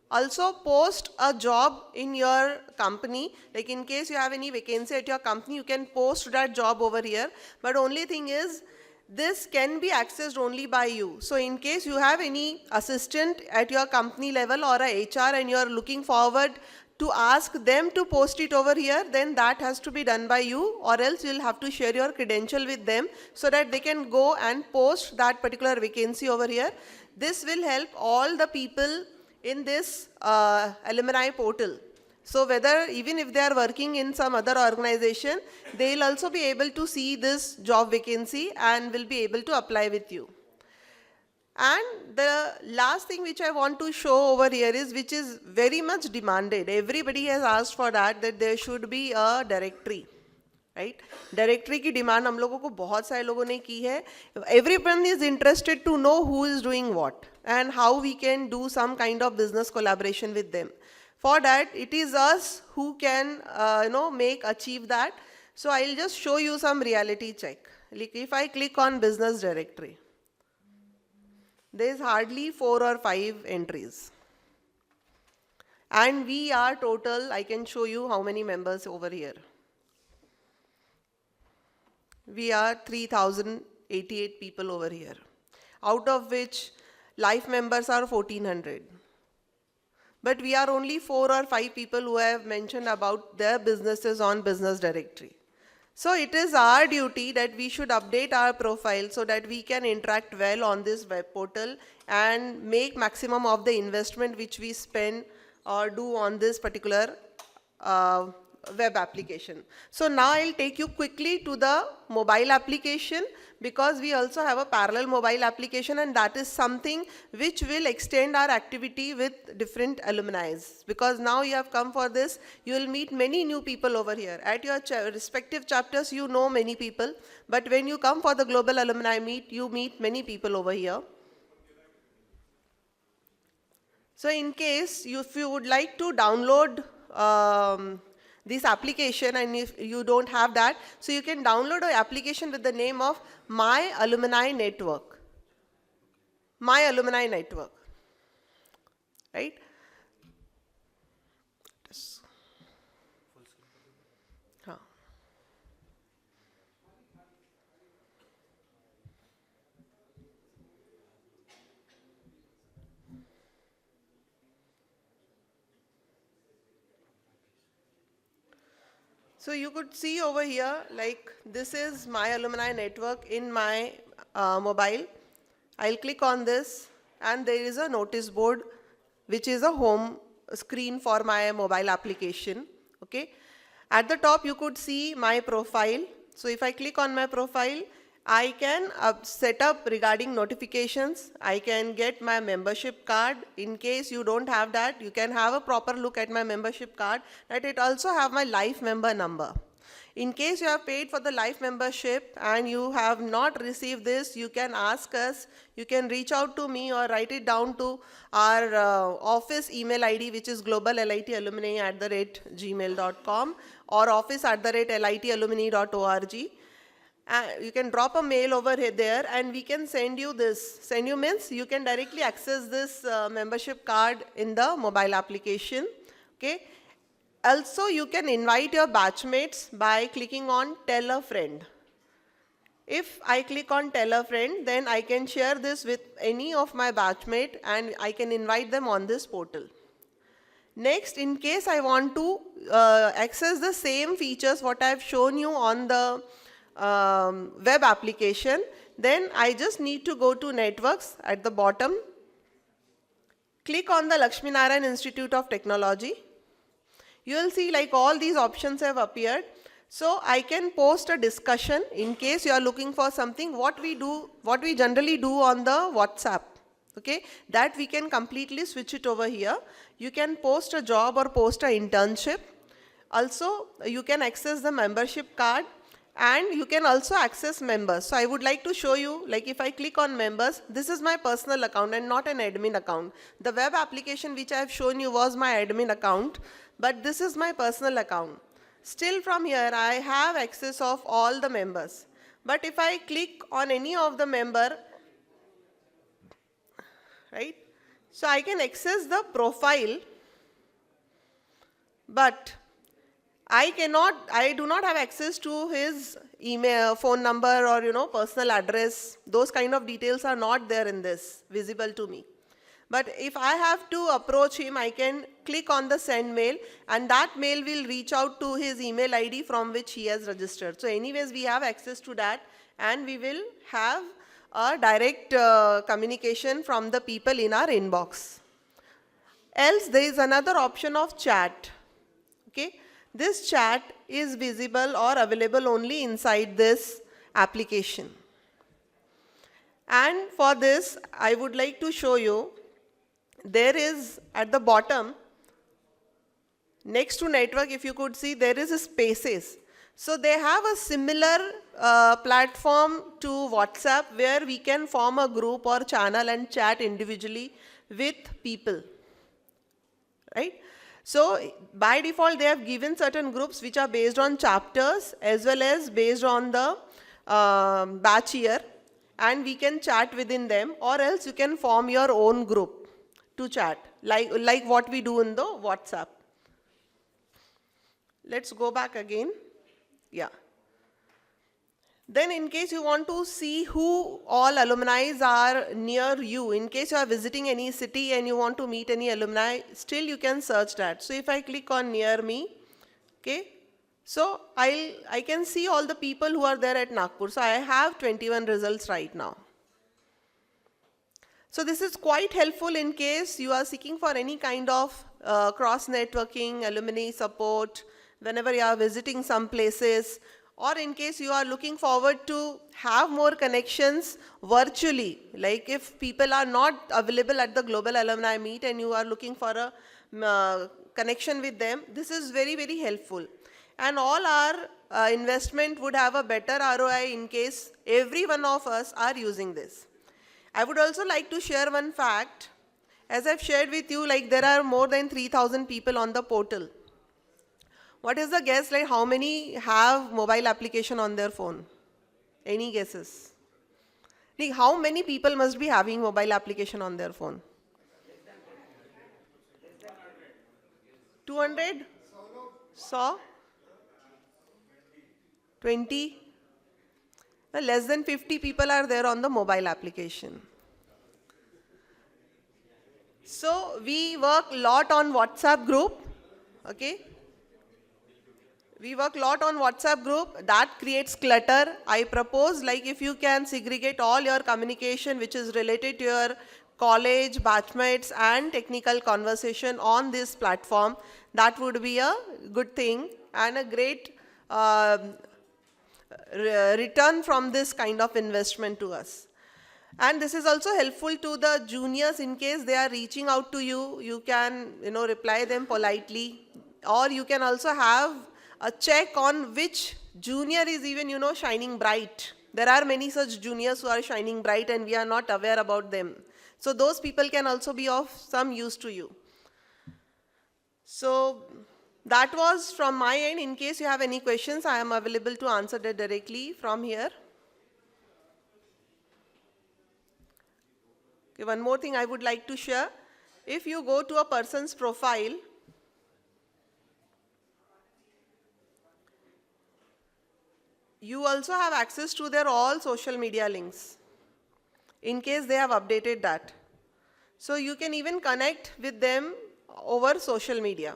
Speaker 15: Also post a job in your company. Like, in case you have any vacancy at your company, you can post that job over here. But only thing is, this can be accessed only by you. So in case you have any assistant at your company level or a HR and you are looking forward to ask them to post it over here, then that has to be done by you, or else you'll have to share your credential with them so that they can go and post that particular vacancy over here. This will help all the people in this alumni portal. So whether even if they are working in some other organization, they will also be able to see this job vacancy and will be able to apply with you. And the last thing which I want to show over here is, which is very much demanded. Everybody has asked for that there should be a directory. Right? Directory की demand हम लोगों को बहुत सारे लोगों ने की है. Everyone is interested to know who is doing what and how we can do some kind of business collaboration with them. For that, it is us who can achieve that. So I'll just show you some reality check. Like if I click on business directory, there is hardly 4 or 5 entries. And we are total, I can show you how many members over here. We are 3,088 people over here, out of which life members are 1,400. But we are only 4 or 5 people who have mentioned about their businesses on business directory. So it is our duty that we should update our profile so that we can interact well on this web portal and make maximum of the investment which we spend or do on this particular web application. So now I'll take you quickly to the mobile application, because we also have a parallel mobile application, and that is something which will extend our activity with different alumni. Because now you have come for this, you will meet many new people over here. At your respective chapters, you know many people, but when you come for the global alumni meet, you meet many people over here. So in case if you would like to download this application, and if you don't have that, so you can download an application with the name of My Alumni Network. My Alumni Network. Right? So you could see over here, like this is My Alumni Network in my mobile. I'll click on this, and there is a notice board which is a home screen for my mobile application. Okay. At the top you could see my profile. So if I click on my profile, I can set up regarding notifications. I can get my membership card. In case you don't have that, you can have a proper look at my membership card. That it also have my life member number. In case you have paid for the life membership and you have not received this, you can ask us. You can reach out to me or write it down to our office email ID, which is globalitalumni@gmail.com or office@litalumni.org. You can drop a mail over there and we can send you this. Send you means you can directly access this membership card in the mobile application. Okay. Also, you can invite your batchmates by clicking on Tell a Friend. If I click on Tell a Friend, then I can share this with any of my batchmates and I can invite them on this portal. Next, in case I want to access the same features what I have shown you on the web application, then I just need to go to Networks at the bottom, click on the Lakshmi Narayan Institute of Technology. You will see like all these options have appeared. So I can post a discussion in case you are looking for something, what we generally do on the WhatsApp. Okay, that we can completely switch it over here. You can post a job or post an internship. Also, you can access the membership card. And you can also access members. So I would like to show you, like if I click on members, this is my personal account and not an admin account. The web application which I have shown you was my admin account, but this is my personal account. Still from here, I have access of all the members. But if I click on any of the member, right? So I can access the profile, but I do not have access to his email, phone number or personal address. Those kind of details are not there in this, visible to me. But if I have to approach him, I can click on the send mail and that mail will reach out to his email ID from which he has registered. So anyways, we have access to that and we will have a direct communication from the people in our inbox. Else there is another option of chat. Okay, this chat is visible or available only inside this application. And for this, I would like to show you, there is at the bottom, next to network, if you could see, there is a spaces. So they have a similar platform to WhatsApp where we can form a group or channel and chat individually with people, right? So by default, they have given certain groups which are based on chapters as well as based on the batch year, and we can chat within them, or else you can form your own group to chat, like what we do in the WhatsApp. Let's go back again. Yeah. Then in case you want to see who all alumni are near you, in case you are visiting any city and you want to meet any alumni, still you can search that. So if I click on near me, okay, so I can see all the people who are there at Nagpur. So I have 21 results right now. So this is quite helpful in case you are seeking for any kind of cross-networking, alumni support, whenever you are visiting some places, or in case you are looking forward to have more connections virtually, like if people are not available at the Global Alumni Meet and you are looking for a connection with them, this is very, very helpful. And all our investment would have a better ROI in case every one of us are using this. I would also like to share one fact. As I've shared with you, like there are more than 3,000 people on the portal. What is the guess, like how many have mobile application on their phone? Any guesses? Like how many people must be having mobile application on their phone? 200? So? 20? Well, less than 50 people are there on the mobile application. So we work a lot on WhatsApp group, okay? We work a lot on WhatsApp group. That creates clutter. I propose, like if you can segregate all your communication which is related to your college, batchmates and technical conversation on this platform, that would be a good thing and a great return from this kind of investment to us. And this is also helpful to the juniors in case they are reaching out to you. You can, reply them politely, or you can also have a check on which junior is even, shining bright. There are many such juniors who are shining bright and we are not aware about them. So those people can also be of some use to you. So that was from my end. In case you have any questions, I am available to answer that directly from here. Okay, one more thing I would like to share. If you go to a person's profile, you also have access to their all social media links in case they have updated that. So you can even connect with them over social media.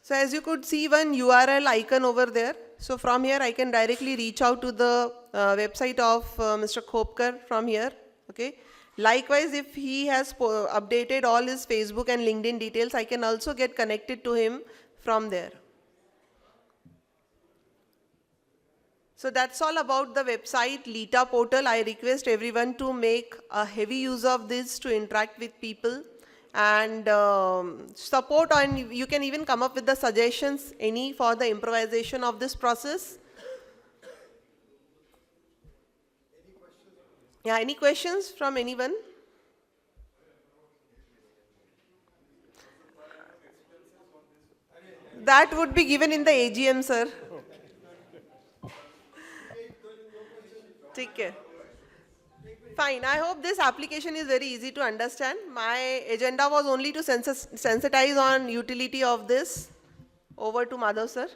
Speaker 15: So as you could see one URL icon over there. So from here I can directly reach out to the website of Mr. Khopkar from here. Okay. Likewise, if he has updated all his Facebook and LinkedIn details, I can also get connected to him from there. So that's all about the website Lita portal. I request everyone to make a heavy use of this to interact with people and support, and you can even come up with the suggestions for the improvisation of this process. Yeah, any questions from anyone? That would be given in the AGM, sir. Take care. Fine, I hope this application is very easy to understand. My agenda was only to sensitize on utility of this. Over to Madhav, sir.